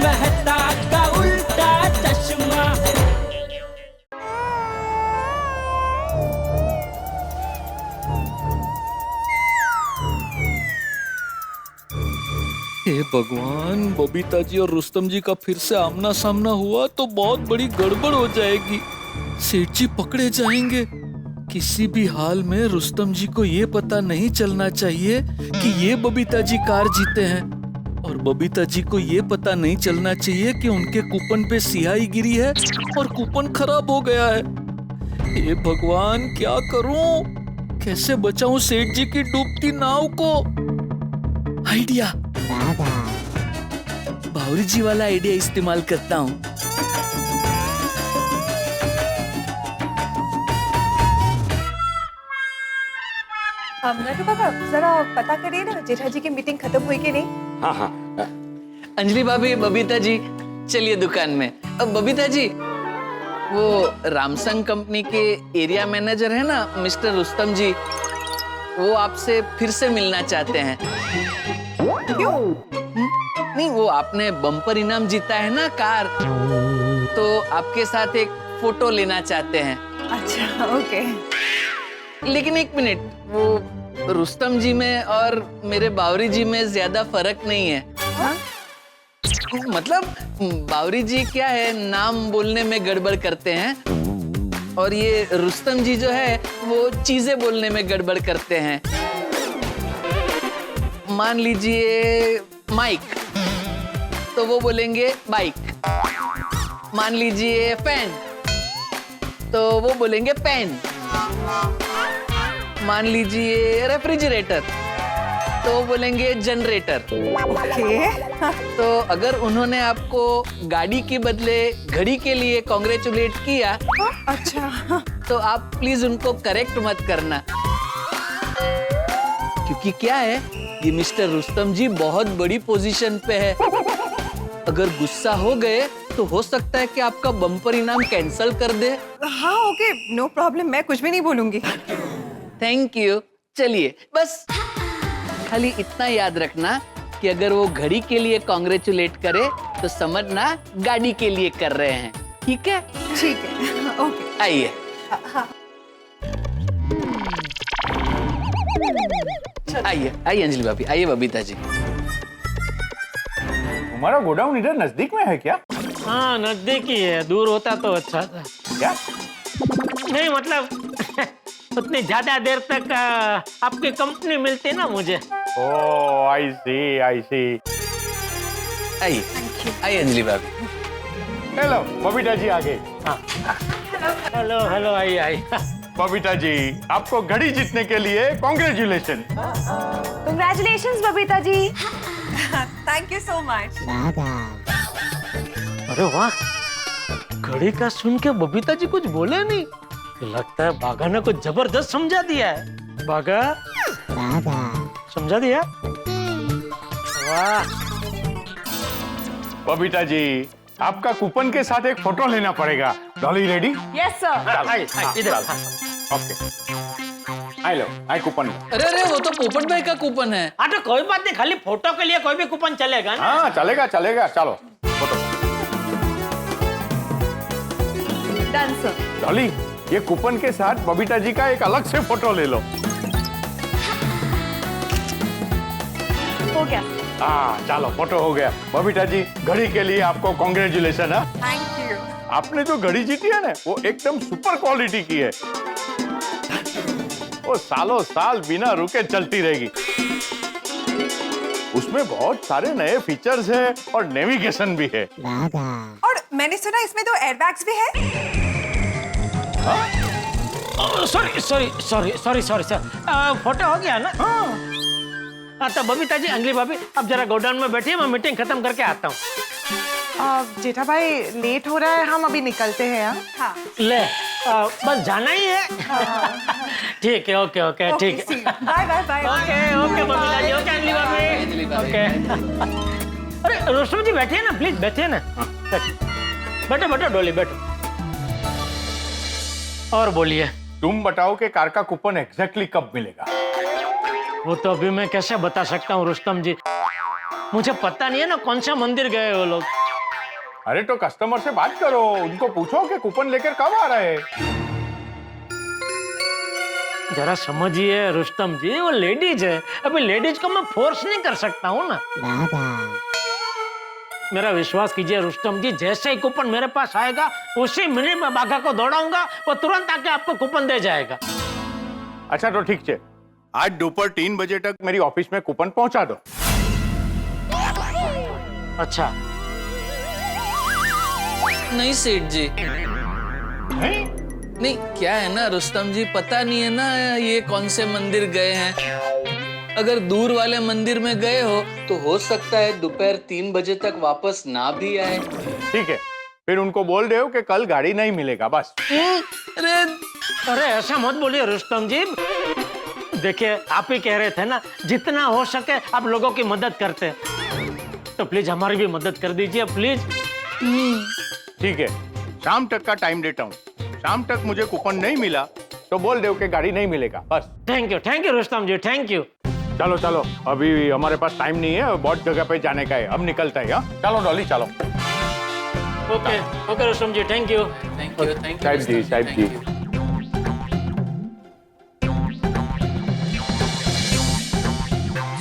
मेहता का उल्टा चश्मा। हे भगवान, बबीता जी और रुस्तम जी का फिर से आमना सामना हुआ तो बहुत बड़ी गड़बड़ हो जाएगी। सेठ जी पकड़े जाएंगे। किसी भी हाल में रुस्तम जी को ये पता नहीं चलना चाहिए कि ये बबीता जी कार जीते हैं, और बबीता जी को ये पता नहीं चलना चाहिए कि उनके कूपन पे सिहाई गिरी है और कूपन खराब हो गया है। हे भगवान, क्या करूं? कैसे बचाऊं सेठ जी की डूबती नाव को? आइडिया, बावरी जी वाला आइडिया इस्तेमाल करता हूँ। नटू पापा जरा पता करिए ना जेठा जी की मीटिंग खत्म हुई कि नहीं। हाँ हाँ। अंजलि भाभी, बबीता जी चलिए दुकान में। अब बबीता जी, वो रामसंग कंपनी के एरिया मैनेजर है ना मिस्टर रुस्तम जी, वो आपसे फिर से मिलना चाहते हैं। क्यों? नहीं, वो आपने बम्पर इनाम जीता है ना कार, तो आपके साथ एक फोटो लेना चाहते हैं। अच्छा, ओके। लेकिन एक मिनट, वो रुस्तम जी में और मेरे बावरी जी में ज्यादा फर्क नहीं है। हाँ? मतलब बावरी जी क्या है, नाम बोलने में गड़बड़ करते हैं, और ये रुस्तम जी जो है वो चीजें बोलने में गड़बड़ करते हैं। मान लीजिए माइक, तो वो बोलेंगे बाइक। मान लीजिए फैन, तो वो बोलेंगे पेन। मान लीजिए रेफ्रिजरेटर, तो वो बोलेंगे जनरेटर। ओके। तो अगर उन्होंने आपको गाड़ी के बदले घड़ी के लिए कॉन्ग्रेचुलेट किया, अच्छा, तो आप प्लीज उनको करेक्ट मत करना, क्योंकि क्या है, ये मिस्टर रुस्तम जी बहुत बड़ी पोजीशन पे है। अगर गुस्सा हो गए तो हो सकता है कि आपका बम्पर इनाम कैंसल कर दे। हाँ ओके, नो प्रॉब्लम, मैं कुछ भी नहीं बोलूंगी। Thank you. चलिए, बस खाली इतना याद रखना कि अगर वो घड़ी के लिए कॉन्ग्रेचुलेट करे तो समझना गाड़ी के लिए कर रहे हैं। ठीक है? ठीक है, ओके। आइए। हाँ। आइए आइए अंजलि भाभी, आइए बबीता जी। तुम्हारा गोडाउन इधर नजदीक में है क्या? हाँ नजदीक ही है, दूर होता तो अच्छा था। क्या? नहीं मतलब उतनी ज्यादा देर तक आपकी कंपनी मिलती ना मुझे। ओह आई सी आई सी। आइए आइए अंजलि भाभी। हेलो बबीता जी, आ गए। हेलो हेलो, आई आई। बबीता जी, आपको घड़ी जीतने के लिए congratulation. Congratulations Babita ji. Thank you so much. अरे वाह, घड़ी का सुन के बबीता जी कुछ बोले नहीं। लगता है बाघा ने कुछ जबरदस्त समझा दिया है। बाघा समझा दिया? वाह। बबीता जी, आपका कूपन के साथ एक फोटो लेना पड़ेगा। डॉली रेडी? Yes sir. इधर। ओके, आई लो, आई कूपन। अरे अरे, वो तो पोपट भाई का कूपन है। हाँ तो कोई बात नहीं, खाली फोटो के लिए कोई भी कूपन चलेगा ना? हाँ चलेगा चलेगा, चलो फोटो। Done sir. डॉली, ये कूपन के साथ बबीता जी का एक अलग से फोटो ले लो। हो गया। हाँ चलो, फोटो हो गया। बबीता जी, घड़ी के लिए आपको कॉन्ग्रेचुलेशन है। Thank you. आपने जो घड़ी जीती है ना, वो एकदम सुपर क्वालिटी की है। वो सालों साल बिना रुके चलती रहेगी। उसमें बहुत सारे नए फीचर्स हैं और नेविगेशन भी है। और मैंने सुना इसमें तो एयरबैग्स भी है। सॉरी सर, फोटो हो गया ना? हाँ तो बबीता जी, अंजलि भाभी, अब जरा गोडाउन में बैठिए, मैं मीटिंग खत्म करके आता हूँ। जेठा भाई लेट हो रहा है, हम अभी निकलते हैं। हाँ। ले, बस जाना ही है। ठीक है, ओके ओके, ठीक है। Bye bye bye. Okay Babita ji, okay Anjali भाभी, ओके। अरे रुस्तम जी बैठिए ना, प्लीज बैठिए ना। बैठो बैठो डोली, बैठो। और बोलिए। तुम बताओ कि कार का कूपन एग्जैक्टली कब मिलेगा? वो तो अभी मैं कैसे बता सकता हूँ रुस्तम जी, मुझे पता नहीं है ना कौन सा मंदिर गए वो लोग। अरे तो कस्टमर से बात करो, उनको पूछो कि कूपन लेकर कब आ रहे हैं। जरा समझिए रुस्तम जी, वो लेडीज है, अभी लेडीज को मैं फोर्स नहीं कर सकता हूँ ना। मेरा विश्वास कीजिए रुस्तम जी, जैसे ही कूपन मेरे पास आएगा उसी मिनट में बाघा को दौड़ाऊंगा, वो तुरंत आके आपको कूपन दे जाएगा। अच्छा तो ठीक है, आज दोपहर 3 बजे तक मेरी ऑफिस में कूपन पहुंचा दो। अच्छा। नहीं सेठ जी, नहीं क्या है ना रुस्तम जी, पता नहीं है ना ये कौन से मंदिर गए हैं। अगर दूर वाले मंदिर में गए हो तो हो सकता है दोपहर 3 बजे तक वापस ना भी आए। ठीक है, फिर उनको बोल दो कि कल गाड़ी नहीं मिलेगा बस। अरे ऐसा मत बोलिए रुस्तम जी, देखिए आप ही कह रहे थे ना जितना हो सके आप लोगों की मदद करते हैं, तो प्लीज हमारी भी मदद कर दीजिए प्लीज। ठीक है, शाम तक का टाइम देता हूँ, शाम तक मुझे कूपन नहीं मिला तो बोल दो कि गाड़ी नहीं मिलेगा बस। Thank you Rustam ji, thank you. चलो चलो, अभी हमारे पास टाइम नहीं है, बहुत जगह पे जाने का है, अब निकलते हैं। हाँ चलो डॉली चलो। Okay okay Rustam ji, thank you. Thank you साहिब जी, साहिब जी।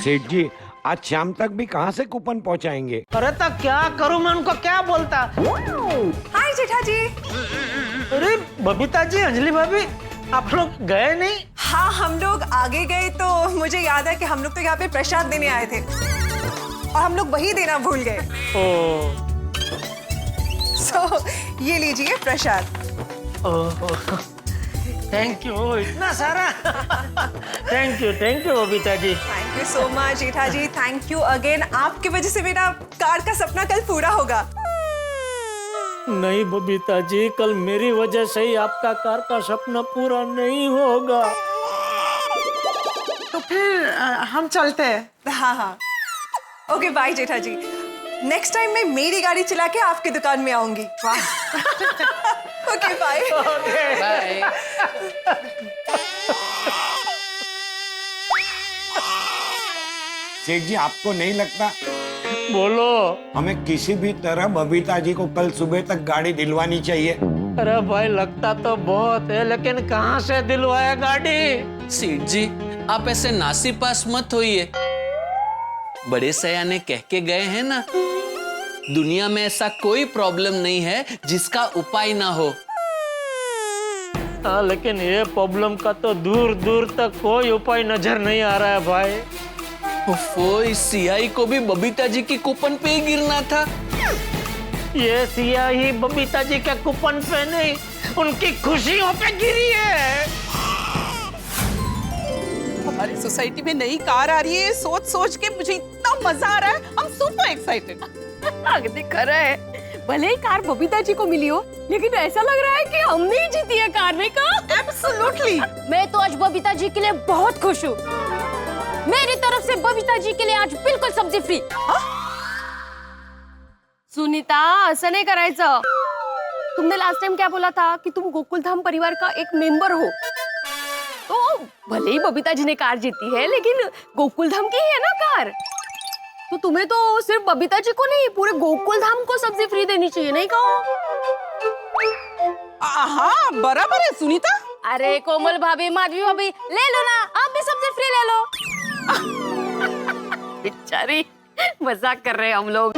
सेठ जी, आज शाम तक भी कहाँ से कूपन पहुँचाएंगे? अरे तो क्या करूं मैं, उनको क्या बोलता। हाय जेठा जी। अरे बबीता जी, अंजलि भाभी, आप लोग गए नहीं? हाँ हम लोग आगे गए तो मुझे याद है कि हम लोग तो यहाँ पे प्रसाद देने आए थे और हम लोग वही देना भूल गए। ओ सो ये लीजिए प्रसाद। थैंक यू, इतना सारा। Thank you Babita ji. Thank you so much Jetha ji, thank you again. आपकी वजह से मेरा कार का सपना कल पूरा होगा। नहीं बबीता जी, कल मेरी वजह से ही आपका कार का सपना पूरा नहीं होगा। तो फिर हम चलते हैं। हाँ हाँ okay bye Jetha ji, next time मैं मेरी गाड़ी चला के आपकी दुकान में आऊंगी। Okay bye. बाय। सेठ जी, आपको नहीं लगता बोलो। हमें किसी भी तरह बबीता जी को कल सुबह तक गाड़ी दिलवानी चाहिए? अरे भाई लगता तो बहुत है, लेकिन कहाँ से दिलवाए गाड़ी? सेठ जी आप ऐसे नासीपास मत होइए, बड़े सयाने कह के गए हैं ना, दुनिया में ऐसा कोई प्रॉब्लम नहीं है जिसका उपाय ना हो। हाँ लेकिन ये प्रॉब्लम का तो दूर दूर तक कोई उपाय नजर नहीं आ रहा है भाई। ओफो, इस सियाही को भी बबीता जी की कूपन पे ही गिरना था। ये सियाही बबीता जी के कूपन पे नहीं, उनकी खुशियों पे गिरी है। हमारी सोसाइटी में नई कार आ रही है, सोच सोच के मुझे इतना मजा आ रहा है, हम सुपर एक्साइटेड। अगदी खरं है, भले ही कार बबीता जी को मिली हो, लेकिन ऐसा लग रहा है कि हमने ही जीती है कार, नहीं का? एब्सोल्युटली। मैं तो आज बबीता जी के लिए बहुत खुश हूँ। मेरी तरफ से बबीता जी के लिए आज बिल्कुल सब्जी फ्री। सुनीता, असं नहीं करायचं। तुमने लास्ट टाइम क्या बोला था कि तुम गोकुलधाम परिवार का एक मेंबर हो, तो भले ही बबीता जी ने कार जीती है, लेकिन गोकुलधाम की ही है ना कार, तो तुम्हें तो सिर्फ बबीता जी को नहीं, पूरे गोकुलधाम को सब्जी फ्री देनी चाहिए, नहीं कहो? हाँ बराबर है सुनीता। अरे कोमल भाभी, माधवी भाभी, ले लो ना, आप भी सब्जी फ्री ले लो। बेचारी, मजाक कर रहे हैं हम लोग।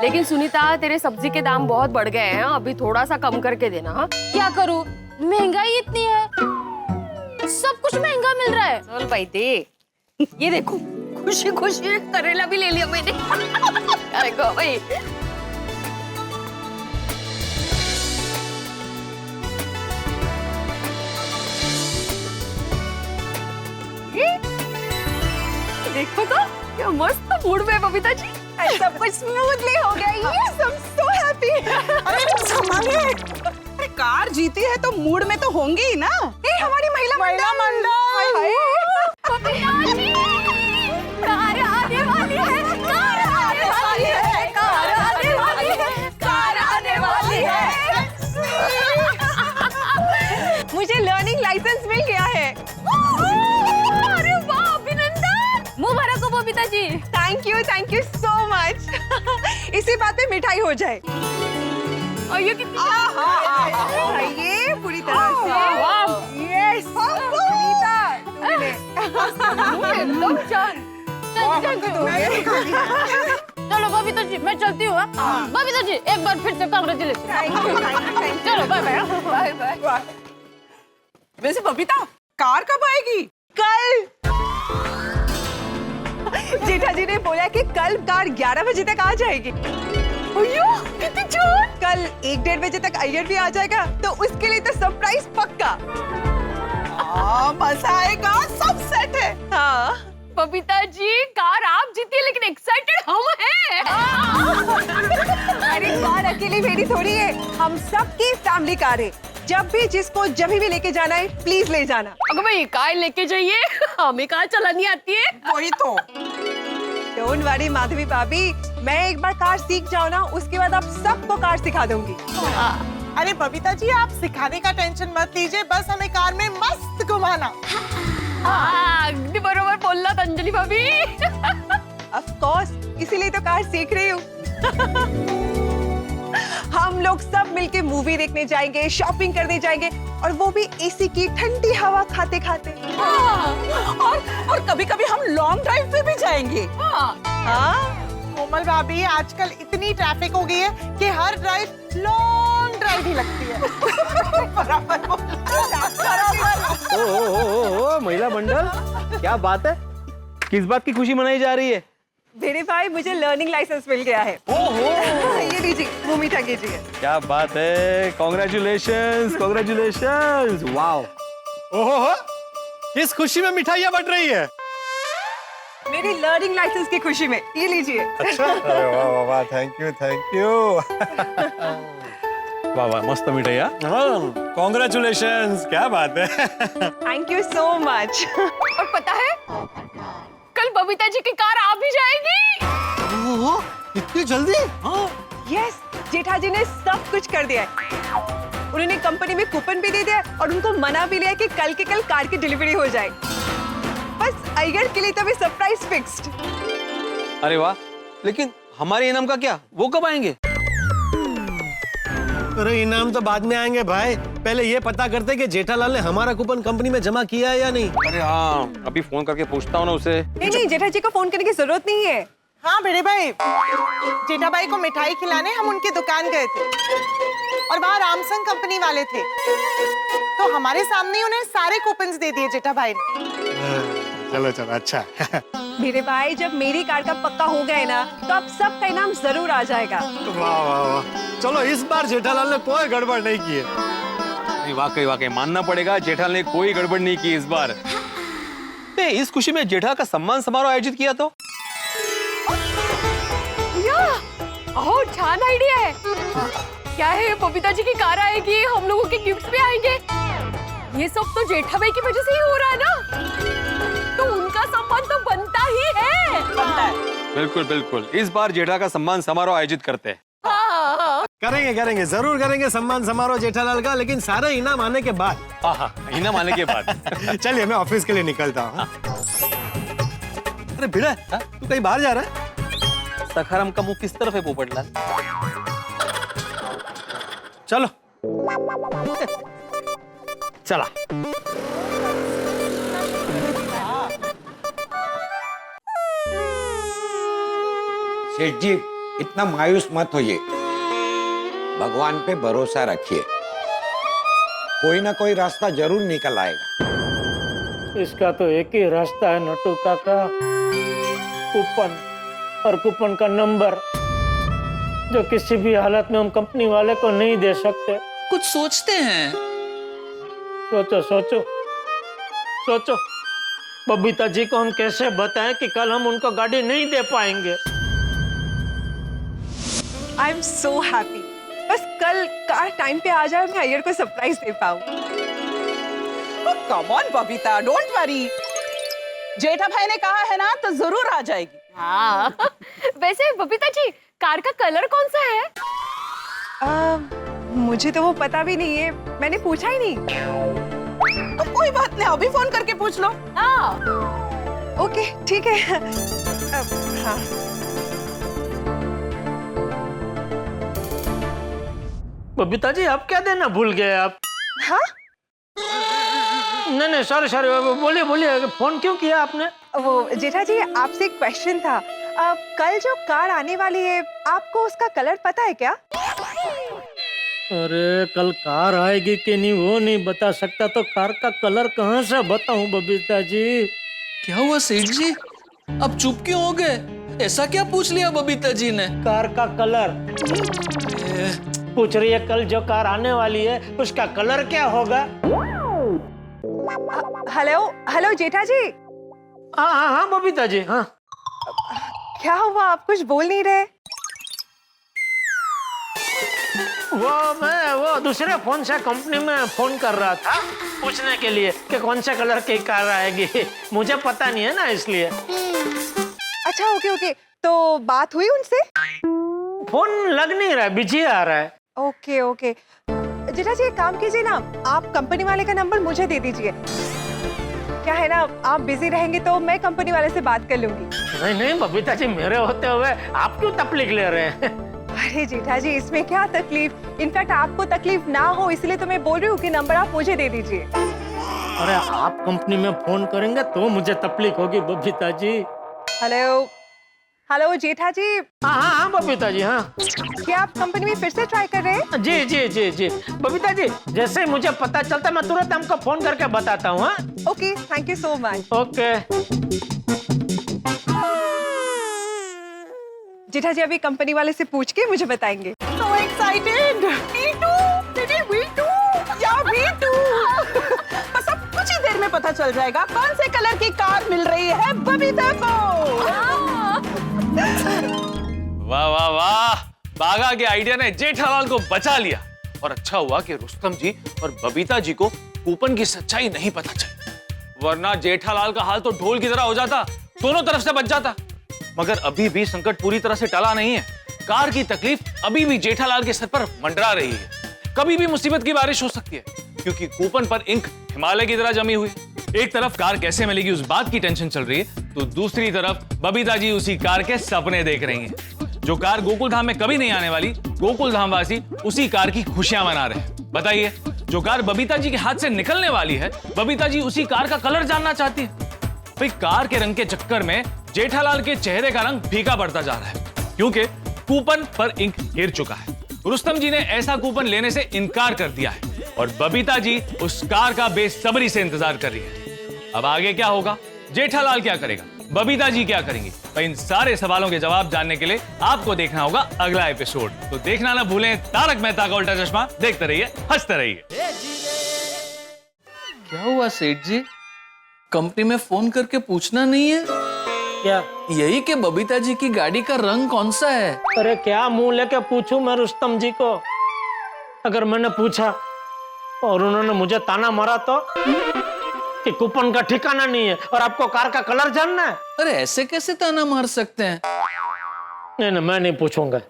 लेकिन सुनीता, तेरे सब्जी के दाम बहुत बढ़ गए हैं, अभी थोड़ा सा कम करके देना। हाँ क्या करूँ, महंगाई इतनी है, सब कुछ महंगा मिल रहा है। चल भाई दे, ये देखो खुशी खुशी करेला भी ले लिया मैंने। अरे गो भाई, देखो तो क्या मस्त मूड में बबीता जी, सब कुछ स्मूथली हो गया। Yes, I am so happy. अरे संभालिए, कार जीती है तो मूड में तो होंगी ही ना। ये हमारी महिला मंडल। बबीता जी, कार आने वाली है, कार आने वाली है, कार आने वाली है, कार आने वाली है। मुझे लर्निंग लाइसेंस मिल गया है। अरे वाह, अभिनंदन। मुबारक हो Babita ji. Thank you so much. इसी बात पे भी मिठाई हो जाए। और ये कितनी ये पूरी तरह से यस सुनीता तुमने एकदम जान। चलो बबीता जी मैं चलती हूँ। बबीता जी एक बार फिर से कांग्रेचुलेशन। चलो बाय बाय बाय बाय। वैसे बबीता कार कब आएगी? कल जेठा जी ने बोला कि कल कार 11 बजे तक आ जाएगी। कितनी जोर! कल 1-1:30 बजे तक अय्यर भी आ जाएगा, तो उसके लिए तो सरप्राइज पक्का। मजा आएगा, सब सेट है। हाँ बबीता जी कार आप जीती है लेकिन एक्साइटेड हम हैं। अरे कार अकेली मेरी थोड़ी है, हम सबकी फैमिली कार है। जब भी जिसको जब भी लेके जाना है प्लीज ले जाना। अगर भाई कार लेके जाइए, हमें कार चलानी आती है। वही तो। डोंट वरी माधवी भाभी, मैं एक बार कार सीख जाऊँ ना, उसके बाद आप सबको कार सिखा दूंगी। अरे बबीता जी आप सिखाने का टेंशन मत लीजिए, बस हमें कार में मस्त घुमाना। अगदी बरोबर बोलला अंजलि भाभी। ऑफ कोर्स, इसीलिए तो कार सीख रही हूँ। हम लोग सब मिलके मूवी देखने जाएंगे, शॉपिंग करने जाएंगे, और वो भी एसी की ठंडी हवा खाते खाते। और कभी-कभी हम लॉन्ग ड्राइव पे भी जाएंगे। हाँ कोमल भाभी आजकल इतनी ट्रैफिक हो गई है कि हर ड्राइव लॉन्ग ड्राइव ही लगती है। बराबर ओ महिला मंडल, क्या बात है? किस बात की खुशी मनाई जा रही है? मेरे भाई मुझे लर्निंग लाइसेंस मिल गया है। ओहो ये लीजिए, वो मीठा कीजिए। क्या बात है, कॉन्ग्रेचुलेशंस कॉन्ग्रेचुलेशंस। वाओ, ओहो, किस खुशी में मिठाइयाँ बट रही है? मेरी लर्निंग लाइसेंस की खुशी में, ये लीजिए। अच्छा, अरे वाह वाह वाह, थैंक यू। वाह वाह, मस्त मिठाइया। कॉन्ग्रेचुलेशंस, क्या बात है। Thank you so much. और पता है कल बबीता जी की कार आ भी जाएगी। ओहो, इतनी जल्दी? यस, जेठा जी ने सब कुछ कर दिया है। उन्होंने कंपनी में कूपन भी दे दिया और उनको मना भी लिया कि कल के कल कार की डिलीवरी हो जाए। बस अय्यर के लिए तो भी सरप्राइज फिक्स्ड। अरे वाह, लेकिन हमारे इनाम का क्या, वो कब आएंगे? अरे इनाम तो बाद में आएंगे भाई, पहले ये पता करते कि जेठालाल ने हमारा कूपन कंपनी में जमा किया है या नहीं। अरे हाँ, अभी फोन करके पूछता हूँ ना उसे। नहीं, जेठा जी को फोन करने की जरूरत नहीं है। हाँ बड़े भाई, जेठा भाई को मिठाई खिलाने हम उनकी दुकान गए थे और वहाँ रामसंग कंपनी वाले थे, तो हमारे सामने उन्हें सारे कूपन्स दे दिए जेठा भाई ने। चलो अच्छा। मेरे भाई, जब मेरी कार का पक्का हो गया ना, तो अब सबका इनाम जरूर आ जाएगा। वाह वाह वाह, चलो इस बार जेठालाल ने कोई गड़बड़ नहीं की है। वाकई मानना पड़ेगा, जेठा ने कोई गड़बड़ नहीं की इस बार। इस खुशी में जेठा का सम्मान समारोह आयोजित किया तो छान आइडिया है। क्या है, बबीता जी की कार आएगी, हम लोगों के गिफ्ट्स भी आएंगे। ये सब तो जेठा भाई की वजह से ही हो रहा है ना, तो उनका सम्मान तो बनता ही है। बिल्कुल, इस बार जेठा का सम्मान समारोह आयोजित करते हैं। करेंगे, जरूर करेंगे सम्मान समारोह जेठालाल का, लेकिन सारे इनाम आने के बाद। हाँ, इनाम आने के बाद। चलिए मैं ऑफिस के लिए निकलता हूँ। अरे भिड़ा, तू कहीं बाहर जा रहा है? सखाराम का मुंह किस तरफ है पोपटलाल? चलो। चला। सेठ जी, इतना मायूस मत होइए, भगवान पे भरोसा रखिए, कोई ना कोई रास्ता जरूर निकल आएगा। इसका तो एक ही रास्ता है नटू काका, कूपन, और कूपन का नंबर, जो किसी भी हालत में हम कंपनी वाले को नहीं दे सकते। कुछ सोचते हैं। सोचो, बबीता जी को हम कैसे बताएं कि कल हम उनको गाड़ी नहीं दे पाएंगे। आई एम सो हैप्पी, बस कल कार टाइम पे आ जाए, मैं अय्यर को सरप्राइज दे पाऊँ। Come on Babita, don't worry, Jetha भाई ने कहा है ना तो जरूर आ जाएगी। हाँ। वैसे बबीता जी, कार का कलर कौन सा है? मुझे तो वो पता भी नहीं है, मैंने पूछा ही नहीं। तो कोई बात नहीं, अभी फोन करके पूछ लो। हाँ। ओके ठीक है। हाँ। बबीता जी आप क्या देना भूल गए आप? हाँ नहीं सॉरी सॉरी, बोलिए बोलिए, फोन क्यों किया आपने? वो जेठा जी आपसे एक क्वेश्चन था। कल जो कार आने वाली है आपको उसका कलर पता है क्या? अरे कल कार आएगी कि नहीं वो नहीं बता सकता तो कार का कलर कहाँ से बताऊं बबीता जी? क्या हुआ सेठ जी, अब चुप क्यों हो गए? ऐसा क्या पूछ लिया बबीता जी ने? कार का कलर पूछ रही है। कल जो कार आने वाली है उसका कलर क्या होगा? हेलो हेलो जेठा जी। हाँ बबीता जी हाँ। क्या हुआ आप कुछ बोल नहीं रहे? वो दूसरे फोन से कंपनी में फोन कर रहा था पूछने के लिए कि कौन से कलर की कार आएगी। मुझे पता नहीं है ना इसलिए। अच्छा ओके ओके, तो बात हुई उनसे? फोन लग नहीं रहा है, बिजी आ रहा है। ओके ओके जेठा जी एक काम कीजिए ना, आप कंपनी वाले का नंबर मुझे दे दीजिए। क्या है ना, आप बिजी रहेंगे तो मैं कंपनी वाले से बात कर लूंगी। नहीं बबीता जी, मेरे होते हुए आप क्यों तकलीफ ले रहे हैं? अरे जेठा जी इसमें क्या तकलीफ, इनफैक्ट आपको तकलीफ ना हो इसलिए तो मैं बोल रही हूँ कि नंबर आप मुझे दे दीजिए। अरे आप कंपनी में फोन करेंगे तो मुझे तकलीफ होगी बबीता जी। हेलो हेलो जेठा जी। हाँ बबीता जी हाँ। क्या आप कंपनी में फिर से ट्राई कर रहे हैं? जी जी जी जी बबीता जी, जैसे मुझे पता चलता मैं तुरंत हमको फोन करके बताता हूँ। Okay thank you so much. Okay Jetha ji अभी कंपनी वाले से पूछ के मुझे बताएंगे। So excited! Me too! Didi, we too! Yeah, me too! बस अब कुछ ही देर में पता चल जाएगा कौन से कलर की कार मिल रही है बबीता को। वाह वाह वाह, बागा के आइडिया ने जेठालाल को बचा लिया। और अच्छा हुआ कि रुस्तम जी और बबीता जी को कूपन की सच्चाई नहीं पता चली, वरना जेठालाल का हाल तो ढोल की तरह हो जाता, दोनों तरफ से बच जाता। मगर अभी भी संकट पूरी तरह से टला नहीं है। कार की तकलीफ अभी भी जेठालाल के सर पर मंडरा रही है। कभी भी मुसीबत की बारिश हो सकती है, क्योंकि कूपन पर इंक हिमालय की तरह जमी हुई है। एक तरफ कार कैसे मिलेगी उस बात की टेंशन चल रही है, तो दूसरी तरफ बबीता जी उसी कार के सपने देख रही हैं। जो कार गोकुल धाम में कभी नहीं आने वाली, गोकुल धाम वासी उसी कार की खुशियां मना रहे हैं। बताइए, जो कार बबीता जी के हाथ से निकलने वाली है, बबीता जी उसी कार का कलर जानना चाहती है। भाई कार के रंग के चक्कर में जेठालाल के चेहरे का रंग फीका पड़ता जा रहा है, क्योंकि कूपन पर इंक गिर चुका है। रुस्तम जी ने ऐसा कूपन लेने से इनकार कर दिया है और बबीता जी उस कार का बेसब्री से इंतजार कर रही है। अब आगे क्या होगा, जेठालाल क्या करेगा, बबीता जी क्या करेंगी, तो इन सारे सवालों के जवाब जानने के लिए आपको देखना होगा अगला एपिसोड। तो देखना ना भूलें तारक मेहता का उल्टा चश्मा। देखते रहिए, हंसते रहिए। क्या हुआ सेठ जी, कंपनी में फोन करके पूछना नहीं है क्या? यही कि बबीता जी की गाड़ी का रंग कौन सा है? अरे क्या मुंह लेके पूछूं मैं रुस्तम जी को? अगर मैंने पूछा और उन्होंने मुझे ताना मारा तो कि कूपन का ठिकाना नहीं है और आपको कार का कलर जानना है। अरे ऐसे कैसे ताना मार सकते हैं? नहीं मैं नहीं पूछूंगा।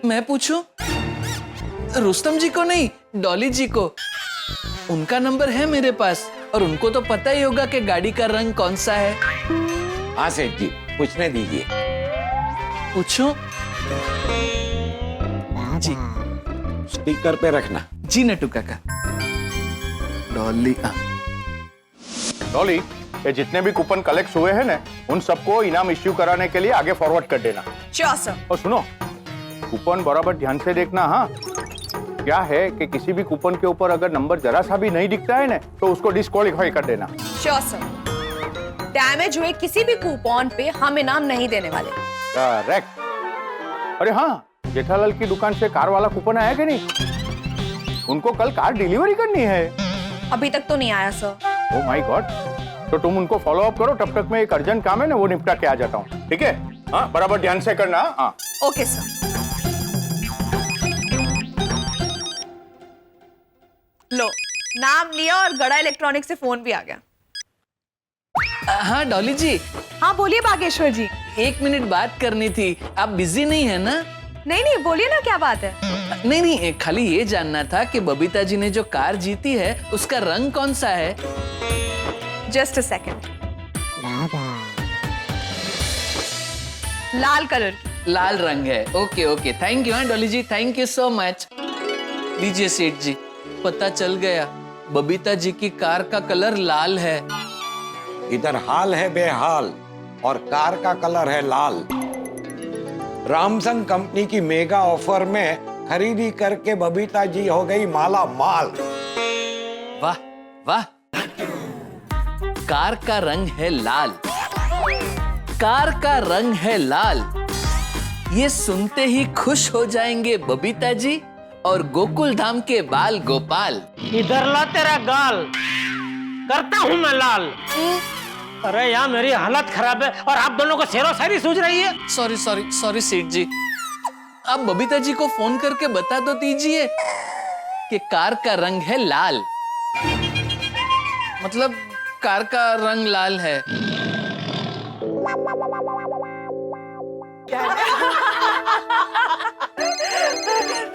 मैं पूछूं? रुस्तम जी को नहीं, डॉली जी को। उनका नंबर है मेरे पास और उनको तो पता ही होगा कि गाड़ी का रंग कौन सा है। हाँ सेठ जी, पूछने दीजिए। पूछो जी। स्पीकर पे रखना। जी नटू काका। डॉली डॉली, ये जितने भी कूपन कलेक्ट हुए हैं ना, उन सबको इनाम इश्यू कराने के लिए आगे फॉरवर्ड कर देना। Sure sir. और सुनो, कूपन बराबर ध्यान से देखना। हाँ, क्या है कि किसी भी कूपन के ऊपर अगर नंबर जरा सा भी नहीं दिखता है ना, तो उसको डिस्क्वालीफाई कर देना। Sure sir. डैमेज हुए किसी भी कूपन पे हम इनाम नहीं देने वाले। करेक्ट। अरे हाँ, जेठालाल की दुकान से कार वाला कूपन आया कि नहीं? उनको कल कार डिलीवरी करनी है। अभी तक तो नहीं आया सर। ओह माय गॉड, तो तुम उनको फॉलो अप करो, तब तक मैं एक अर्जेंट काम है ना, वो निपटा के आ जाता हूँ। ठीक है? हाँ, बराबर ध्यान से करना। हाँ ओके सर। लो, नाम लिया और गड़ा इलेक्ट्रॉनिक से फोन भी आ गया। हाँ डॉली जी। हाँ बोलिए बागेश्वर जी। 1 मिनट बात करनी थी, आप बिजी नहीं है ना? नहीं बोलिए ना, क्या बात है? नहीं, खाली ये जानना था कि बबीता जी ने जो कार जीती है उसका रंग कौन सा है? Just a second. Lal colour की। लाल रंग है। Okay thank you. हाँ डॉली जी, थैंक यू सो मच। लीजिए सेठ जी, पता चल गया, बबीता जी की कार का कलर लाल है। इधर हाल है बेहाल और कार का कलर है लाल। रामसन कंपनी की मेगा ऑफर में खरीदी करके बबीता जी हो गई माला माल। वाह वाह, कार का रंग है लाल, कार का रंग है लाल, ये सुनते ही खुश हो जाएंगे बबीता जी और गोकुल धाम के बाल गोपाल। इधर ला तेरा गाल, करता हूँ मैं लाल। अरे यार मेरी हालत खराब है और आप दोनों को शेरो शायरी सूझ रही है। सॉरी सॉरी सॉरी सेठ जी, आप बबीता जी को फोन करके बता तो दीजिए कि कार का रंग है लाल, मतलब कार का रंग लाल है।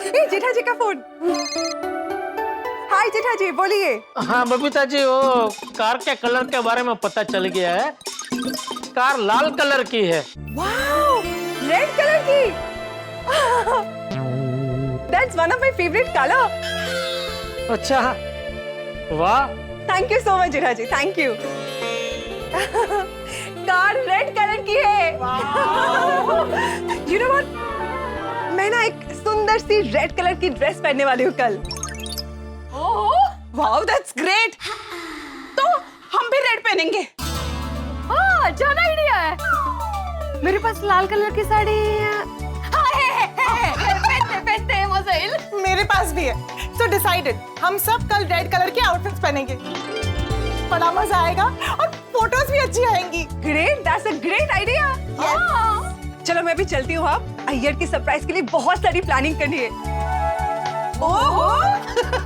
ये जेठा जी का फोन। हाय जेठा जी, बोलिए। हाँ बबीता जी, वो कार के कलर के बारे में पता चल गया है, कार लाल कलर की है। वाओ, रेड कलर की। That's one of my favorite color. अच्छा, वाह। Thank you so much Jetha ji, thank you. Car red colour की है। You know what? मैं ना एक सुंदर सी रेड कलर की ड्रेस पहनने वाली हूँ कल। Wow that's great. तो हम भी रेड पहनेंगे। हाँ, अच्छा आइडिया है। मेरे पास लाल कलर की साड़ी हाँ, पहनते हैं मोज़ाइल। मेरे पास भी है। So decided, हम सब कल रेड कलर के आउटफिट्स पहनेंगे। बड़ा मजा आएगा और फोटोज भी अच्छी आएंगी। Great, that's a great idea. चलो मैं भी चलती हूँ। आप अय्यर की सरप्राइज के लिए बहुत सारी प्लानिंग करनी है। ओहो।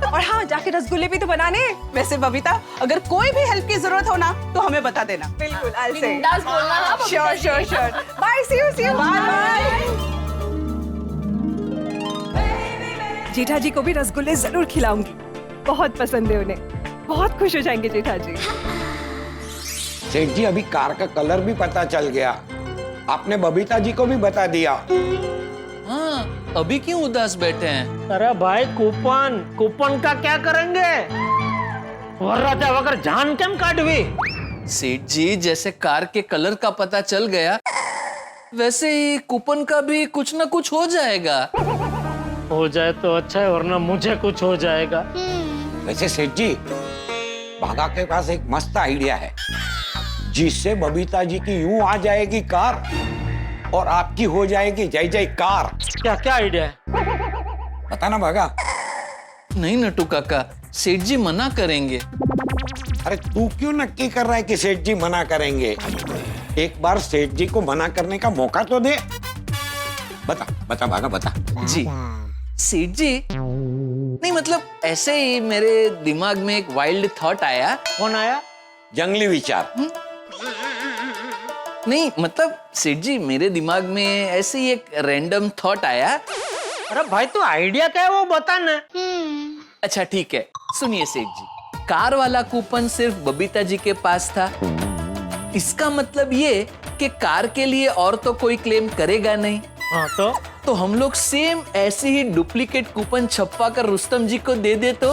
और हाँ, जाके रसगुल्ले भी तो बनाने। वैसे बबीता, अगर कोई भी हेल्प की जरूरत हो ना तो हमें बता देना। बिल्कुल, I'll say. बिंदास बोलना हाँ, Babita Sure, ji. sure, sure. Bye, see you. Bye. जेठा जी को भी रसगुल्ले जरूर खिलाऊंगी, बहुत पसंद है उन्हें, बहुत खुश हो जाएंगे जेठा जी। सेठ जी, अभी कार का कलर भी पता चल गया, आपने बबीता जी को भी बता दिया। हाँ, अभी क्यों उदास बैठे हैं? अरे भाई, कूपन का क्या करेंगे? वर्राजा वगर जान केम काटवी? सेठ जी, जैसे कार के कलर का पता चल गया, वैसे ही कूपन का भी कुछ ना कुछ हो जाएगा। हो जाए तो अच्छा है, वरना मुझे कुछ हो जाएगा। वैसे सेठ जी, भागा के पास एक मस्त आइडिया है, जिससे बबीता जी की यूं आ जाएगी कार और आपकी हो जाएगी जय जय कार। क्या आइडिया है? बताना भागा। नहीं नटू काका, सेठ जी मना करेंगे। अरे तू क्यों नक्की कर रहा है कि सेठ जी मना करेंगे? एक बार सेठ जी को मना करने का मौका तो दे। बता भागा, बता। जी सेठ जी, नहीं मतलब ऐसे ही मेरे दिमाग में एक वाइल्ड थॉट आया। कौन आया? जंगली विचार। नहीं मतलब सेठ जी, मेरे दिमाग में ऐसे ही एक रैंडम थॉट आया। अरे भाई, तू आइडिया क्या है वो बता ना। अच्छा ठीक है, सुनिए सेठ जी, कार वाला कूपन सिर्फ बबीता जी के पास था, इसका मतलब ये कि कार के लिए और तो कोई क्लेम करेगा नहीं। हाँ तो हम लोग सेम ऐसे ही डुप्लीकेट कूपन छपवा कर रुस्तम जी को दे दे तो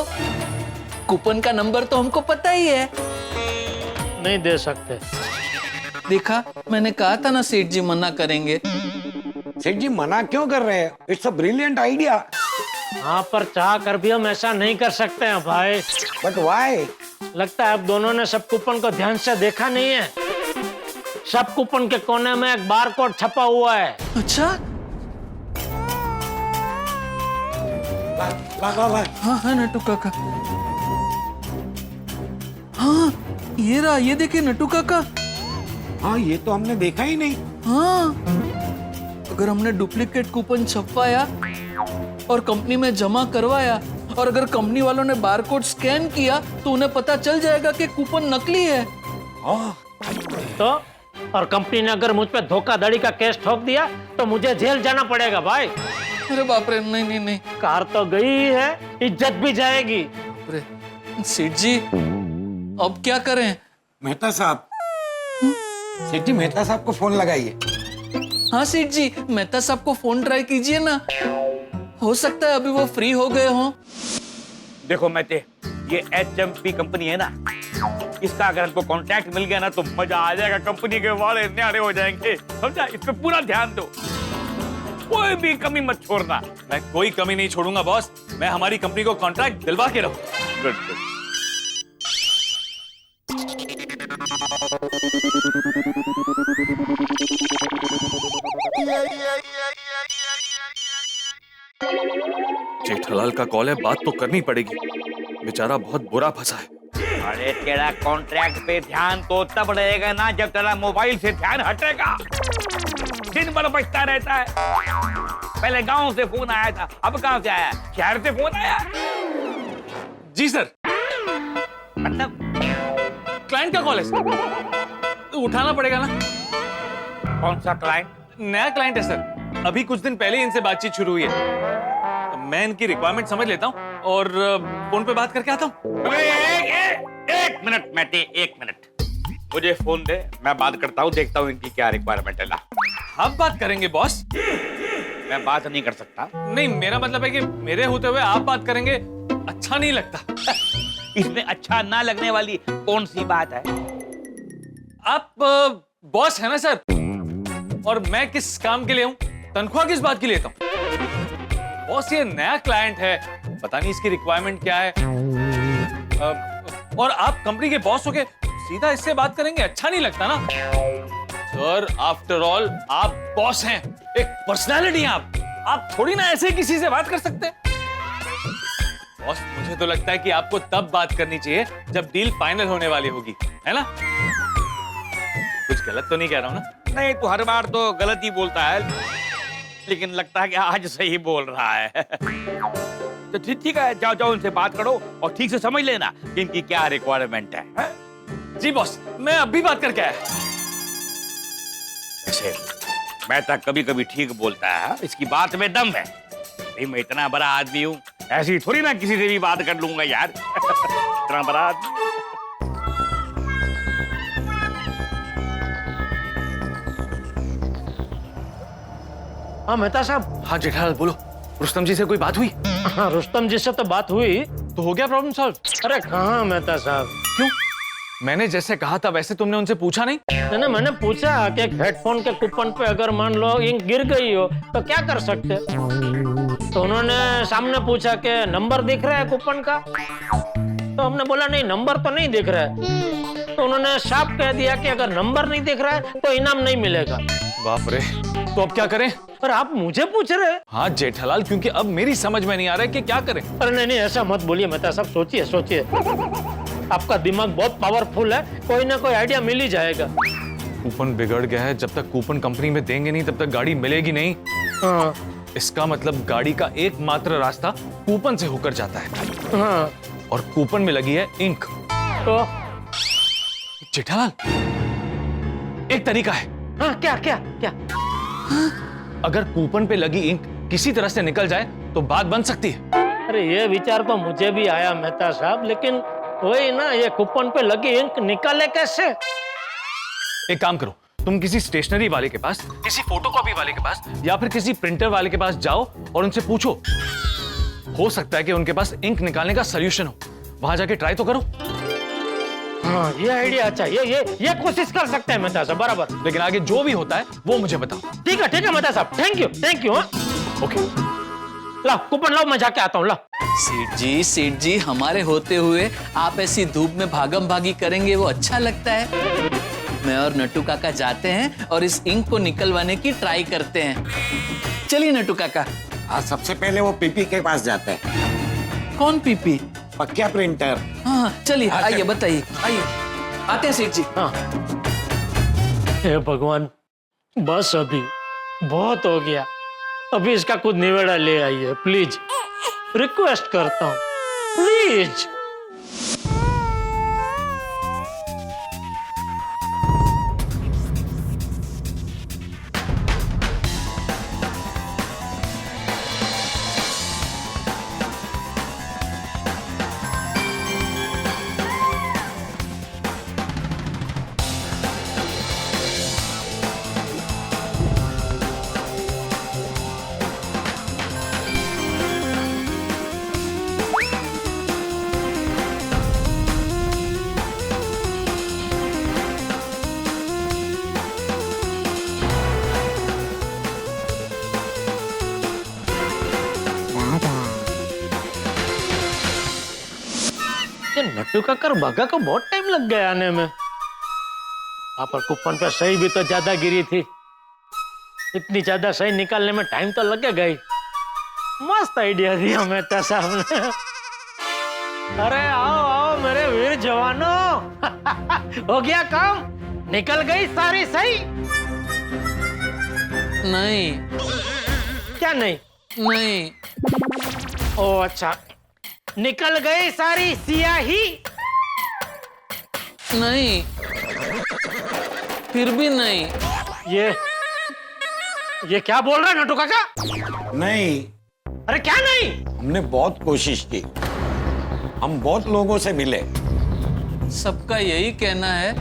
कूपन का नंबर तो हमको पता ही है। नहीं दे सकते। देखा, मैंने कहा था ना सेठ जी मना करेंगे। सेठ जी मना क्यों कर रहे हैं? It's a brilliant idea. हाँ, पर चाह कर भी हम ऐसा नहीं कर सकते हैं भाई। But why? लगता है आप दोनों ने सब कूपन को ध्यान से देखा नहीं है। सब कूपन के कोने में एक बारकोड छपा हुआ है। अच्छा, ला। हाँ नटू काका, हाँ ये रहा, ये देखिए नटू काका। हाँ, ये तो हमने देखा ही नहीं। हाँ, अगर हमने डुप्लीकेट कूपन छपवाया और कंपनी में जमा करवाया और अगर कंपनी वालों ने बारकोड स्कैन किया तो उन्हें पता चल जाएगा कि कूपन नकली है। तो और कंपनी ने अगर मुझ पे धोखाधड़ी का केस ठोक दिया तो मुझे जेल जाना पड़ेगा भाई। अरे बाप रे, नहीं। कार तो गई है, इज्जत भी जाएगी। अरे सेठ जी, अब क्या करें? मेहता साहब, सेठ जी मेहता साहब को फोन लगाइए। हाँ सेठ जी, मेहता साहब को फोन ट्राई कीजिए ना। हो सकता है अभी वो फ्री हो गए हों। देखो मैते, ये HMP कंपनी है ना, इसका अगर हमको कॉन्ट्रैक्ट मिल गया ना तो मजा आ जाएगा, कंपनी के वाले न्यारे हो जाएंगे, समझा? इस पे पूरा ध्यान दो, कोई भी कमी मत छोड़ना। मैं कोई कमी नहीं छोड़ूंगा बॉस, मैं हमारी कंपनी को कॉन्ट्रैक्ट दिलवा के रहूं। Good good. जेठालाल का कॉल है, बात तो करनी पड़ेगी, बेचारा बहुत बुरा फंसा है। अरे तेरा कॉन्ट्रैक्ट पे ध्यान तो तब रहेगा ना जब तेरा मोबाइल से ध्यान हटेगा। दिन भर बजता रहता है। पहले गांव से फोन आया था, अब कहां से आया? शहर से फोन आया। जी सर। मतलब क्लाइंट का कॉल है सर, तो उठाना पड़ेगा ना। कौन सा क्लाइंट? नया क्लाइंट है सर, अभी कुछ दिन पहले इनसे बातचीत शुरू हुई है। मैं इनकी रिक्वायरमेंट समझ लेता हूँ और फोन पे बात करके आता हूँ। एक मिनट मैटे, एक मिनट, मुझे फोन दे, मैं बात करता हूँ, देखता हूँ इनकी क्या रिक्वायरमेंट है। ला, हम बात करेंगे बॉस। मैं बात नहीं कर सकता। नहीं, मेरा मतलब है कि मेरे होते हुए आप बात करेंगे, अच्छा नहीं लगता। इसमें अच्छा ना लगने वाली कौन सी बात है? आप बॉस है ना सर, और मैं किस काम के लिए हूँ, तनख्वाह किस बात की लेता हूँ? बॉस ये नया क्लाइंट है, पता नहीं इसकी रिक्वायरमेंट क्या है, और आप कंपनी के बॉस होके सीधा इससे बात करेंगे, अच्छा नहीं लगता ना सर। आफ्टर ऑल आप बॉस हैं, एक पर्सनालिटी हैं आप थोड़ी ना ऐसे किसी से बात कर सकते हैं। बॉस मुझे तो लगता है कि आपको तब बात करनी चाहिए जब डील फाइनल होने वाली होगी, है ना? कुछ गलत तो नहीं कह रहा हूं ना? नहीं, तो हर बार तो गलत ही बोलता है, लेकिन लगता है कि आज सही बोल रहा है। तो ठीक है, जाओ जाओ उनसे बात करो और ठीक से समझ लेना कि इनकी क्या रिक्वायरमेंट है? जी बॉस, मैं अभी बात करके आया। ऐसे मैं तक कभी कभी ठीक बोलता है, इसकी बात में दम है। मैं इतना बड़ा आदमी हूँ, ऐसी थोड़ी ना किसी से भी बात कर लूंगा यार। इतना बड़ा आदमी। हाँ मेहता साहब। हाँ जेठालाल बोलो, रुस्तम जी से कोई बात हुई? हाँ रुस्तम जी से तो बात हुई। तो हो गया प्रॉब्लम सॉल्व? अरे कहाँ मेहता साहब। क्यों? मैंने जैसे कहा था वैसे तुमने उनसे पूछा नहीं? नहीं, मैंने पूछा कि हेडफोन के कूपन पे अगर मान लो इंक गिर गई हो तो क्या कर सकते? तो उन्होंने सामने पूछा कि नंबर दिख रहा है कूपन का? तो हमने बोला नहीं, नंबर तो नहीं दिख रहा है। तो उन्होंने साफ कह दिया कि अगर नंबर नहीं दिख रहा है तो इनाम नहीं मिलेगा। बाप रे, तो अब क्या करें? पर आप मुझे पूछ रहे हैं? हाँ जेठालाल, क्योंकि अब मेरी समझ में नहीं आ रहा है कि क्या करें। अरे नहीं, ऐसा मत बोलिए मेहता साहब, सोचिए सोचिए, आपका दिमाग बहुत पावरफुल है, कोई ना कोई आइडिया मिल ही जाएगा। कूपन बिगड़ गया है, जब तक कूपन कंपनी में देंगे नहीं तब तक गाड़ी मिलेगी नहीं। हाँ। इसका मतलब गाड़ी का एकमात्र रास्ता कूपन से होकर जाता है। हाँ। और कूपन में लगी है इंक। तो जेठालाल, एक तरीका है। हाँ, क्या क्या क्या? अगर कूपन पे लगी इंक किसी तरह से निकल जाए तो बात बन सकती है। अरे ये विचार तो मुझे भी आया मेहता साहब, लेकिन वही ना, ये कूपन पे लगी इंक निकाले कैसे? एक काम करो, तुम किसी स्टेशनरी वाले के पास, किसी फोटोकॉपी वाले के पास या फिर किसी प्रिंटर वाले के पास जाओ और उनसे पूछो। हो सकता है कि उनके पास इंक निकालने का सॉल्यूशन हो। वहां जाके ट्राई तो करो। हाँ, ये आइडिया अच्छा, ये कोशिश कर सकते हैं मेहता साहब, बराबर। लेकिन आगे जो भी होता है वो मुझे बताओ। ठीक है मेहता साहब, थैंक यू। ओके, ला कूपन लाओ, मैं जाके आता हूँ। ला सेठ जी, हमारे होते हुए आप ऐसी धूप में भागम भागी करेंगे वो अच्छा लगता है? मैं और नट्टू काका जाते हैं और इस इंक को निकलवाने की ट्राई करते हैं। चलिए नट्टू काका। हाँ, सबसे पहले वो पीपी के पास जाता है। कौन पीपी? पक्का प्रिंटर। हाँ चलिए, आइए बताइए, आइए। आते हैं सेठ जी। हाँ। हे भगवान, बस अभी बहुत हो गया, अभी इसका कुछ निवेड़ा ले आइए प्लीज, रिक्वेस्ट करता हूँ प्लीज। नट्टू काका और बागा को बहुत टाइम लग गया आने में। वहां पर कूपन पे सही भी तो ज्यादा गिरी थी, इतनी ज्यादा सही निकालने में टाइम तो लगेगा ही। मस्त आइडिया दिया मेहता साहब ने। अरे आओ आओ मेरे वीर जवानों, हो गया काम, निकल गई सारी सही। नहीं क्या नहीं? नहीं, ओ अच्छा, निकल गई सारी स्याही। नहीं, फिर भी नहीं। ये क्या बोल रहा है नट्टू काका? नहीं, अरे क्या नहीं? हमने बहुत कोशिश की, हम बहुत लोगों से मिले। सबका यही कहना है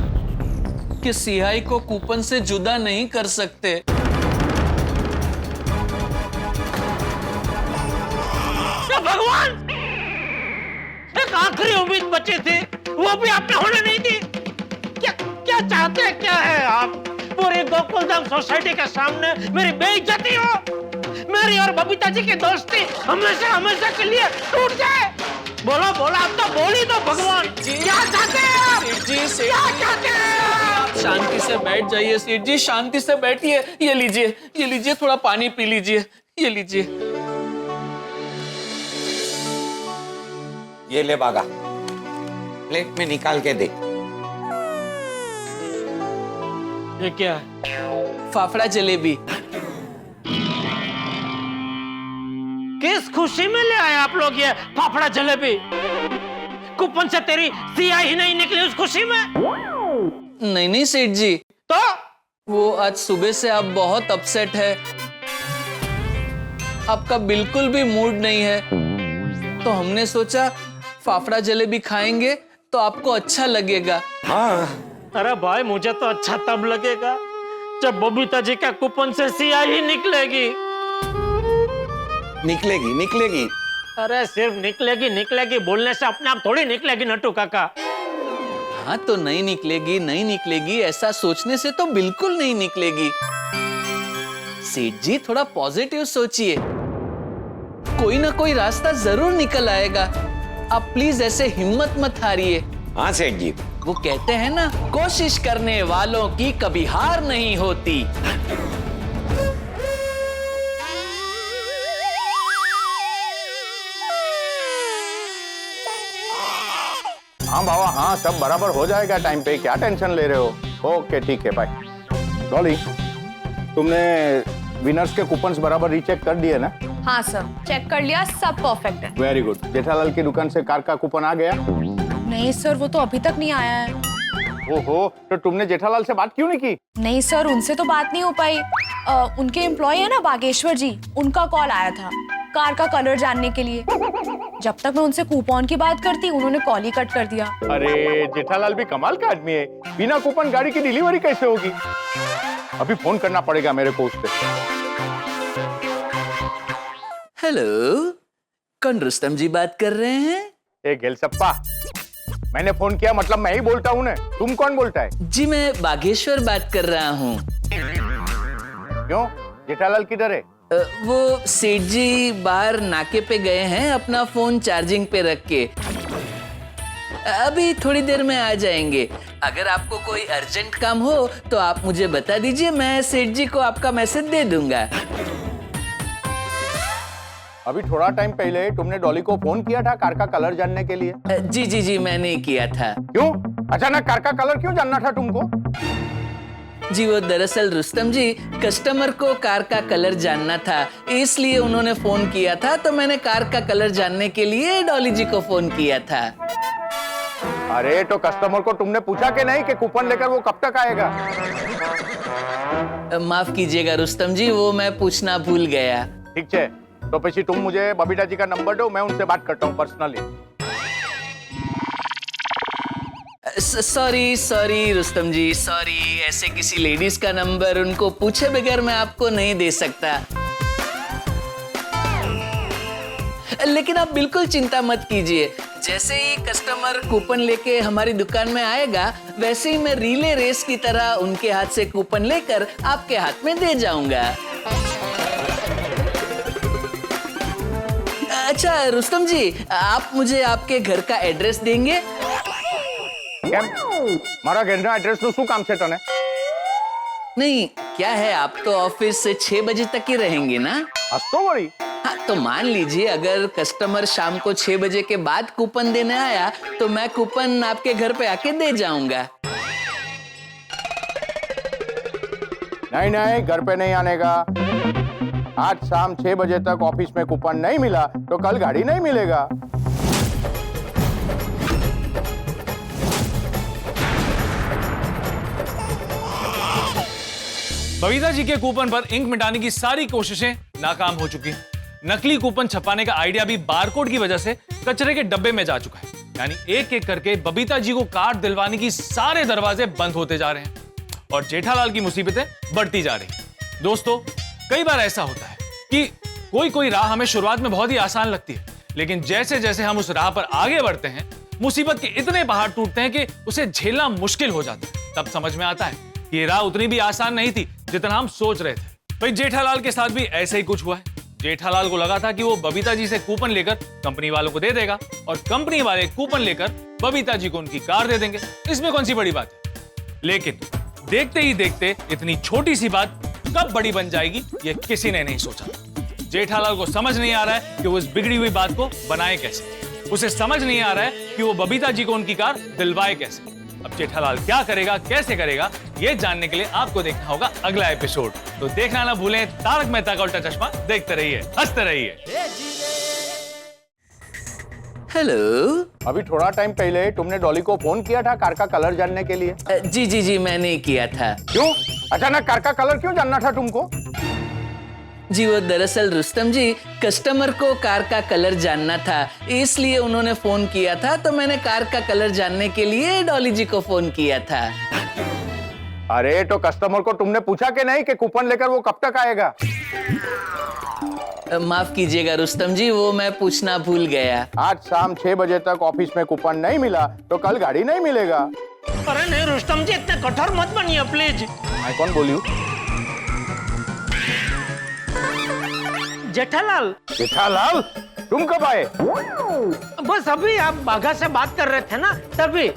कि सिहाई को कूपन से जुदा नहीं कर सकते। भगवान, एक आखिरी उम्मीद बची थी, वो भी आपने होने नहीं दी। क्या चाहते क्या है आप? पूरे गोकुलधाम सोसाइटी के सामने मेरी बेइज्जती हो, मेरी और बबीता जी की दोस्ती हमेशा हमेशा के लिए टूट जाए। बोलो बोलो, आप तो बोल ही दो भगवान, क्या चाहते हैं आप? क्या चाहते हैं आप? शांति से बैठ जाइए सेठ जी, शांति से बैठिए। ये लीजिए, थोड़ा पानी पी लीजिए। ये लीजिए। ये ले बागा, प्लेट में निकाल के दे। ये क्या है? फाफड़ा जलेबी। किस खुशी में ले आए आप लोग ये फाफड़ा जलेबी? कूपन से तेरी सियाही ही नहीं निकली उस खुशी में? नहीं सेठ जी, तो वो आज सुबह से आप बहुत अपसेट है, आपका बिल्कुल भी मूड नहीं है, तो हमने सोचा फाफड़ा जलेबी खाएंगे तो आपको अच्छा लगेगा। हाँ, अरे भाई, मुझे तो अच्छा तब लगेगा जब बबीता जी का कूपन से सियाही निकलेगी। निकलेगी। अरे सिर्फ निकलेगी बोलने से अपने आप थोड़ी निकलेगी नट्टू काका। हाँ तो नहीं निकलेगी, ऐसा सोचने से तो बिल्कुल नहीं निकलेगी। सेठ जी थोड़ा पॉजिटिव सोचिए, कोई ना कोई रास्ता जरूर निकल आएगा। आप प्लीज ऐसे हिम्मत मत हारिए। हाँ सेठ जी, वो कहते हैं ना, कोशिश करने वालों की कभी हार नहीं होती। हाँ बाबा, हाँ सब बराबर हो जाएगा टाइम पे, क्या टेंशन ले रहे हो? ओके ठीक है, बाय। डॉली, तुमने विनर्स के कूपन्स बराबर रीचेक कर दिए ना? हाँ सर, चेक कर लिया, सब परफेक्ट है। Very good. जेठालाल की दुकान से कार का कूपन आ गया? नहीं सर, वो तो अभी तक नहीं आया है। ओहो, तो तुमने जेठालाल से बात क्यों नहीं की? नहीं सर, उनसे तो बात नहीं हो पाई। उनके एम्प्लॉय है ना बागेश्वर जी, उनका कॉल आया था कार का कलर जानने के लिए। जब तक मैं उनसे कूपन की बात करती, उन्होंने कॉल ही कट कर दिया। अरे जेठालाल भी कमाल का आदमी है, बिना कूपन गाड़ी की डिलीवरी कैसे होगी? अभी फोन करना पड़ेगा मेरे को उससे। हेलो, कौन रुस्तम जी बात कर रहे हैं? ए गेलसप्पा, मैंने फोन किया मतलब मैं ही बोलता हूँ ना, तुम कौन बोलता है? जी मैं बागेश्वर बात कर रहा हूँ। क्यों, जेठालाल किधर है? वो सेठ जी बाहर नाके पे गए हैं अपना फोन चार्जिंग पे रख के, अभी थोड़ी देर में आ जाएंगे। अगर आपको कोई अर्जेंट काम हो तो आप मुझे बता दीजिए, मैं सेठ जी को आपका मैसेज दे दूंगा। अभी थोड़ा टाइम पहले तुमने डॉली को फोन किया था कार का कलर जानने के लिए? जी मैंने किया था। क्यों, अचानक कार का कलर क्यों जानना था तुमको? जी वो दरअसल रुस्तम जी, कस्टमर को कार का कलर जानना था, इसलिए उन्होंने फोन किया था, तो मैंने कार का कलर जानने के लिए डॉली जी को फोन किया था। अरे तो कस्टमर को तुमने पूछा कि नहीं कि कूपन लेकर वो कब तक आएगा? माफ कीजिएगा रुस्तम जी, वो मैं पूछना भूल गया। ठीक है, तो પછી तुम मुझे बबीता जी का नंबर दो, मैं उनसे बात करता हूँ personally. Sorry Rustam ji, sorry, ऐसे किसी लेडीज का नंबर उनको पूछे बगैर मैं आपको नहीं दे सकता। लेकिन आप बिल्कुल चिंता मत कीजिए, जैसे ही कस्टमर कूपन लेके हमारी दुकान में आएगा, वैसे ही मैं रिले रेस की तरह उनके हाथ से कूपन लेकर आपके हाथ में दे जाऊंगा। अच्छा रुस्तम जी, आप मुझे आपके घर का एड्रेस देंगे? કેમ મારા ઘરના એડ્રેસનું શું કામ છે તને? नहीं क्या है, आप तो ऑफिस से 6 बजे तक ही रहेंगे ना? હસતો વળી? हाँ तो मान लीजिए अगर कस्टमर शाम को 6 बजे के बाद कूपन देने आया तो मैं कूपन आपके घर पे आके दे जाऊंगा। नहीं नहीं, घर पे नहीं आने का। आज शाम 6 बजे तक ऑफिस में कूपन नहीं मिला तो कल गाड़ी नहीं मिलेगा। बबीता जी के कूपन पर इंक मिटाने की सारी कोशिशें नाकाम हो चुकी हैं। नकली कूपन छपाने का आइडिया भी बारकोड की वजह से कचरे के डब्बे में जा चुका है। यानी एक एक करके बबीता जी को कार्ड दिलवाने की सारे दरवाजे बंद होते जा रहे हैं और जेठालाल की मुसीबतें बढ़ती जा रही हैं। दोस्तों, कई बार ऐसा होता है कि कोई कोई राह हमें शुरुआत में बहुत ही आसान लगती है, लेकिन जैसे जैसे हम उस राह पर आगे बढ़ते हैं मुसीबत के इतने पहाड़ टूटते हैं कि उसे झेलना मुश्किल हो जाता है। तब समझ में आता है कि ये राह उतनी भी आसान नहीं थी जितना हम सोच रहे थे। भाई जेठालाल के साथ भी ऐसे ही कुछ हुआ है। जेठालाल को लगा था कि वो बबीता जी से कूपन लेकर कंपनी वालों को दे देगा और कंपनी वाले कूपन लेकर बबीता जी को उनकी कार दे देंगे। इसमें कौन सी बड़ी बात है? लेकिन देखते ही देखते इतनी छोटी सी बात कब बड़ी बन जाएगी ये किसी ने नहीं सोचा। जेठालाल को समझ नहीं आ रहा है कि वो इस बिगड़ी हुई बात को बनाए कैसे। उसे समझ नहीं आ रहा है कि वो बबीता जी को उनकी कार दिलवाए कैसे। अब जेठालाल क्या करेगा, कैसे करेगा, ये जानने के लिए आपको देखना होगा अगला एपिसोड। तो देखना ना भूलें तारक मेहता का उल्टा चश्मा। देखते रहिए, हंसते रहिए। हेलो। अभी थोड़ा टाइम पहले तुमने डॉली को फोन किया था कार का कलर जानने के लिए। जी जी जी मैंने किया था। क्यों? अचानक कार का कलर क्यों जानना था तुमको? जी वो दरअसल रुस्तम जी कस्टमर को कार का कलर जानना था, इसलिए उन्होंने फोन किया था। तो मैंने कार का कलर जानने के लिए डॉली जी को फोन किया था। अरे तो कस्टमर को तुमने पूछा कि नहीं कि कूपन लेकर वो कब तक आएगा? माफ कीजिएगा रुस्तम जी, वो मैं पूछना भूल गया। आज शाम 6 बजे तक ऑफिस में कूपन नहीं मिला तो कल गाड़ी नहीं मिलेगा। अरे नहीं रुस्तम जी, इतने कठोर मत बनिए प्लीज। मैं कौन बोली हूँ? जेठालाल। जेठालाल, तुम कब आए? बस अभी आप बाघा से बात कर रहे थे ना, तभी।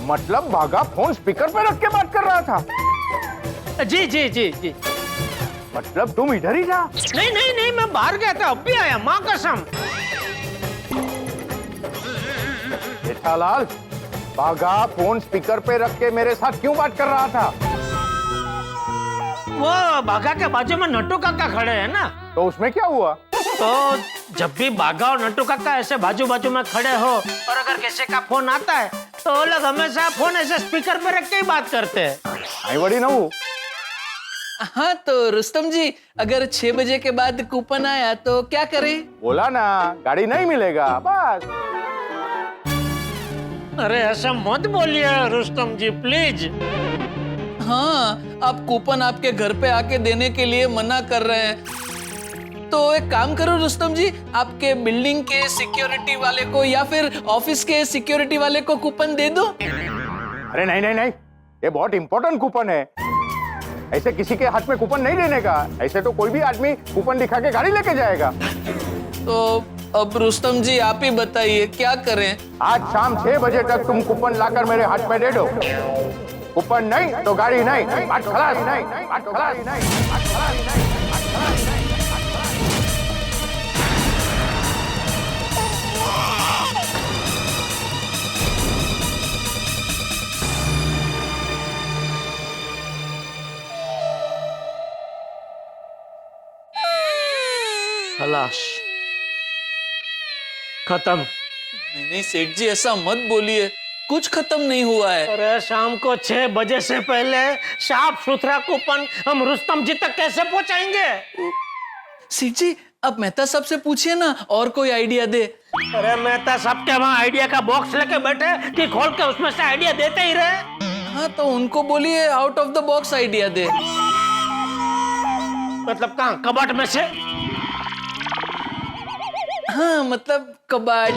मतलब बाघा फोन स्पीकर पे रख के बात कर रहा था? जी जी जी जी। मतलब तुम इधर ही था? नहीं नहीं नहीं, मैं बाहर गया था, अभी आया, माँ कसम। जेठालाल, बाघा फोन स्पीकर पे रख के मेरे साथ क्यों बात कर रहा था? वो बाघा के बाजू में नट्टू काका खड़े हैं ना। तो उसमें क्या हुआ? तो जब भी बाघा और नट्टू काका ऐसे बाजू बाजू में खड़े हो और अगर किसी का फोन आता है तो वो लोग हमेशा फोन ऐसे स्पीकर पे रख के ही बात करते हैं। आई बड़ी ना वो। हाँ तो रुस्तम जी, अगर 6 बजे के बाद कूपन आया तो क्या करें? बोला ना, गाड़ी नहीं मिलेगा बस। अरे ऐसा मत बोलिए रुस्तम जी प्लीज। हाँ, आप कूपन आपके घर पे आके देने के लिए मना कर रहे हैं। तो एक काम करो रुस्तम जी, आपके बिल्डिंग के सिक्योरिटी वाले को या फिर ऑफिस के सिक्योरिटी वाले को कूपन दे दो। अरे नहीं नहीं नहीं, ये बहुत इंपॉर्टेंट कूपन है। ऐसे किसी के हाथ में कूपन नहीं देने का। ऐसे तो कोई भी आदमी कूपन दिखा के गाड़ी लेके जाएगा। तो अब रुस्तम जी आप ही बताइए क्या करें? आज शाम 6 बजे तक तुम कूपन लाकर मेरे हाथ में दे दो। कूपन नहीं तो गाड़ी नहीं। बात खलास नहीं, बात खलास नहीं, बात खलास नहीं, बात खलास नहीं। खलास, खत्म। नहीं सेठ जी ऐसा मत बोलिए, कुछ खत्म नहीं हुआ है। अरे शाम को 6 बजे से पहले साफ सुथरा कूपन हम रुस्तम जी तक कैसे पहुंचाएंगे? सेठ जी अब मेहता साहब से पूछिए ना, और कोई आइडिया दे। अरे मेहता साहब के वहाँ आइडिया का बॉक्स लेके बैठे कि खोल के उसमें से आइडिया देते ही रहे। हाँ तो उनको बोलिए out of the box idea दे। मतलब कहाँ, कबाट में से? हाँ मतलब कबाट,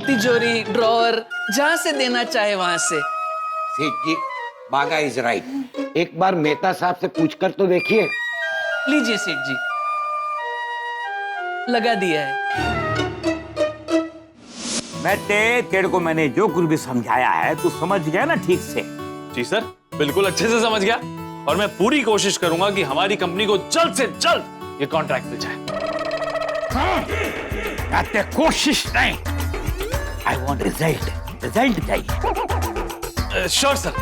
तिजोरी, ड्रॉअर, जहाँ से देना चाहे वहां से। सेठ जी, बागा इज राइट। एक बार मेहता साहब से पूछकर तो देखिए। लीजिए सेठ जी, लगा दिया है। मैं तेरे को मैंने जो कुछ भी समझाया है तू समझ गया ना ठीक से? जी सर, बिल्कुल अच्छे से समझ गया और मैं पूरी कोशिश करूंगा कि हमारी कंपनी को जल्द से जल्द ये कॉन्ट्रैक्ट मिल जाए। कोशिश नहीं, आई वांट रिजल्ट, रिजल्ट चाहिए। Sure sir.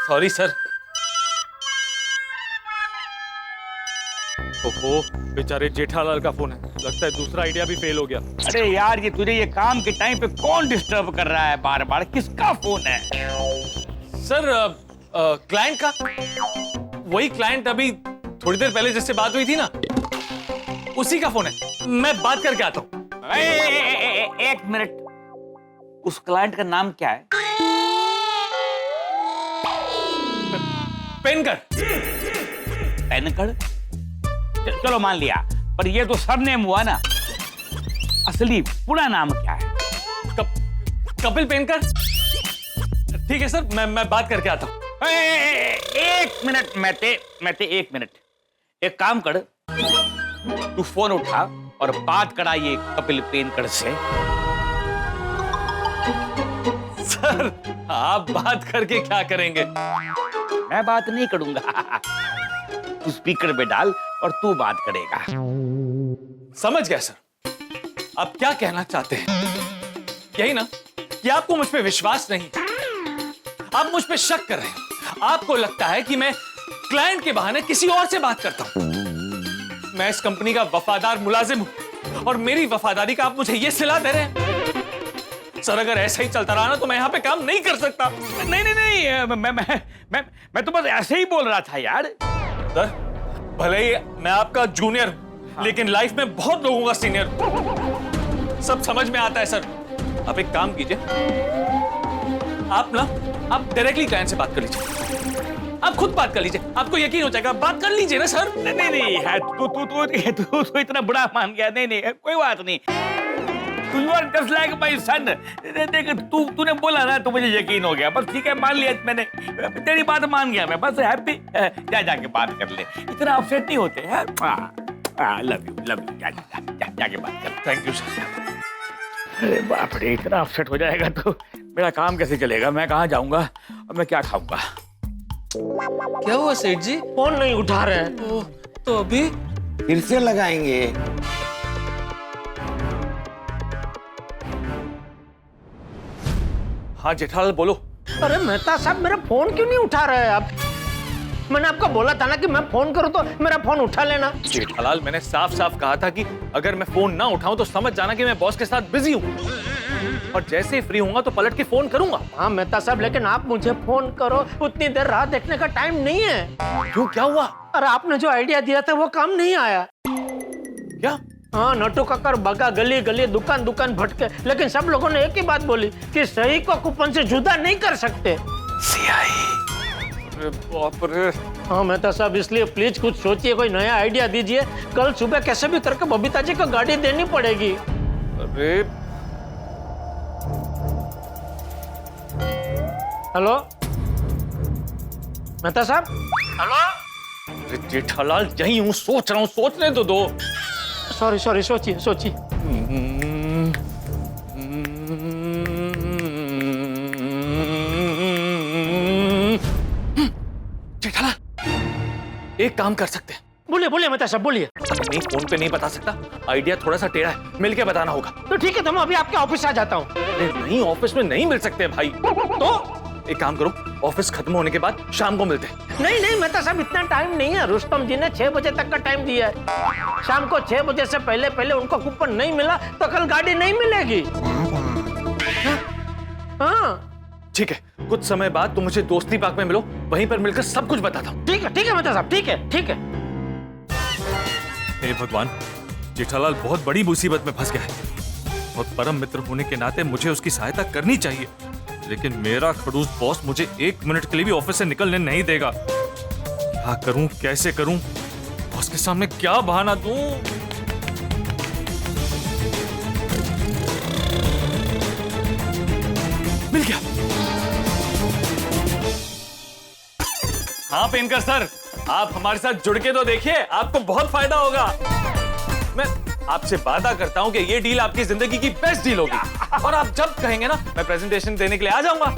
Sorry sir. ओहो, बेचारे जेठालाल का फोन है, लगता है दूसरा आइडिया भी फेल हो गया। अरे यार, ये तुझे ये काम के टाइम पे कौन डिस्टर्ब कर रहा है बार बार? किसका फोन है? सर क्लाइंट का, वही क्लाइंट अभी थोड़ी देर पहले जिससे बात हुई थी ना, उसी का फोन है। मैं बात करके आता हूँ। एक मिनट, उस क्लाइंट का नाम क्या है? पेनकर। पेनकर? चलो मान लिया, पर ये तो सरनेम हुआ ना, असली पूरा नाम क्या है? कपिल पेनकर। ठीक है सर, मैं बात करके आता हूँ। एक मिनट, मैं एक मिनट, एक काम कर, तू फोन उठा और बात करा ये कपिल पेनकर से। सर आप बात करके क्या करेंगे? मैं बात नहीं करूंगा, तू स्पीकर पे डाल और तू बात करेगा। समझ गया सर, आप क्या कहना चाहते हैं? यही ना कि आपको मुझ पे विश्वास नहीं, आप मुझ पे शक कर रहे हैं। आपको लगता है कि मैं क्लाइंट के बहाने किसी और से बात करता हूं। मैं इस कंपनी का वफादार मुलाजिम हूं और मेरी वफादारी का आप मुझे यह सिला दे रहे हैं। सर अगर ऐसा ही चलता रहा ना तो मैं यहां पे काम नहीं कर सकता। नहीं नहीं नहीं, मैं तो बस ऐसे ही बोल रहा था यार। सर भले ही मैं आपका जूनियर हूं, लेकिन लाइफ में बहुत लोगों का सीनियर हूं। सब समझ में आता है सर। आप एक काम कीजिए, आप डायरेक्टली क्लाइंट से बात कर लीजिए। आप खुद बात कर लीजिए, आपको यकीन हो जाएगा। बात कर लीजिए ना सर। नहीं नहीं, तू इतना बुरा मान गया। नहीं नहीं, कोई बात नहीं। You are just like my son। देख तूने बोला ना तो मुझे यकीन हो गया। बस ठीक है, मान लिया मैंने, तेरी बात मान गया मैं। बस हैप्पी, जाके बात कर ले, इतना अपसेट नहीं होते हैं। लव यू, जाके बात कर। Thank you sir. अरे बाप रे, इतना अपसेट हो जाएगा तो मेरा काम कैसे चलेगा? मैं कहाँ जाऊंगा और मैं क्या खाऊंगा? क्या हुआ सेठ जी? फोन नहीं उठा रहे हैं। ओह, तो अभी फिर से लगाएंगे। हाँ जेठालाल बोलो। अरे मेहता साहब, मेरा फोन क्यों नहीं उठा रहे हैं आप? मैंने आपको बोला था ना कि मैं फोन करूं तो मेरा फोन उठा लेना। जेठालाल मैंने साफ साफ कहा था कि अगर मैं फोन ना उठाऊं तो समझ जाना कि मैं बॉस के साथ बिजी हूं, और जैसे ही फ्री होऊंगा तो पलट के फोन करूंगा। हाँ मेहता साहब, लेकिन आप मुझे फोन करो, उतनी देर राह देखने का टाइम नहीं है। क्यों, क्या हुआ? अरे आपने जो आइडिया दिया था वो काम नहीं आया। क्या? हाँ, नटू कक्कर बगा गली गली दुकान दुकान भटके, लेकिन सब लोगों ने एक ही बात बोली कि सही को कूपन से जुदा नहीं कर सकते। अरे बाप रे। हाँ मेहता साहब, इसलिए प्लीज कुछ सोचिए, कोई नया आइडिया दीजिए। कल सुबह कैसे भी करके बबीता जी को गाड़ी देनी पड़ेगी। अरे हेलो मेहता साहब। अरे जेठालाल यही हूँ, सोच रहा हूँ, सोचने तो दो। सॉरी सॉरी, सोचिए सोचिए। जेठालाल एक काम कर सकते हैं। बोलिए बोलिए मेहता साहब, बोलिए। नहीं, फोन पे नहीं बता सकता, आइडिया थोड़ा सा टेढ़ा है, मिलके बताना होगा। तो ठीक है, तो मैं अभी आपके ऑफिस आ जाता हूँ। अरे नहीं, ऑफिस में नहीं मिल सकते भाई। तो एक काम करो, ऑफिस खत्म होने के बाद शाम को मिलते हैं। नहीं नहीं मेहता साहब, इतना टाइम नहीं है। रुस्तम जी ने 6 बजे तक का टाइम दिया है। शाम को 6 बजे से पहले पहले उनको कूपन नहीं मिला तो कल गाड़ी नहीं मिलेगी। हाँ ठीक है, कुछ समय बाद तुम मुझे दोस्ती पार्क में मिलो, वहीं पर मिलकर सब कुछ बताता हूँ। ठीक है मेहता साहब, ठीक है ठीक है। हे भगवान, जेठालाल बहुत बड़ी मुसीबत में फंस गया है और परम मित्र होने के नाते मुझे उसकी सहायता करनी चाहिए, लेकिन मेरा खड़ूस बॉस मुझे 1 मिनट के लिए भी ऑफिस से निकलने नहीं देगा। क्या करूं, कैसे करूं, बॉस के सामने क्या बहाना दूं? मिल गया। हाँ पेनकर सर, आप हमारे साथ जुड़ के तो देखिए, आपको बहुत फायदा होगा। मैं आपसे वादा करता हूं कि ये डील आपकी जिंदगी की बेस्ट डील होगी। और आप जब कहेंगे ना, मैं प्रेजेंटेशन देने के लिए आ जाऊंगा।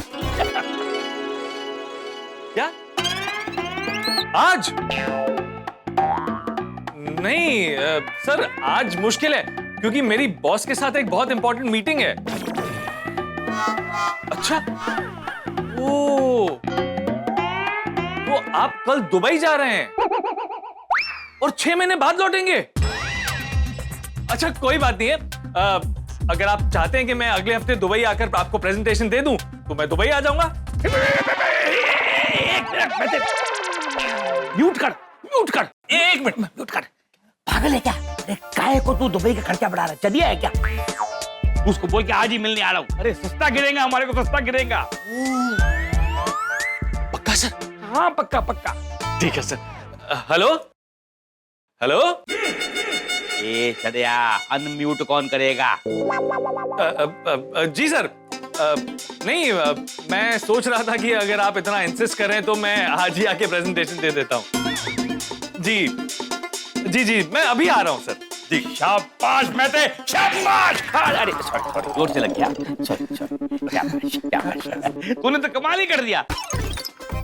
क्या आज? नहीं सर, आज मुश्किल है क्योंकि मेरी बॉस के साथ एक बहुत इंपॉर्टेंट मीटिंग है। अच्छा, ओ, तो आप कल दुबई जा रहे हैं और 6 महीने बाद लौटेंगे? अच्छा कोई बात नहीं है। अगर आप चाहते हैं कि मैं अगले हफ्ते दुबई आकर आपको प्रेजेंटेशन दे दूं तो मैं दुबई आ जाऊंगा। म्यूट कर, म्यूट कर, 1 मिनट म्यूट कर। पागल है क्या? अरे काहे को तू दुबई का खर्चा बढ़ा रहा है? चलिए है क्या? उसको बोल के आज ही मिलने आ रहा हूँ। अरे सस्ता गिरेगा, हमारे को सस्ता गिरेगा। पक्का सर? हाँ पक्का पक्का। ठीक है सर। Hello hello. ए सदया, अनम्यूट कौन करेगा? जी सर। नहीं, मैं सोच रहा था कि अगर आप इतना इंसिस्ट कर रहे हैं तो मैं आज ही आके प्रेजेंटेशन दे देता हूँ। जी जी जी, मैं अभी आ रहा हूँ सर। जी शाबाश मेहते, शाबाश। अरे सॉरी, जोर से लग गया। सॉरी, शाबाश। तूने तो कमाल ही कर दिया।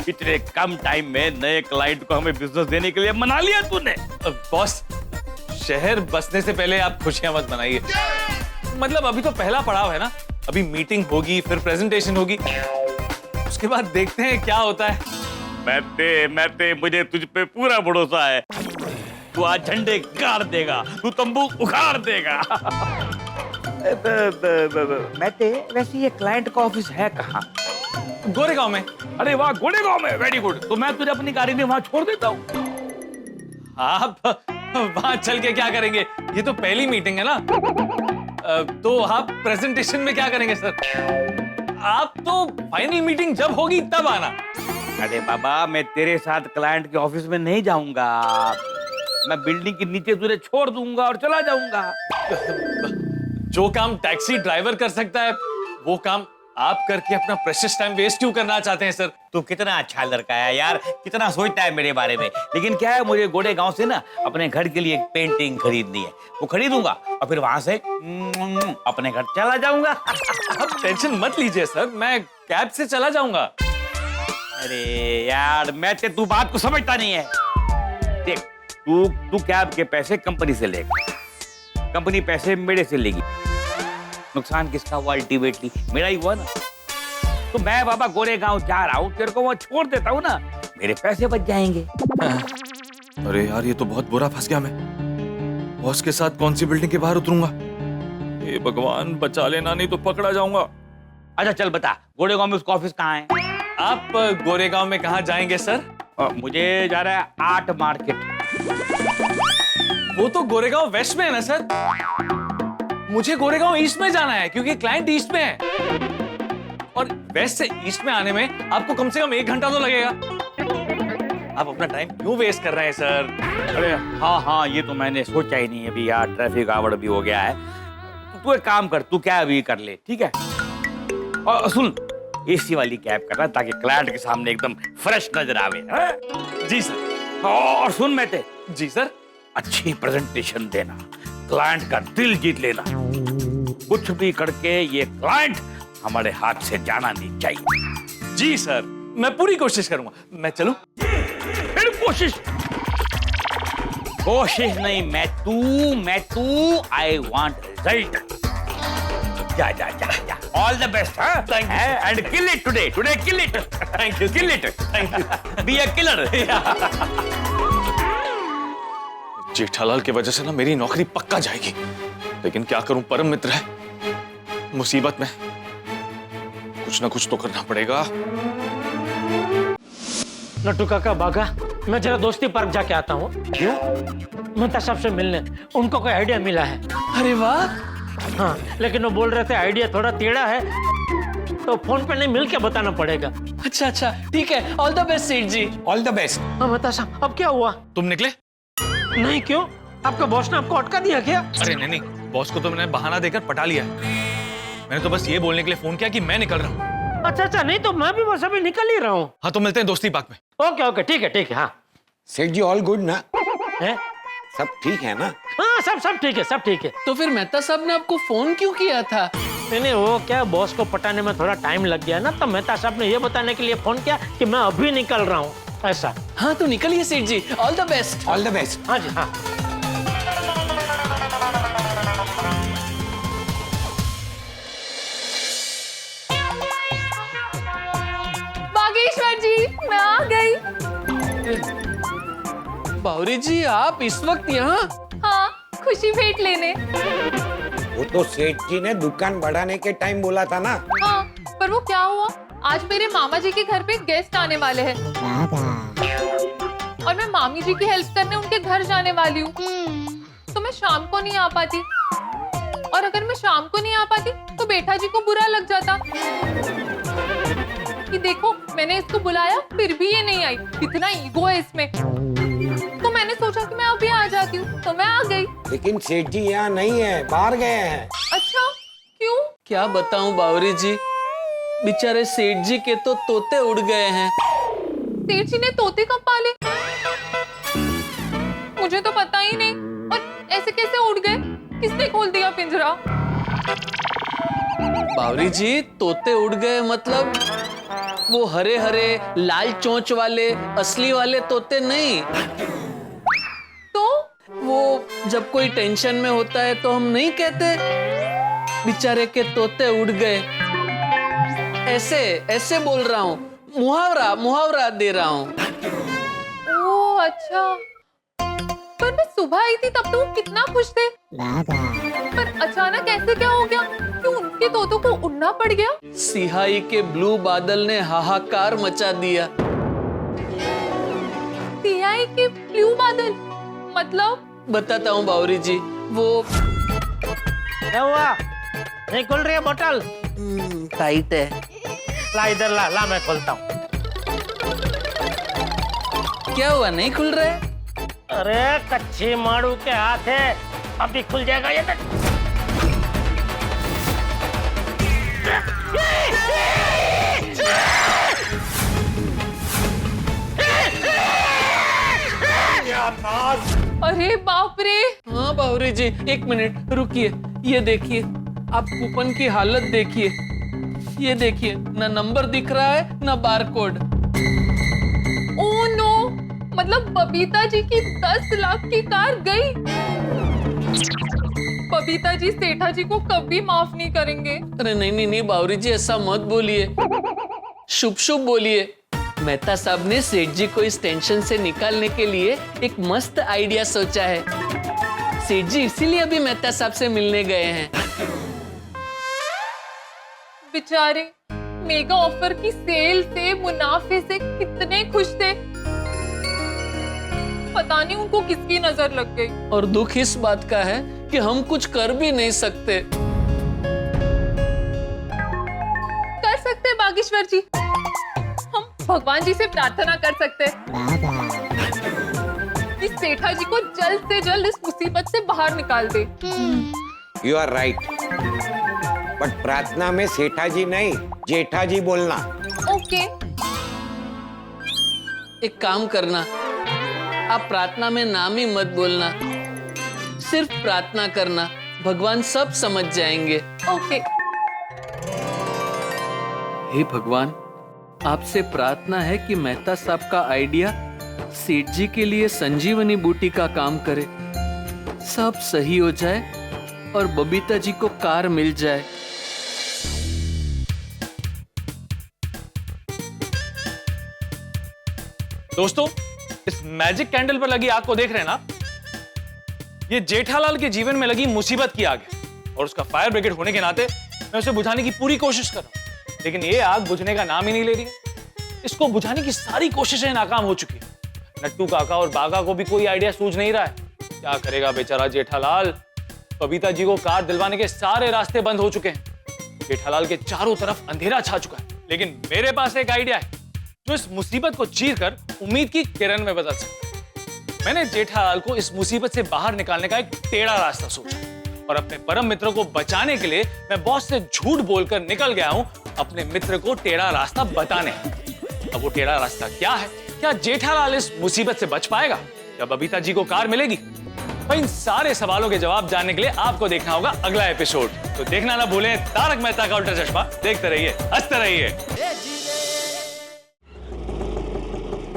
इतने कम टाइम में नए क्लाइंट को हमें बिजनेस देने के लिए मना लिया तूने। बॉस, शहर बसने से पहले आप खुशियां मत मनाइए। मतलब अभी तो पहला पड़ाव है ना। अभी मीटिंग होगी, फिर प्रेजेंटेशन होगी, उसके बाद देखते हैं क्या होता है। मैं मुझे तुझ पे पूरा भरोसा है। तू आज झंडे गाड़ देगा, तू तंबू उखाड़ देगा। वैसे ये क्लाइंट का ऑफिस है कहाँ? गोरेगांव में। अरे वाह, गोरेगांव में, वेरी गुड। तो मैं तुझे अपनी गाड़ी में वहां छोड़ देता हूँ। आप वहां चल के क्या करेंगे? ये तो पहली मीटिंग है ना। तो आप प्रेजेंटेशन में क्या करेंगे सर? आप तो फाइनल मीटिंग जब होगी तब आना। अरे बाबा, मैं तेरे साथ क्लाइंट के ऑफिस में नहीं जाऊंगा। मैं बिल्डिंग के नीचे तुझे छोड़ दूंगा और चला जाऊंगा। जो काम टैक्सी ड्राइवर कर सकता है वो काम आप करके अपना प्रेशियस टाइम वेस्ट क्यों करना चाहते हैं सर? तू कितना अच्छा लड़का है यार, कितना सोचता है मेरे बारे में। लेकिन क्या है, मुझे गोरेगांव से ना अपने घर के लिए एक पेंटिंग खरीदनी है। वो खरीदूंगा और फिर वहां से अपने घर चला जाऊंगा। आप टेंशन मत लीजिए सर, मैं कैब से चला जाऊंगा। अरे यार, मैं तू बात को समझता नहीं है। देख, तू कैब के पैसे कंपनी से लेगा, कंपनी पैसे मेरे से लेगी। नुकसान किसका हुआ? अल्टीमेटली मेरा ही हुआ ना। तो मैं बाबा गोरेगांव जा रहा हूँ, तेरे को वहां छोड़ देता हूँ ना, मेरे पैसे बच जाएंगे। अरे यार, ये तो बहुत बुरा फंस गया मैं। बॉस के साथ कौन सी बिल्डिंग के बाहर उतरूंगा? हे भगवान, बचा लेना, नहीं तो पकड़ा जाऊंगा। अच्छा चल बता, गोरेगांव में उसका ऑफिस कहाँ है? आप गोरेगांव में कहाँ जाएंगे सर? मुझे जा रहा है आर्ट मार्केट। वो तो गोरेगांव वेस्ट में है ना सर। मुझे गोरेगांव ईस्ट में जाना है क्योंकि क्लाइंट ईस्ट में है, और वेस्ट से ईस्ट में आने में आपको कम से कम 1 घंटा तो लगेगा। आप अपना टाइम क्यों वेस्ट कर रहे हैं सर? अरे हाँ, ये तो मैंने सोचा ही नहीं अभी यार, ट्रैफिक आवड़ भी हो गया है। तू एक काम कर, तू कैब भी कर ले, ठीक है? और सुन, एसी वाली कैब करना ताकि क्लाइंट के सामने एकदम फ्रेश नजर आवे। जी सर। और सुन मेहते। जी सर। अच्छी प्रेजेंटेशन देना, क्लाइंट का दिल जीत लेना। कुछ भी करके ये क्लाइंट हमारे हाथ से जाना नहीं चाहिए। जी सर, मैं पूरी कोशिश करूंगा। मैं चलूं? फिर कोशिश नहीं, मैं तू आई वांट रिजल्ट। जा जा जा जा, all the best. Thank you. And kill it today, kill it. Thank you. Kill it, thank you. Be a killer. Jethalal की वजह से ना मेरी नौकरी पक्का जाएगी, लेकिन क्या करूं, परम मित्र है। मुसीबत में कुछ ना कुछ तो करना पड़ेगा। नट्टू काका, बागा, मैं जरा दोस्ती पार्क जाके आता हूँ। क्यों? मेहता साहब से मिलने, उनको कोई आइडिया मिला है। अरे वाह। हाँ, लेकिन वो बोल रहे थे आइडिया थोड़ा टेढ़ा है, तो फोन पे नहीं, मिल के बताना पड़ेगा। अच्छा, ठीक है। ऑल द बेस्ट सेठ जी। All the best. हाँ मेहता साहब, अब क्या हुआ? तुम निकले? नहीं, क्यों? आपका बॉस ने आपको अटका दिया क्या? अरे नहीं, बॉस को तो मैंने बहाना देकर पटा लिया है। मैंने तो बस ये बोलने के लिए फोन किया कि मैं निकल रहा हूँ। अच्छा, नहीं तो मैं भी बस अभी निकल ही रहा हूँ। हाँ, तो मिलते हैं दोस्ती पार्क में। ओके, ठीक है, हाँ। सेठ जी ऑल गुड ना? है? सब ठीक है ना? हाँ सब ठीक है, सब ठीक है। तो फिर मेहता साहब ने आपको फोन क्यों किया था? नहीं वो क्या बॉस को पटाने में थोड़ा टाइम लग गया ना, तो मेहता साहब ने ये बताने के लिए फोन किया कि मैं अभी निकल रहा हूँ, ऐसा। हाँ तो निकलिए सेठ जी, all the best. All the best. हाँ जी हाँ। बागेश्वर जी मैं आ गई। बावरी जी आप इस वक्त यहाँ? हाँ खुशी भेंट लेने। वो तो सेठ जी ने दुकान बढ़ाने के टाइम बोला था ना। हाँ पर वो क्या हुआ, आज मेरे मामा जी के घर पे गेस्ट आने वाले हैं और मैं मामी जी की हेल्प करने उनके घर जाने वाली हूँ, तो मैं शाम को नहीं आ पाती, और अगर मैं शाम को नहीं आ पाती तो बेटा जी को बुरा लग जाता कि देखो मैंने इसको बुलाया फिर भी ये नहीं आई, कितना ईगो है इसमें। तो मैंने सोचा कि मैं अभी आ जाती हूँ, तो मैं आ गई। लेकिन सेठ जी यहाँ नहीं है, बाहर गए हैं। अच्छा क्यों? क्या बताऊं बावरी जी, बेचारे सेठ जी के तो तोते उड़ गए हैं। सेठ जी ने तोते कब पाले? मुझे तो पता ही नहीं। और ऐसे कैसे उड़ गए? किसने खोल दिया पिंजरा? बावरी जी तोते उड़ गए मतलब वो हरे हरे लाल चोंच वाले असली वाले तोते नहीं। तो वो जब कोई टेंशन में होता है तो हम नहीं कहते बेचारे के तोते उड़ गए, ऐसे ऐसे बोल रहा हूँ, मुहावरा मुहावरा दे रहा हूँ। ओह अच्छा। पर मैं सुबह आई थी तब तो वो कितना खुश थे, पर अचानक ऐसे क्या हो गया कि उनके तोतों को उड़ना पड़ गया? सिहाई के ब्लू बादल ने हाहाकार मचा दिया। सिहाई के ब्लू बादल मतलब? बताता हूँ बावरी जी, वो क्या हुआ? नहीं खोल रही है बोतल? टाइट है। ला इधर ला मैं खोलता हूँ। क्या हुआ, नहीं खुल रहा है? अरे कच्ची मारू के हाथ है, अभी खुल जाएगा ये। अरे बाप रे। हाँ बावरी जी एक मिनट रुकिए, ये देखिए आप कूपन की हालत देखिए, ये देखिए ना नंबर दिख रहा है ना बारकोड। ओह नो, मतलब बबीता जी की 10 लाख की कार गई। बबीता जी सेठा जी को कभी माफ नहीं करेंगे। अरे नहीं बावरी जी ऐसा मत बोलिए, शुभ शुभ बोलिए। मेहता साहब ने सेठ जी को इस टेंशन से निकालने के लिए एक मस्त आइडिया सोचा है। सेठ जी इसीलिए अभी मेहता साहब से मिलने गए हैं। बेचारे मेगा ऑफर की सेल से मुनाफे से कितने खुश थे, पता नहीं उनको किसकी नजर लग गई। और दुख इस बात का है कि हम कुछ कर भी नहीं सकते। कर सकते बागेश्वर जी, हम भगवान जी से प्रार्थना कर सकते कि सेठा जी को जल्द से जल्द इस मुसीबत से बाहर निकाल दे। यू आर राइट, बट प्रार्थना में सेठा जी नहीं जेठा जी बोलना। ओके। एक काम करना, आप प्रार्थना में नाम ही मत बोलना, सिर्फ प्रार्थना करना, भगवान सब समझ जाएंगे। ओके। हे भगवान, आपसे प्रार्थना है कि मेहता साहब का आइडिया सेठ जी के लिए संजीवनी बूटी का काम करे, सब सही हो जाए और बबीता जी को कार मिल जाए। दोस्तों इस मैजिक कैंडल पर लगी आग को देख रहे हैं ना, ये जेठालाल के जीवन में लगी मुसीबत की आग है और उसका फायर ब्रिगेड होने के नाते मैं उसे बुझाने की पूरी कोशिश कर रहा हूं, लेकिन ये आग बुझने का नाम ही नहीं ले रही है। इसको बुझाने की सारी कोशिशें नाकाम हो चुकी है। नट्टू काका और बागा को भी कोई आइडिया सूझ नहीं रहा है। क्या करेगा बेचारा जेठालाल? बबीता जी को कार दिलवाने के सारे रास्ते बंद हो चुके हैं, जेठालाल के चारों तरफ अंधेरा छा चुका है, लेकिन मेरे पास एक आइडिया है जो इस मुसीबत को चीरकर उम्मीद की किरण में बदल सकता है। मैंने जेठालाल को इस मुसीबत से बाहर निकालने का एक टेढ़ा रास्ता सोचा और अपने परम मित्र को बचाने के लिए मैं बॉस से झूठ बोलकर निकल गया हूं अपने मित्र को टेढ़ा रास्ता बताने। अब वो टेढ़ा रास्ता क्या है क्या जेठालाल इस मुसीबत से बच पाएगा? क्या बबीता जी को कार मिलेगी? भाई इन सारे सवालों के जवाब जानने के लिए आपको देखना होगा अगला एपिसोड। तो देखना ना भूलें तारक मेहता का उल्टा चश्मा। देखते रहिए, हंसते रहिए।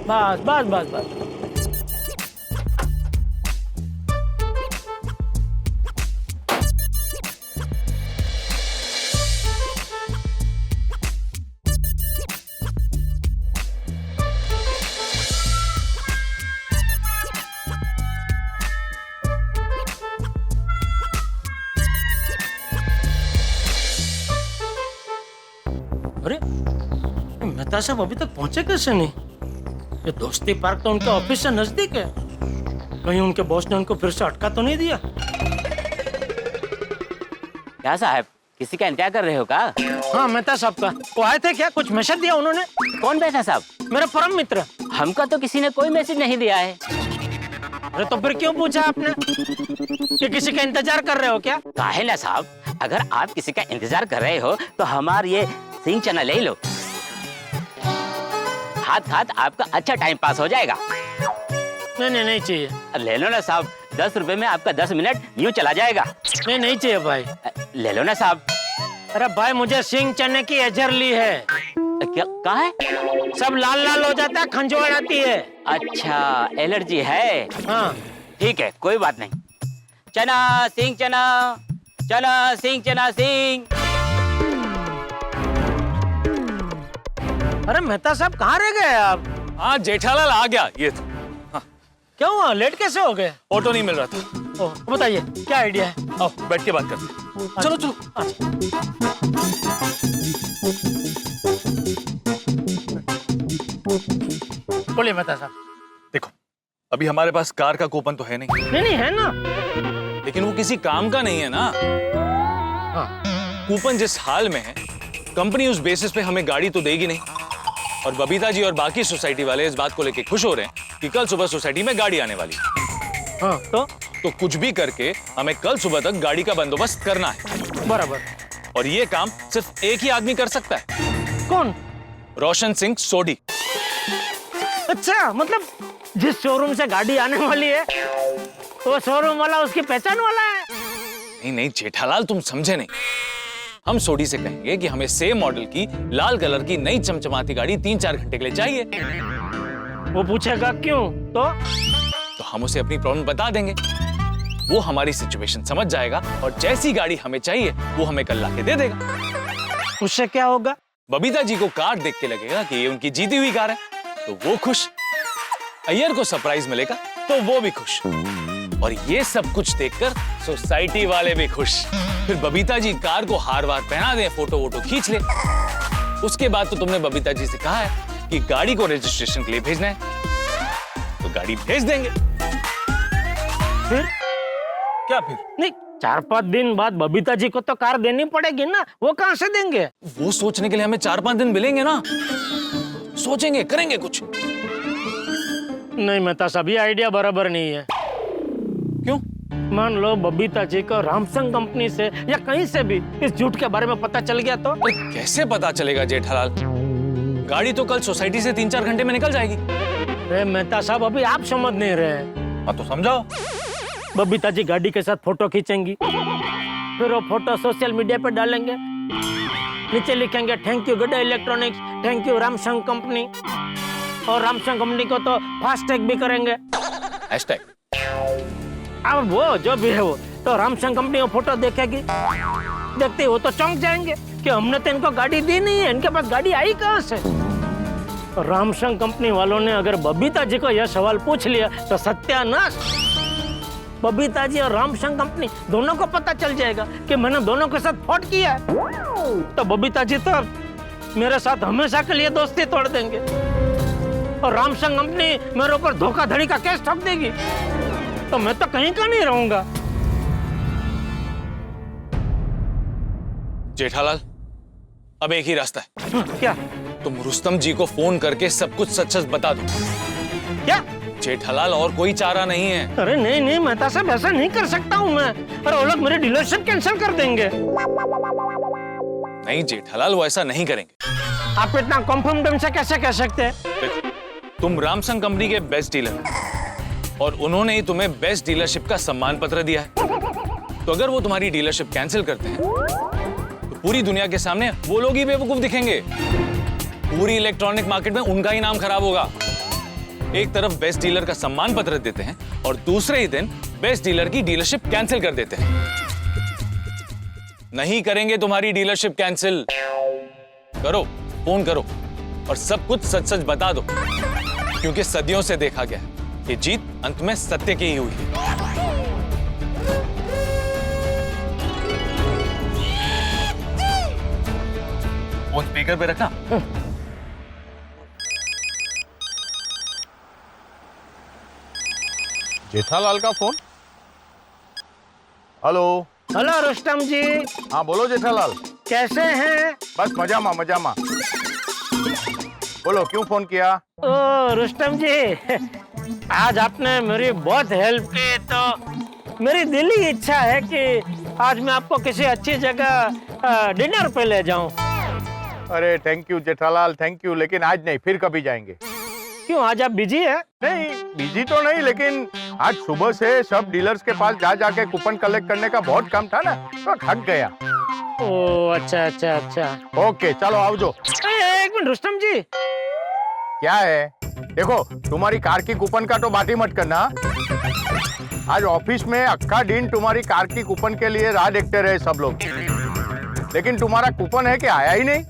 बस बस बस बस। अरे मेहता साहब अभी तक पहुंचे कैसे नहीं? ये दोस्ती पार्क तो उनके ऑफिस से नजदीक है। कहीं उनके बॉस ने उनको फिर से अटका तो नहीं दिया? क्या साहब, किसी का इंतजार कर रहे हो का? हाँ मेहता साहब का। वो आए थे क्या? कुछ मैसेज दिया उन्होंने? कौन बैठा साहब? मेरा परम मित्र। हमका तो किसी ने कोई मैसेज नहीं दिया है। अरे तो फिर क्यों पूछा आपने कि किसी का इंतजार कर रहे हो क्या? काहे ना साहब, अगर आप किसी का इंतजार कर रहे हो तो हमारे ये सिंह चना ले लो। हाथ हाथ आपका अच्छा टाइम पास हो जाएगा। नहीं नहीं चाहिए। ले लो ना साहब, 10 रुपए में आपका 10 मिनट यूं चला जाएगा। नहीं चाहिए भाई। ले लो ना साहब। अरे भाई मुझे सिंह चने की एलर्जी है। क्या कहा है? सब लाल लाल हो जाता है, खंजवार आती है। अच्छा एलर्जी है? हाँ ठीक है, कोई बात नहीं। चना सिंह चना, चना सिंह चना सिंह। अरे मेहता साहब कहाँ रह गए आप? हाँ जेठालाल आ गया। ये तो क्या हुआ, लेट कैसे हो गए? ऑटो नहीं मिल रहा था। ओह, बताइए क्या आइडिया है? आओ बैठ के बात करते हैं। चलो चलो। बोलिए मेहता साहब। देखो अभी हमारे पास कार का कूपन तो है नहीं। नहीं है ना। लेकिन वो किसी काम का नहीं है ना। हाँ। कूपन जिस हाल में है, कंपनी उस बेसिस पे हमें गाड़ी तो देगी नहीं। और बबीता जी और बाकी सोसाइटी वाले इस बात को लेके खुश हो रहे हैं कि कल सुबह सोसाइटी में गाड़ी आने वाली है। हाँ तो कुछ भी करके हमें कल सुबह तक गाड़ी का बंदोबस्त करना है। बराबर। और ये काम सिर्फ एक ही आदमी कर सकता है। कौन? रोशन सिंह सोडी। अच्छा, मतलब जिस शोरूम से गाड़ी आने वाली है वो शोरूम वाला उसकी पहचान वाला है? नहीं नहीं जेठालाल, तुम समझे नहीं। हम सोडी से कहेंगे कि हमें सेम मॉडल की लाल कलर की नई चमचमाती गाड़ी 3-4 घंटे के लिए चाहिए। वो पूछेगा क्यों? तो हम उसे अपनी प्रॉब्लम बता देंगे। वो हमारी सिचुएशन समझ जाएगा और जैसी गाड़ी हमें चाहिए वो हमें कल लाके दे देगा। उससे क्या होगा? बबीता जी को कार देख के लगेगा कि ये उनकी जीती हुई कार है, तो वो खुश। अय्यर को सरप्राइज मिलेगा तो वो भी खुश। और ये सब कुछ देखकर सोसाइटी वाले भी खुश। फिर बबीता जी कार को हार वार पहना दे, फोटो वोटो खींच ले। उसके बाद तो तुमने बबीता जी से कहा है कि गाड़ी को रजिस्ट्रेशन के लिए भेजना है, तो गाड़ी भेज देंगे। फिर क्या फिर? नहीं, 4-5 दिन बाद बबीता जी को तो कार देनी पड़ेगी ना, वो कहां से देंगे? वो सोचने के लिए हमें 4-5 दिन मिलेंगे ना। सोचेंगे, करेंगे कुछ। नहीं मेहता साहब, ये आइडिया बराबर नहीं है। क्यों? मान लो बबीता जी को रामसंग कंपनी से या कहीं से भी इस झूठ के बारे में पता चल गया तो? कैसे पता चलेगा जेठालाल? गाड़ी तो कल सोसाइटी से 3-4 घंटे में निकल जाएगी। अरे मेहता साहब, अभी आप समझ नहीं रहे। हाँ तो समझाओ। बबीता जी गाड़ी के साथ फोटो खींचेंगी, फिर वो फोटो सोशल मीडिया पे डालेंगे, नीचे लिखेंगे थैंक यू गड्डा इलेक्ट्रॉनिक्स, थैंक यू रामसंग कंपनी। और रामसंग कंपनी को तो फास्टैग भी करेंगे। हैशटैग? अब वो जो भी है वो तो रामसंग कंपनी वो फोटो देखेगी, देखते ही वो तो चौंक जाएंगे कि हमने तो इनको गाड़ी दी नहीं है, इनके पास गाड़ी आई कहाँ से। रामसंग कंपनी वालों ने अगर बबीता जी को यह सवाल पूछ लिया तो सत्यानाश। बबीता जी और रामसंग कंपनी दोनों को पता चल जाएगा कि मैंने दोनों के साथ फ्रॉड किया है। तो बबीता जी तो मेरे साथ हमेशा के लिए दोस्ती तोड़ देंगे और रामसंग कंपनी मेरे ऊपर धोखाधड़ी का केस ठोक देगी, तो मैं तो कहीं का नहीं रहूंगा। जेठालाल, अब एक ही रास्ता है। क्या? तुम रुस्तम जी को फोन करके सब कुछ सच सच बता दो। क्या? जेठालाल, और कोई चारा नहीं है। अरे नहीं नहीं मेहता साहब, ऐसा नहीं कर सकता हूँ मैं। अरे वो लोग मेरी डीलरशिप कैंसिल कर देंगे। नहीं जेठालाल, वो ऐसा नहीं करेंगे। आप इतना कॉन्फिडेंस से कैसे कह सकते हैं? देखो, तुम रामसंग कंपनी के बेस्ट डीलर हो और उन्होंने ही तुम्हें बेस्ट डीलरशिप का सम्मान पत्र दिया है। तो अगर वो तुम्हारी डीलरशिप कैंसिल करते हैं तो पूरी दुनिया के सामने वो लोग ही बेवकूफ दिखेंगे। पूरी इलेक्ट्रॉनिक मार्केट में उनका ही नाम खराब होगा। एक तरफ बेस्ट डीलर का सम्मान पत्र देते हैं और दूसरे ही दिन बेस्ट डीलर की डीलरशिप कैंसिल कर देते हैं। नहीं करेंगे तुम्हारी डीलरशिप कैंसिल। करो, फोन करो और सब कुछ सच सच बता दो, क्योंकि सदियों से देखा गया है कि जीत अंत में सत्य की ही हुई है। फोन स्पीकर पे रखना। जेठालाल का फोन। हेलो। हेलो रुस्तम जी, हाँ बोलो जेठालाल। कैसे हैं? बस मजामा मजामा। बोलो क्यों फोन किया? ओ रुस्तम जी, आज आपने मेरी बहुत हेल्प की, तो मेरी दिली इच्छा है कि आज मैं आपको किसी अच्छी जगह डिनर पे ले जाऊं। अरे thank you Jethalal, thank you, लेकिन आज नहीं, फिर कभी जाएंगे। क्यों, आज आप बिजी है? नहीं बिजी तो नहीं, लेकिन आज सुबह से सब डीलर्स के पास जा जाके कूपन कलेक्ट करने का बहुत काम था ना, तो थक गया। ओ अच्छा अच्छा अच्छा। ओके चलो आओ जो। एक मिनट रुस्तम जी। क्या है? देखो तुम्हारी कार की कूपन का तो बात ही मत करना। आज ऑफिस में अक्का दिन तुम्हारी कार की कूपन के लिए राह देखते रहे सब लोग, लेकिन तुम्हारा कूपन है कि आया ही नहीं।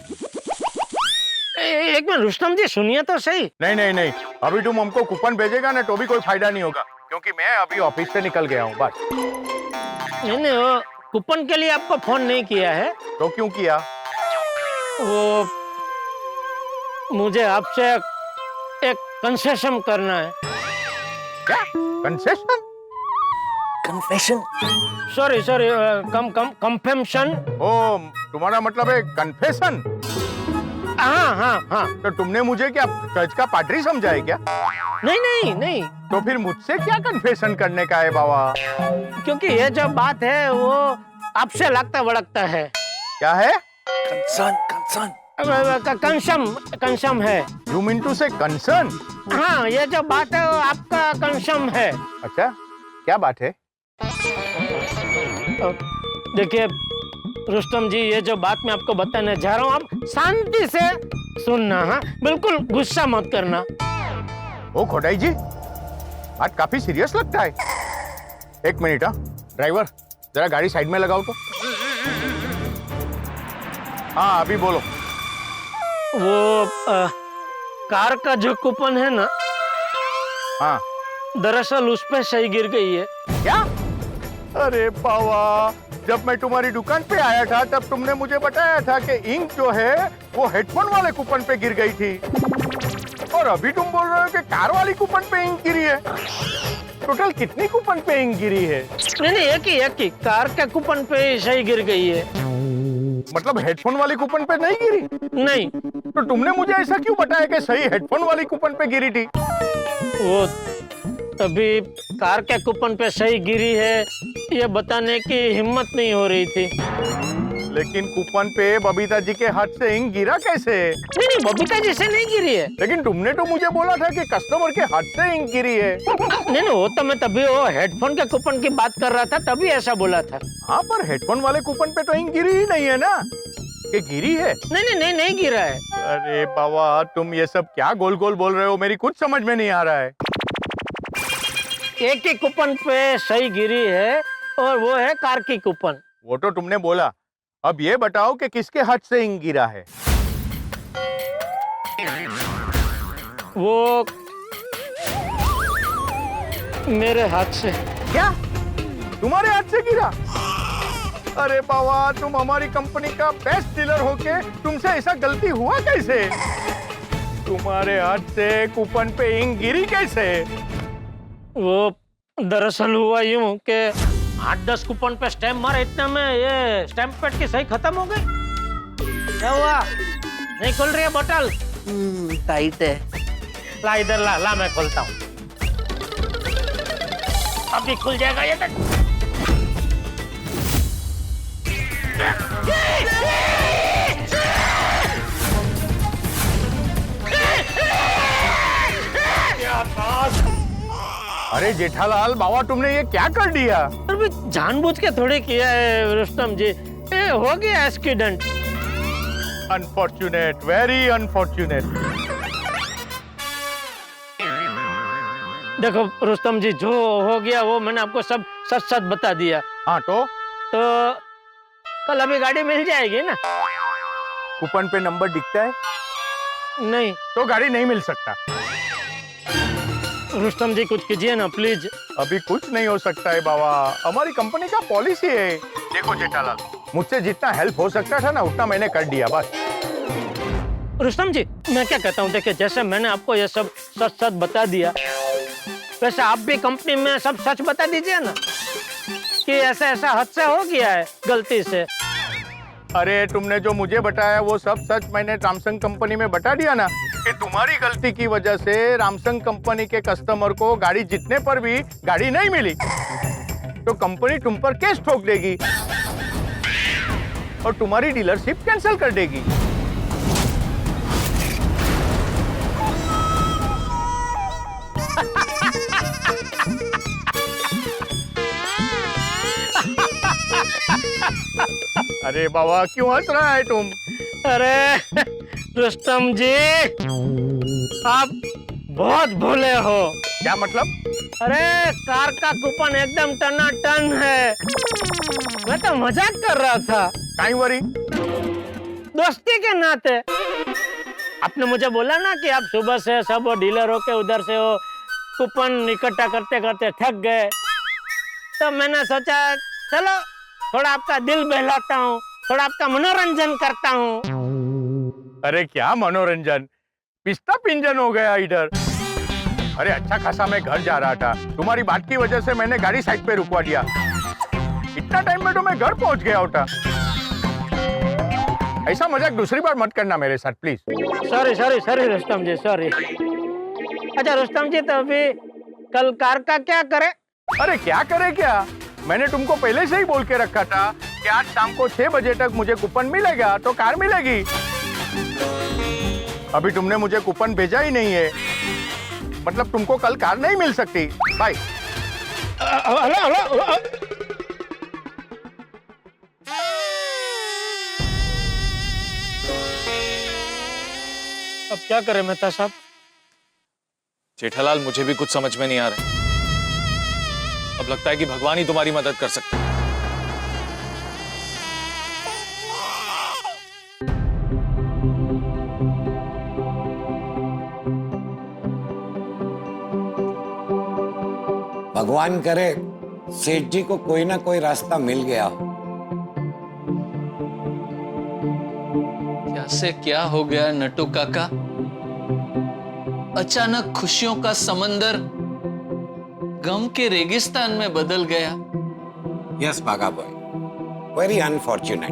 एक मिनट रुस्तम जी, सुनिए तो सही। नहीं नहीं नहीं, अभी तुम हमको कूपन भेजेगा ना तो भी कोई फायदा नहीं होगा, क्योंकि मैं अभी ऑफिस से निकल गया हूँ बस। नहीं, वो कूपन के लिए आपको फोन नहीं किया है। तो क्यों किया? वो मुझे आपसे एक कंसेशन करना है। क्या concession? Confession? Sorry sorry, confession. ओ तुम्हारा मतलब है कन्फेशन? हाँ हाँ हाँ। तो तुमने मुझे क्या चर्च का पादरी समझा है क्या? नहीं नहीं नहीं। तो फिर मुझसे क्या कन्फेशन करने का है बाबा? क्योंकि ये जो बात है वो आपसे लगता भड़कता है। क्या है? कंसर्न कंसर्न कंसम है। यू मीन टू से कंसर्न? हाँ, ये जो बात है वो आपका कंसम है। अच्छा क्या बात है? देखिए रुस्तम जी, ये जो बात मैं आपको बताने जा रहा हूँ, आप शांति से सुनना। हाँ, बिल्कुल गुस्सा मत करना। ओ खोटाई जी, बात काफी सीरियस लगता है। एक मिनट, हाँ ड्राइवर जरा गाड़ी साइड में लगाओ तो। हाँ अभी बोलो। वो कार का जो कूपन है ना, हाँ दरअसल उस पे सही गिर गई है। क्या? अरे बाबा, जब मैं तुम्हारी दुकान पे आया था तब तुमने मुझे बताया था कि इंक जो है वो हेडफोन वाले कूपन पे गिर गई थी, और अभी तुम बोल रहे हो कि कार वाली कूपन पे इंक गिरी है। टोटल कितनी कूपन पे इंक गिरी है? नहीं, एक ही कार के कूपन पे सही गिर गई है। मतलब हेडफोन वाली कूपन पे नहीं गिरी? नहीं। तो तुमने मुझे ऐसा क्यों बताया कि सही हेडफोन वाली कूपन पे गिरी थी? वो अभी कार के कूपन पे सही गिरी है ये बताने की हिम्मत नहीं हो रही थी। लेकिन कूपन पे बबीता जी के हाथ से इंक गिरा कैसे? नहीं, बबीता जी से नहीं गिरी है। लेकिन तुमने तो मुझे बोला था कि कस्टमर के हाथ से इंक गिरी है। नहीं, वो तो मैं तभी वो हेडफोन के कूपन की बात कर रहा था, तभी ऐसा बोला था। हाँ, पर हेडफोन वाले कूपन पे तो इंक गिरी ही नहीं है ना, कि गिरी है? नहीं गिरा है। अरे बाबा, तुम ये सब क्या गोल गोल बोल रहे हो, मेरी कुछ समझ में नहीं आ रहा है। एक ही कूपन पे सही गिरी है और वो है कार की कूपन। वो तो तुमने बोला, अब ये बताओ कि किसके हाथ से इंक गिरा है? वो मेरे हाथ से। क्या? तुम्हारे हाथ से गिरा? अरे बाबा, तुम हमारी कंपनी का बेस्ट डीलर होके तुमसे ऐसा गलती हुआ कैसे? तुम्हारे हाथ से कूपन पे इंक गिरी कैसे? वो दरअसल हुआ यूं कि 8-10 कूपन पे स्टैम्प मारे, इतने में ये स्टैम्प पैड की सही खत्म हो गई। क्या हुआ? नहीं खुल रही है बोतल? टाइट है। ला इधर ला मैं खोलता हूँ। अभी खुल जाएगा ये तक। अरे जेठालाल बाबा, तुमने ये क्या कर दिया? अरे जानबूझ के थोड़ी किया है रुस्तम जी, ये हो गया एक्सीडेंट। Unfortunate, very unfortunate. देखो रुस्तम जी, जो हो गया वो मैंने आपको सब सच सच बता दिया। हाँ तो कल अभी गाड़ी मिल जाएगी ना? कूपन पे नंबर दिखता है? नहीं। तो गाड़ी नहीं मिल सकता। रुस्तम जी कुछ कीजिए ना प्लीज। अभी कुछ नहीं हो सकता है बाबा, हमारी कंपनी का पॉलिसी है। देखो जेठालाल, मुझसे जितना हेल्प हो सकता था ना उतना मैंने कर दिया बस। रुस्तम जी मैं क्या कहता हूँ, देखिए जैसे मैंने आपको ये सब सच सच बता दिया, वैसे आप भी कंपनी में सब सच बता दीजिए ना कि ऐसा ऐसा हादसा हो गया है गलती से। अरे तुमने जो मुझे बताया वो सब सच मैंने रामसंग कंपनी में बता दिया ना कि तुम्हारी गलती की वजह से रामसंग कंपनी के कस्टमर को गाड़ी जीतने पर भी गाड़ी नहीं मिली, तो कंपनी तुम पर केस ठोक देगी और तुम्हारी डीलरशिप कैंसिल कर देगी। अरे बाबा क्यों हंस रहा है तुम? अरे रुस्तम जी आप बहुत भोले हो। क्या मतलब? अरे कार का कूपन एकदम टनाटन है, मैं तो मजाक कर रहा था। काई वरी? दोस्ती के नाते। आपने मुझे बोला ना कि आप सुबह से सब डीलर हो के उधर से हो कूपन इकट्ठा करते करते थक गए, तो मैंने सोचा चलो थोड़ा आपका दिल बहलाता हूँ, थोड़ा आपका मनोरंजन करता हूँ। अरे क्या मनोरंजन, पिस्ता पिंजन हो गया इधर। अरे अच्छा खासा मैं घर जा रहा था, तुम्हारी बात की वजह से मैंने गाड़ी साइड पे रुकवा दिया। इतना टाइम में तो मैं घर पहुंच गया होता। ऐसा मजाक दूसरी बार मत करना मेरे साथ please. Sorry sorry sorry Rustam ji, sorry. अच्छा रुस्तम जी, तो अभी कल कार का क्या करे? अरे क्या करे क्या, मैंने तुमको पहले से ही बोल के रखा था कि आज शाम को 6 बजे तक मुझे कूपन मिलेगा तो कार मिलेगी। अभी तुमने मुझे कूपन भेजा ही नहीं है, मतलब तुमको कल कार नहीं मिल सकती। बाय। अब क्या करें मेहता साहब? जेठालाल मुझे भी कुछ समझ में नहीं आ रहा। अब लगता है कि भगवान ही तुम्हारी मदद कर सकता है। भगवान करे सेठ जी को कोई ना कोई रास्ता मिल गया हो। क्या से क्या हो गया नटू काका? अचानक खुशियों का समंदर गम के रेगिस्तान में बदल गया। यस बागा बॉय, वेरी अनफॉर्चुनेट।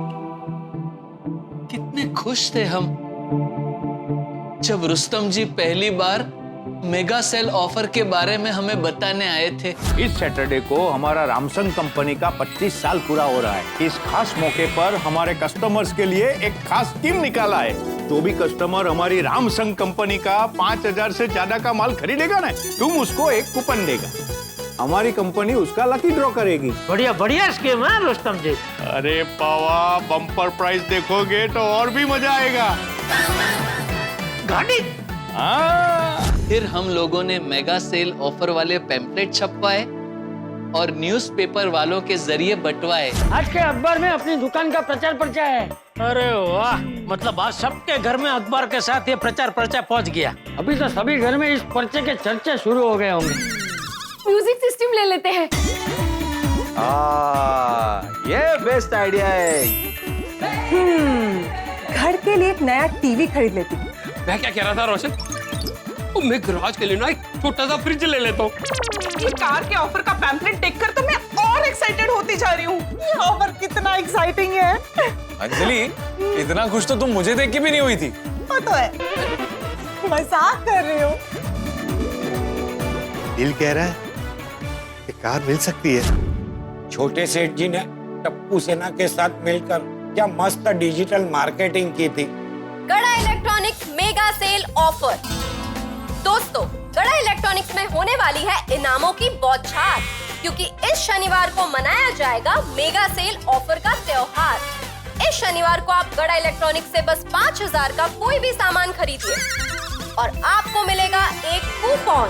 कितने खुश थे हम जब रुस्तम जी पहली बार मेगा सेल ऑफर के बारे में हमें बताने आए थे। इस सैटरडे को हमारा रामसंग कंपनी का 25 साल पूरा हो रहा है। इस खास मौके पर हमारे कस्टमर्स के लिए एक खास स्कीम निकाला है। जो भी कस्टमर हमारी रामसंग कंपनी का 5000 से ज्यादा का माल खरीदेगा ना, तुम उसको एक कूपन देगा, हमारी कंपनी उसका लकी ड्रॉ करेगी। बढ़िया बढ़िया स्कीम है रुस्तम जी। अरे पावा, बम्पर प्राइस देखोगे तो और भी मजा आएगा। गाड़ी? फिर हम लोगों ने मेगा सेल ऑफर वाले पैम्पलेट छपवाए और न्यूज़पेपर वालों के जरिए बंटवाए। आज के अखबार में अपनी दुकान का प्रचार प्रचार है। अरे वाह, मतलब आज सबके घर में अखबार के साथ ये प्रचार प्रचार पहुंच गया। अभी तो सभी घर में इस पर्चे के चर्चे शुरू हो गए होंगे। म्यूजिक सिस्टम ले लेते हैं। ये बेस्ट आइडिया है। घर के लिए एक नया टीवी खरीद लेती हूँ। मैं क्या कह रहा था रोशन, मैं गराज के लिए ना एक छोटा सा फ्रिज ले लेता हूँ। ये कार के ऑफर का पैम्पलेट देखकर तो मैं और एक्साइटेड होती जा रही हूँ। ये ऑफर कितना एक्साइटिंग है। अंजलि, इतना खुश तो तुम मुझे देख के भी नहीं हुई थी। वो तो है, मजाक कर रही हूँ। दिल कह रहा है कि कार मिल सकती है। छोटे सेठ जी ने टप्पू सेना के साथ मिलकर क्या मस्त डिजिटल मार्केटिंग की थी। गड़ा इलेक्ट्रॉनिक्स मेगा सेल ऑफर। दोस्तों, गड़ा इलेक्ट्रॉनिक्स में होने वाली है इनामों की बौछार, क्योंकि इस शनिवार को मनाया जाएगा मेगा सेल ऑफर का त्योहार। इस शनिवार को आप गड़ा इलेक्ट्रॉनिक्स से बस 5000 का कोई भी सामान खरीदिए और आपको मिलेगा एक कूपन।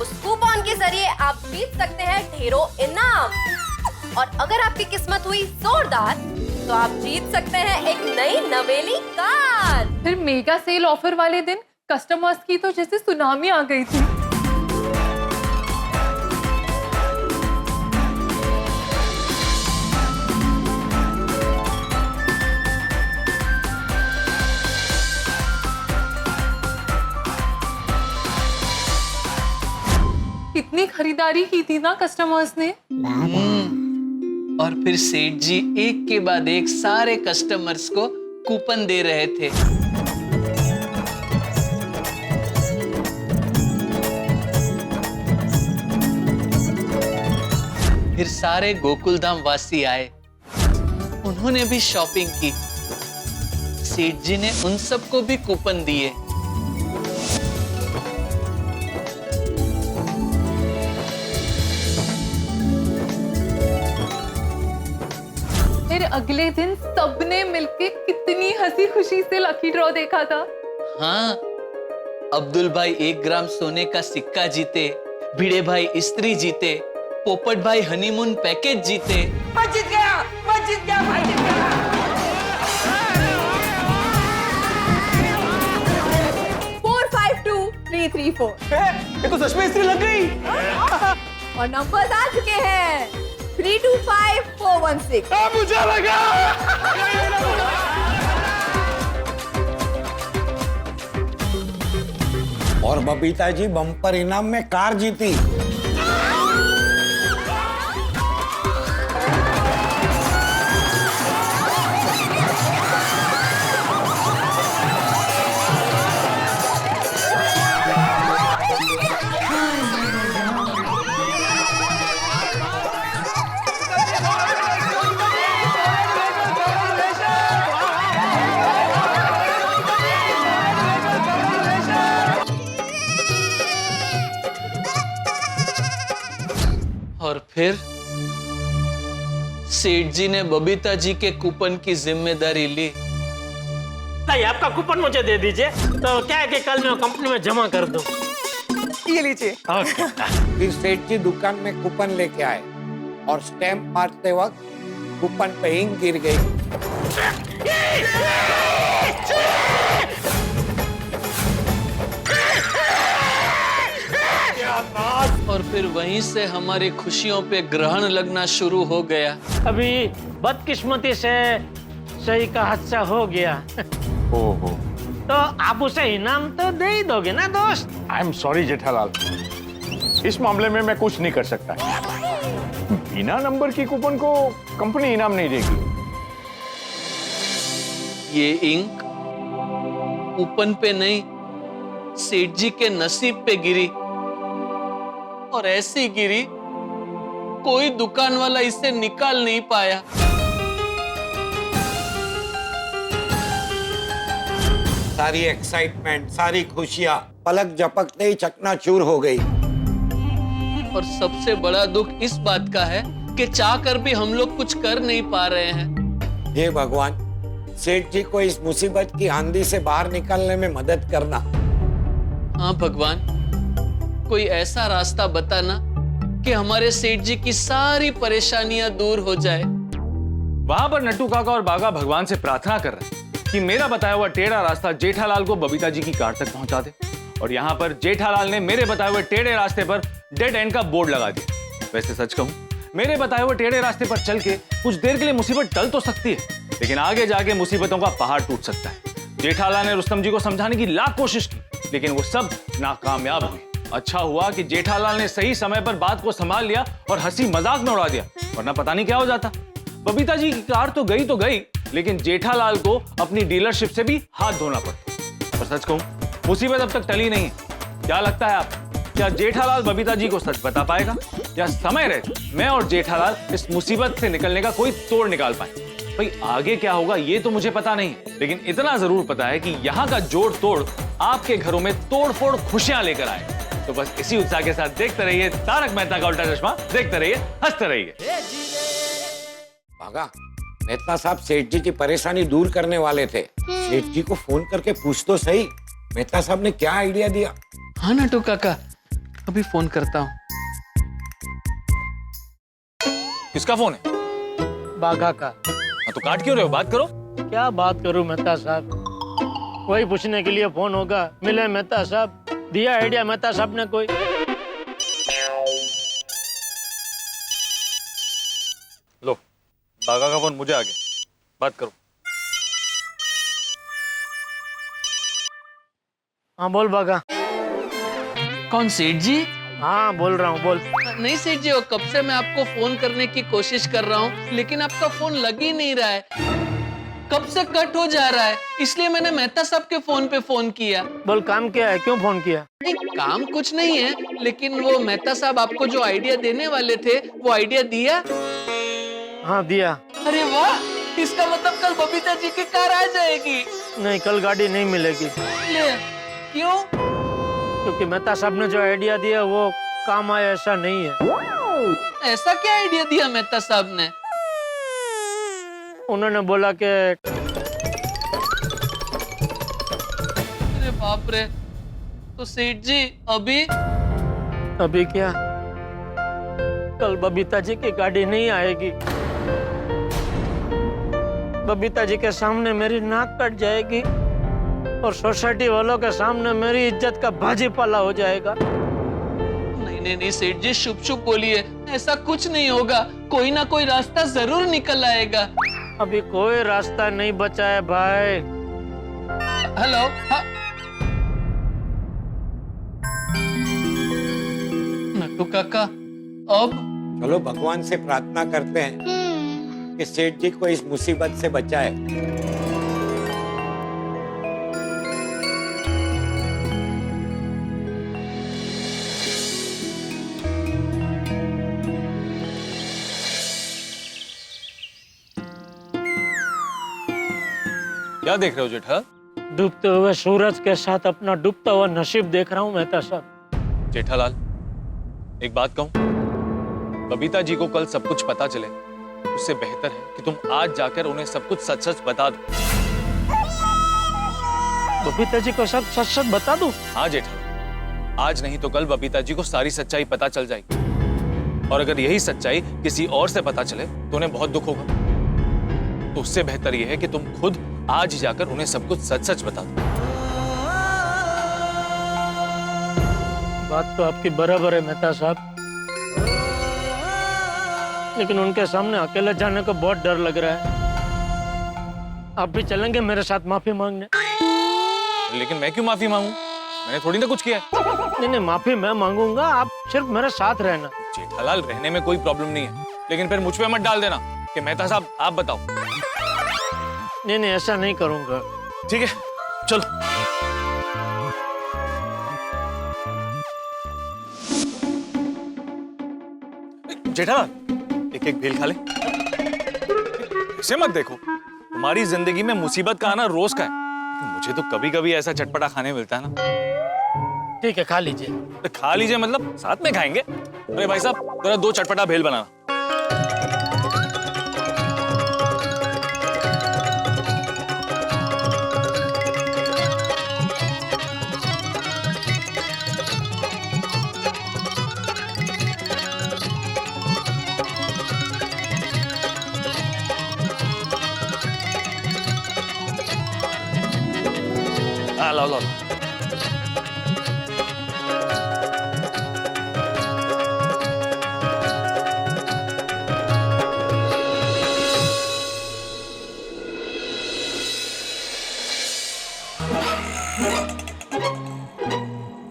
उस कूपन के जरिए आप जीत सकते हैं ढेरों इनाम, और अगर आपकी किस्मत हुई जोरदार तो आप जीत सकते हैं एक नई नवेली कार। फिर मेगा सेल ऑफर वाले दिन कस्टमर्स की तो जैसे सुनामी आ गई थी। कितनी खरीदारी की थी ना कस्टमर्स ने। और फिर सेठ जी एक के बाद एक सारे कस्टमर्स को कूपन दे रहे थे। फिर सारे गोकुलधाम वासी आए, उन्होंने भी शॉपिंग की। सेठ जी ने उन सबको भी कूपन दिए। फिर अगले दिन सबने मिलके कितनी हंसी खुशी से लकी ड्रॉ देखा था। हाँ, अब्दुल भाई 1 ग्राम सोने का सिक्का जीते, भिड़े भाई इस्त्री जीते, पोपट भाई हनीमून पैकेज जीते। मैं जीत गया भाई, जीत गया। 452-334। ये तो सच में इस्त्री लग गई। और नंबर्स आ चुके हैं 325-416। मुझे लगा। और बबीता जी बम्पर इनाम में कार जीती। और फिर सेठ जी ने बबीता जी के कूपन की जिम्मेदारी ली। नहीं, आपका कूपन मुझे दे दीजिए, तो क्या है कि कल मैं कंपनी में जमा कर दूं। ये लीजिए। फिर सेठ जी दुकान में कूपन लेके आए और स्टैम्प मारते वक्त कूपन पे इंक गिर गई। और फिर वहीं से हमारी खुशियों पे ग्रहण लगना शुरू हो गया। अभी बदकिस्मती से सही का हादसा हो गया। ओहो, तो आप उसे इनाम तो दे ही दोगे ना दोस्त। आई एम सॉरी जेठालाल, इस मामले में मैं कुछ नहीं कर सकता। बिना नंबर की कूपन को कंपनी इनाम नहीं देगी। ये इंक कूपन पे नहीं, सेठ जी के नसीब पे गिरी, और ऐसी गिरी कोई दुकान वाला इसे निकाल नहीं पाया। सारी एक्साइटमेंट, सारी खुशियां पलक झपकते ही चकनाचूर हो गई। और सबसे बड़ा दुख इस बात का है कि चाह कर भी हम लोग कुछ कर नहीं पा रहे हैं। हे भगवान, सेठ जी को इस मुसीबत की आंधी से बाहर निकालने में मदद करना। हाँ भगवान, कोई ऐसा रास्ता बताना कि हमारे सेठ जी की सारी परेशानियां दूर हो जाए। वहां पर नट्टू काका और बागा भगवान से प्रार्थना कर रहे हैं कि मेरा बताया हुआ टेढ़ा रास्ता जेठालाल को बबीता जी की कार तक पहुंचा दे, और यहाँ पर जेठालाल ने मेरे बताए हुए टेढ़े रास्ते पर डेड एंड का बोर्ड लगा दिया। वैसे सच कहूं, मेरे बताए हुए टेढ़े रास्ते पर चल के कुछ देर के लिए मुसीबत टल तो सकती है, लेकिन आगे जाके मुसीबतों का पहाड़ टूट सकता है। जेठालाल ने रुस्तम जी को समझाने की लाख कोशिश की, लेकिन वो सब नाकामयाब हुई। अच्छा हुआ कि जेठालाल ने सही समय पर बात को संभाल लिया और हंसी मजाक में उड़ा दिया, वरना पता नहीं क्या हो जाता। बबीता जी की कार तो गई, लेकिन जेठालाल को अपनी डीलरशिप से भी हाथ धोना पड़ता। और सच कहूं, मुसीबत अब तक टली नहीं है। क्या लगता है आप, क्या जेठालाल बबीता जी को सच बता पाएगा, या समय रहते मैं और जेठालाल इस मुसीबत से निकलने का कोई तोड़ निकाल पाए? भाई आगे क्या होगा ये तो मुझे पता नहीं, लेकिन इतना जरूर पता है कि यहाँ का जोड़ तोड़ आपके घरों में तोड़ फोड़ खुशियां लेकर आए। तो बस इसी उत्साह के साथ देखते रहिए तारक मेहता का उल्टा चश्मा, देखते रहिए, हंसते रहिए। भागा, मेहता साहब सेठ जी की परेशानी दूर करने वाले थे। सेठ जी को फोन करके पूछ तो सही, मेहता साहब ने क्या आइडिया दिया। हाँ नटू काका, अभी फोन करता हूँ। किसका फोन है? बाघा का। हाँ तो काट क्यों रहे हो, बात करो। क्या बात करूं मेहता साहब, वही पूछने के लिए फोन होगा। मिले मेहता साहब, दिया आइडिया मेहता साहब ने कोई। लो, बागा का फोन मुझे आ गया, बात करो। हाँ बोल बाघा। कौन, सेठ जी? हाँ बोल रहा हूँ, बोल। नहीं सेठ जी, वो कब से मैं आपको फोन करने की कोशिश कर रहा हूँ, लेकिन आपका फोन लग ही नहीं रहा है। कब से कट हो जा रहा है, इसलिए मैंने मेहता साहब के फोन पे फोन किया। बोल काम क्या है, क्यों फोन किया? नहीं, काम कुछ नहीं है, लेकिन वो मेहता साहब आपको जो आइडिया देने वाले थे, वो आइडिया दिया? हाँ दिया। अरे वाह, इसका मतलब कल बबीता जी की कार आ जाएगी। नहीं, कल गाड़ी नहीं मिलेगी। ले, क्यों? क्योंकि मेहता साहब ने जो आइडिया दिया वो काम आया ऐसा नहीं है। ऐसा क्या आइडिया दिया मेहता साहब ने? उन्होंने बोला कि अरे बाप रे, तो सेठ जी अभी क्या, कल बबीता जी की गाड़ी नहीं आएगी। बबीता जी के सामने मेरी नाक कट जाएगी और सोसाइटी वालों के सामने मेरी इज्जत का भाजीपाला हो जाएगा। नहीं नहीं सेठ जी, शुभ शुभ बोलिए, ऐसा कुछ नहीं होगा, कोई ना कोई रास्ता जरूर निकल आएगा। अभी कोई रास्ता नहीं बचा है भाई। हेलो, हाँ। नट्टू काका, अब चलो भगवान से प्रार्थना करते हैं कि सेठ जी को इस मुसीबत से बचाए। क्या देख रहे हो जेठा? डूबते हुए सूरज के साथ अपना डूबता हुआ नसीब देख रहा हूँ मेहता साहब। जेठालाल, एक बात कहूं, बबीता जी को कल सब कुछ पता चले, उससे बेहतर है कि तुम आज जाकर उन्हें सब कुछ सच सच बता दो। बबीता जी को सब सच सच बता दूं? हाँ जेठालाल, आज नहीं तो कल बबीता जी को सारी सच्चाई पता चल जाएगी, और अगर यही सच्चाई किसी और से पता चले तो उन्हें बहुत दुख होगा। तो उससे बेहतर यह है कि तुम खुद आज ही जाकर उन्हें सब कुछ सच सच बता दो। बात तो आपकी बराबर है मेहता साहब, लेकिन उनके सामने अकेले जाने को बहुत डर लग रहा है। आप भी चलेंगे मेरे साथ माफी मांगने? लेकिन मैं क्यों माफी मांगू? मैंने थोड़ी ना कुछ किया है। नहीं, माफी मैं मांगूंगा, आप सिर्फ मेरे साथ रहना। जेठालाल, रहने में कोई प्रॉब्लम नहीं है, लेकिन फिर मुझ पे मत डाल देना कि मेहता साहब आप बताओ। नहीं, ऐसा नहीं करूंगा। ठीक है, चलो। जेठालाल, एक एक भेल खा ले। ऐसे मत देखो, तुम्हारी जिंदगी में मुसीबत का आना रोज का है, मुझे तो कभी कभी ऐसा चटपटा खाने मिलता है ना। ठीक है, खा लीजिए। तो खा लीजिए मतलब साथ में खाएंगे? अरे भाई साहब, जरा 2 चटपटा भेल बनाना। लो लो।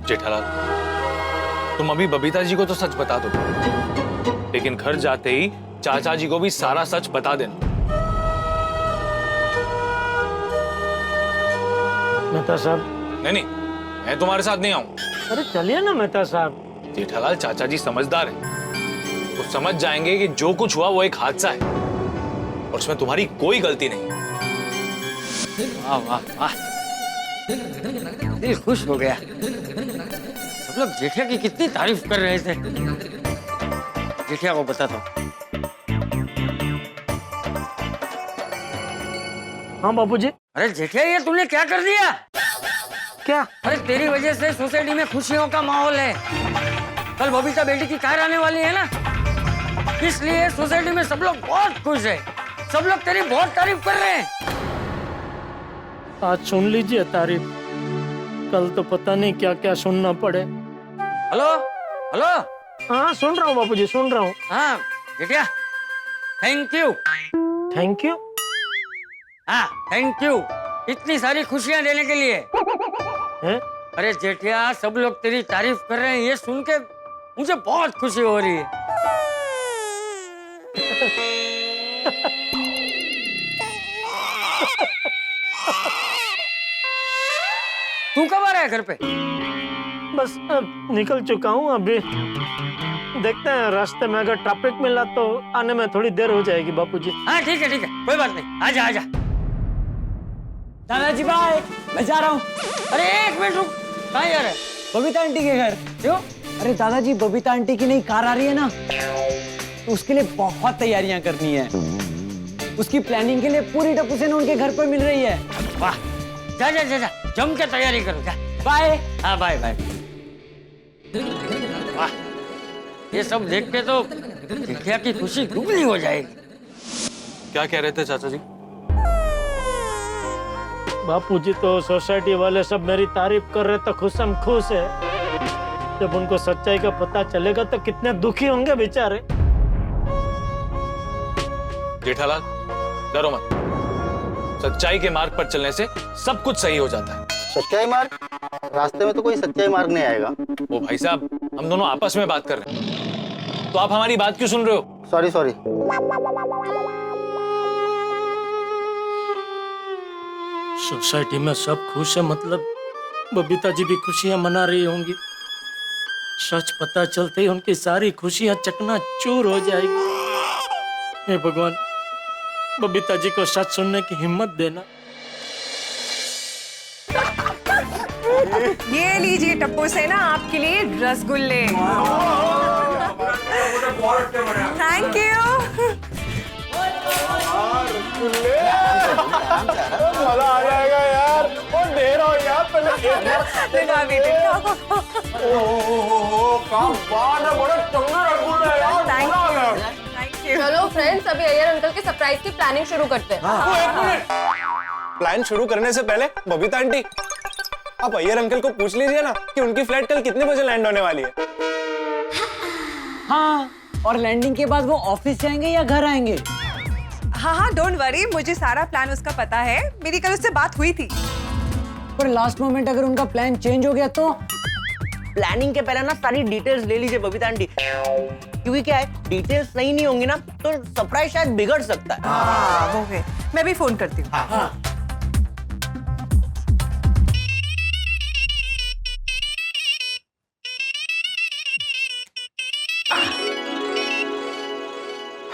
जेठालाल, तुम अभी बबीता जी को तो सच बता दो, लेकिन घर जाते ही चाचा जी को भी सारा सच बता देना। मेहता साहब। नहीं, मैं तुम्हारे साथ नहीं आऊं। अरे चलिए ना मेहता साहब। जेठालाल, चाचा जी समझदार है, वो समझ जाएंगे कि जो कुछ हुआ वो एक हादसा है और उसमें तुम्हारी कोई गलती नहीं। वाह वाह वाह, दिल खुश हो गया। सब लोग जेठिया की कितनी तारीफ कर रहे थे। जेठिया को बताता हूँ। हाँ बापूजी। अरे जेठिया, ये तूने क्या कर दिया? क्या? अरे तेरी वजह से सोसाइटी में खुशियों का माहौल है। कल बबीता बेटी की कार आने वाली है ना, इसलिए सोसाइटी में सब लोग बहुत खुश है। सब लोग तेरी बहुत तारीफ कर रहे हैं। आज सुन लीजिए तारीफ, कल तो पता नहीं क्या क्या सुनना पड़े। Hello hello. हाँ सुन रहा हूँ बापूजी, सुन रहा हूँ। हाँ जेठिया, थैंक यू। Thank you? हाँ थैंक यू, इतनी सारी खुशियाँ देने के लिए। है? अरे जेठिया, सब लोग तेरी तारीफ कर रहे हैं, ये सुन के मुझे बहुत खुशी हो रही है। तू कब आ रहा है घर पे? बस अब निकल चुका हूँ अभी। देखते हैं, रास्ते में अगर ट्रैफिक मिला तो आने में थोड़ी देर हो जाएगी बापूजी। हाँ ठीक है, कोई बात नहीं, आजा आजा। दादाजी बाय, मैं जा रहा हूँ। अरे एक मिनट रुक, कहाँ जा रहा है? बबीता आंटी के घर। क्यों? अरे दादाजी, बबीता आंटी की नई कार आ रही है ना, तो उसके लिए बहुत तैयारियां करनी है। उसकी प्लानिंग के लिए पूरी टप्पू सेना उनके घर पर मिल रही है। वाह, जा जा जा जा, जम के तैयारी करो, जा। बाय। हाँ बाय बाय। वाह, ये सब देख के तो जेठिया की खुशी दुगनी हो जाएगी। क्या कह रहे थे चाचा जी? बापूजी तो सोसाइटी वाले सब मेरी तारीफ कर रहे तो खुशम खुश है। जब उनको सच्चाई का पता चलेगा तो कितने दुखी होंगे बेचारे। जेठालाल, डरो मत, सच्चाई के मार्ग पर चलने से सब कुछ सही हो जाता है। सच्चाई मार्ग? रास्ते में तो कोई सच्चाई मार्ग नहीं आएगा। ओ भाई साहब, हम दोनों आपस में बात कर रहे हैं, तो आप हमारी बात क्यों सुन रहे हो? Sorry sorry. सोसाइटी में सब खुश है, मतलब बबीता जी भी खुशियां मना रही होंगी। सच पता चलते ही उनकी सारी खुशियां चकनाचूर हो जाएगी। हे भगवान, बबीता जी को सच सुनने की हिम्मत देना। ये लीजिए टप्पू सेना, आपके लिए रसगुल्ले। Thank you. मजा आ जाएगा यार। और दे रहा हूँ यार, पहले लगा बेटे। चलो फ्रेंड्स, अभी अय्यर अंकल के सरप्राइज की प्लानिंग शुरू करते हैं। प्लान शुरू करने से पहले बबीता आंटी, आप अय्यर अंकल को पूछ लीजिए ना कि उनकी फ्लाइट कल कितने बजे लैंड होने वाली है। हाँ, और लैंडिंग के बाद वो ऑफिस जाएंगे या घर आएंगे? हाँ, डोंट वरी, मुझे सारा प्लान उसका पता है। मेरी कल उससे बात हुई थी। पर लास्ट मोमेंट अगर उनका प्लान चेंज हो गया तो? प्लानिंग के पहले ना सारी डिटेल्स ले लीजिए बबीता आंटी, क्योंकि क्या है, डिटेल्स सही नहीं होंगी ना तो सरप्राइज शायद बिगड़ सकता है। हाँ, वो है। मैं भी फोन करती हूँ। हाँ।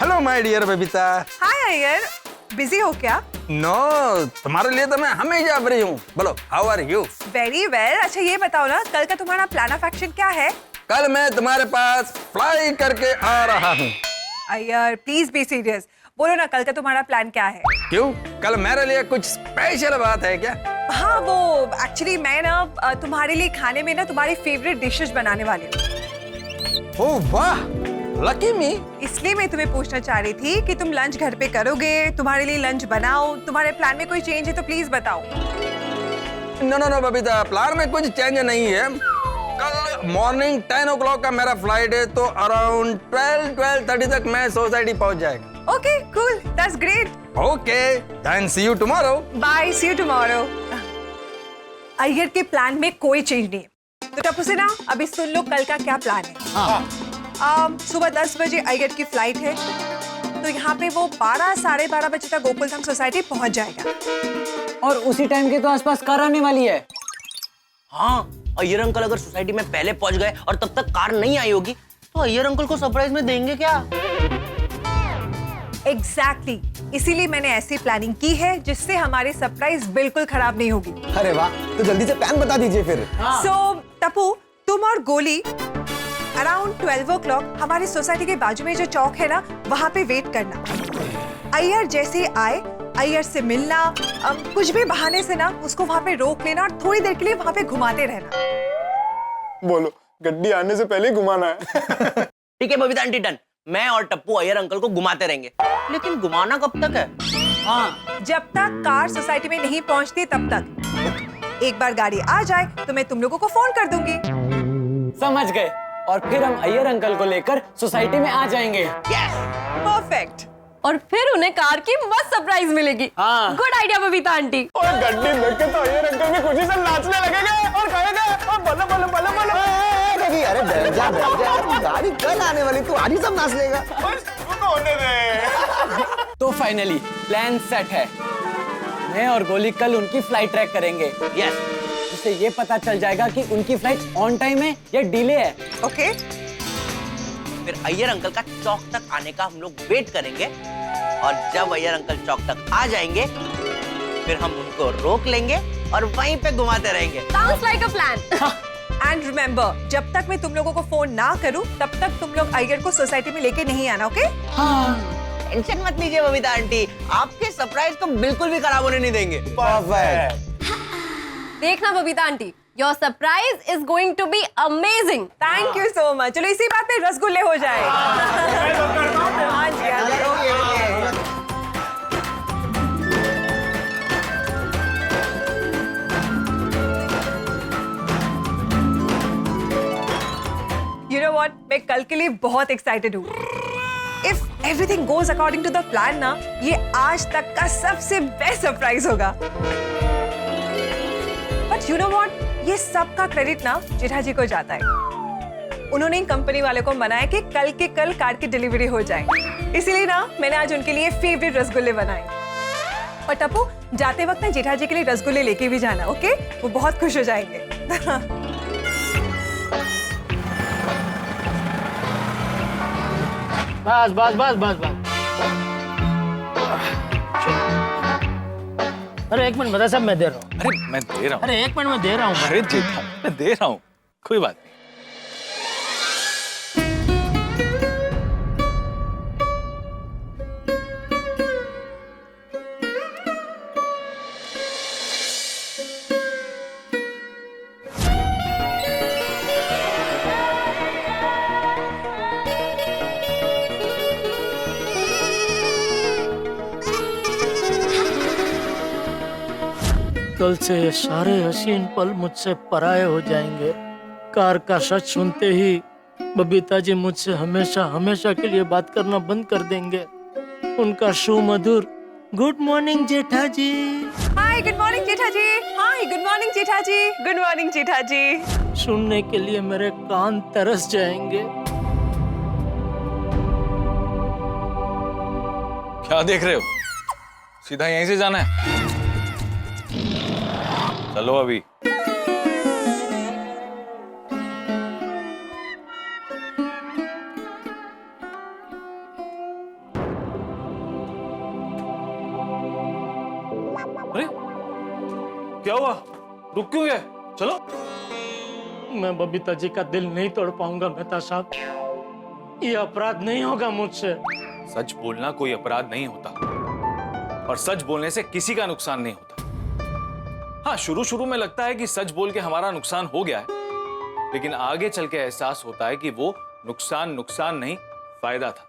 Hello my dear Babita. Hi Iyer, busy हो क्या? नो, तुम्हारे लिए तो मैं हमेशा फ्री हूँ। बोलो, how are you? Very well. अच्छा ये बताओ ना, कल का तुम्हारा प्लान ऑफ एक्शन क्या है? कल मैं तुम्हारे पास फ्लाई करके आ रहा हूँ। अय्यर प्लीज बी सीरियस, बोलो ना कल का तुम्हारा प्लान क्या है? क्यों, कल मेरे लिए कुछ स्पेशल बात है क्या? हाँ, वो एक्चुअली मैं ना तुम्हारे लिए खाने में ना तुम्हारी फेवरेट डिशेस बनाने वाली हूँ। ओह वाह, लकी मी। इसलिए मैं तुम्हें पूछना चाह रही थी कि तुम लंच घर पे करोगे, तुम्हारे लिए लंच बनाओ, तुम्हारे प्लान में कोई चेंज है तो प्लीज बताओ। No no no Babita, plan में कुछ चेंज नहीं है। कल मॉर्निंग 10 o'clock का मेरा फ्लाइट है, तो अराउंड 12-12:30 तक मैं सोसाइटी पहुंच जाएगा। Okay cool, that's great. Okay, then see you tomorrow. Bye, see you tomorrow. Iyer के प्लान में कोई चेंज नहीं है। तो टप्पू सेना, अभी सुन लो कल का क्या प्लान है। सुबह 10 बजे अय्यर की फ्लाइट है, तो यहाँ पे वो 12-12:30 बजे तक गोकुलधाम सोसाइटी पहुंच जाएगा। और उसी टाइम के तो आसपास कार आने वाली है। हाँ, अय्यर अंकल अगर सोसाइटी में पहले पहुंच गए और तब तक कार नहीं आई होगी तो अय्यर अंकल को सरप्राइज में देंगे क्या? एग्जैक्टली, इसीलिए मैंने ऐसी प्लानिंग की है जिससे हमारी सरप्राइज बिल्कुल खराब नहीं होगी। अरे वाह, तो जल्दी से प्लान बता दीजिए फिर। सो टप्पू, तुम और गोली अराउंड 12 o'clock हमारी सोसाइटी के बाजू में जो चौक है ना, वहाँ पे वेट करना। अय्यर जैसे आए, अय्यर से मिलना, कुछ भी बहाने से ना उसको वहाँ पे रोक लेना और थोड़ी देर के लिए वहाँ पे घुमाते रहना। बोलो, गड्डी आने से पहले ही घुमाना है। ठीक है बबीता आंटी, डन। मैं और टप्पू अय्यर अंकल को घुमाते रहेंगे, लेकिन घुमाना कब तक है? हाँ, जब तक कार सोसाइटी में नहीं पहुँचती तब तक। एक बार गाड़ी आ जाए तो मैं तुम लोगों को फोन कर दूंगी। समझ गए। और फिर हम अय्यर अंकल को लेकर सोसाइटी में आ जाएंगे। परफेक्ट। और फिर उन्हें कार की मस्त सरप्राइज मिलेगी। हाँ। Good idea Babita aunty. और गड्डी देख के तो अय्यर अंकल भी खुशी से नाचने लगेंगे और कहेंगे बल्ले बल्ले बल्ले बल्ले। अरे बैठ जा, गाड़ी कल आने वाली, तू आज ही सब नाच लेगा। होने दे। तो फाइनली प्लान सेट है। मैं और गोली कल उनकी फ्लाइट ट्रैक करेंगे। यस। इससे ये पता चल जाएगा कि उनकी फ्लाइट ऑन टाइम है या डिले है। ओके। फिर अय्यर अंकल का चौक तक आने का हम लोग वेट करेंगे, और जब अय्यर अंकल चौक तक आ जाएंगे फिर हम उनको रोक लेंगे और वहीं पे घुमाते रहेंगे। Sounds like a plan. And remember, जब तक मैं तुम लोगों को फोन ना करूं तब तक तुम लोग अय्यर को सोसाइटी में लेके नहीं आना, ओके? टेंशन मत लीजिए बबीता आंटी, आपके सरप्राइज को बिल्कुल भी खराब होने नहीं देंगे। परफेक्ट। देखना Babita aunty, your surprise is going to be amazing. Thank you so much. चलो इसी बात पे रसगुल्ले हो जाए। हाँ जी, हाँ जी, ओके। You know what? मैं कल के लिए बहुत एक्साइटेड हूँ। If everything goes according to the plan ना, ये आज तक का सबसे बेस्ट सरप्राइज होगा। But you know what? ये सब का क्रेडिट ना जेठा जी को जाता है। उन्होंने कंपनी वाले को मनाया कि कल के कल कार की डिलीवरी हो जाए, इसीलिए ना मैंने आज उनके लिए फेवरेट रसगुल्ले बनाए। और टप्पू, जाते वक्त ना जेठा जी के लिए रसगुल्ले लेके भी जाना, ओके? वो बहुत खुश हो जाएंगे। बस बस बस बस बस। अरे एक मिनट बता साहब, मैं दे रहा हूँ। अरे मैं दे रहा हूँ। अरे एक मिनट में दे रहा हूँ। अरे जेठा, मैं दे रहा हूँ, कोई बात नहीं। कल से ये सारे हसीन पल मुझसे पराये हो जाएंगे। कार का सच सुनते ही बबीता जी मुझसे हमेशा हमेशा के लिए बात करना बंद कर देंगे। उनका सुमधुर गुड मॉर्निंग जेठा जी। हाय, गुड मॉर्निंग जेठा जी। हाय, गुड मॉर्निंग जेठा जी। गुड मॉर्निंग जेठा जी। सुनने के लिए मेरे कान तरस जाएंगे। क्या देख रहे हो? सीधा यहीं से जाना है? चलो अभी। अरे क्या हुआ? रुक क्यों गए? चलो। मैं बबीता जी का दिल नहीं तोड़ पाऊंगा मेहता साहब। ये अपराध नहीं होगा मुझसे। सच बोलना कोई अपराध नहीं होता, और सच बोलने से किसी का नुकसान नहीं होता। हाँ, शुरू शुरू में लगता है कि सच बोल के हमारा नुकसान हो गया है, लेकिन आगे चल के एहसास होता है कि वो नुकसान नुकसान नहीं, फायदा था।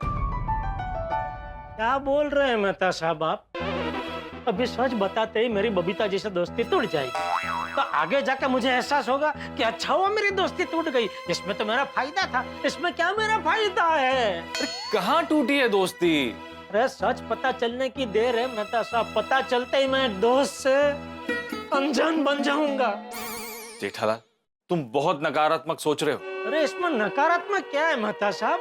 क्या बोल रहे हैं मेहता साहब आप? अभी सच बताते ही मेरी बबीता जी से दोस्ती टूट जाएगी, तो आगे जाकर मुझे एहसास होगा कि अच्छा हुआ मेरी दोस्ती टूट गई। इसमें तो मेरा फायदा था, इसमें क्या मेरा फायदा है? अरे कहाँ टूटी है दोस्ती? अरे सच पता चलने की देर है मेहता साहब। पता चलते ही मैं दोस्त से अनजान बन जाऊंगा। जेठालाल, तुम बहुत नकारात्मक सोच रहे हो। अरे इसमें नकारात्मक क्या है मेहता साहब?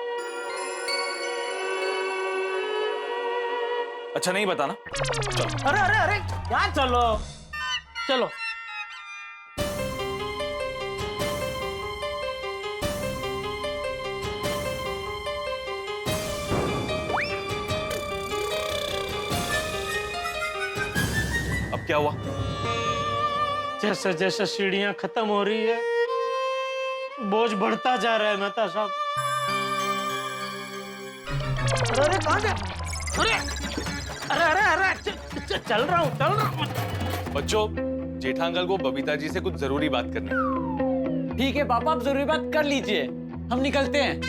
अच्छा नहीं बताना, चलो। अरे अरे अरे क्या चलो चलो। अब क्या हुआ? जैसे जैसे सीढ़ियां खत्म हो रही है, बोझ बढ़ता जा रहा है मेहता साहब। अरे कहाँ जा? अरे अरे अरे अरे चल रहा हूँ। बच्चों, जेठा अंकल को बबीता जी से कुछ जरूरी बात करनी है। ठीक है पापा, आप जरूरी बात कर लीजिए, हम निकलते हैं।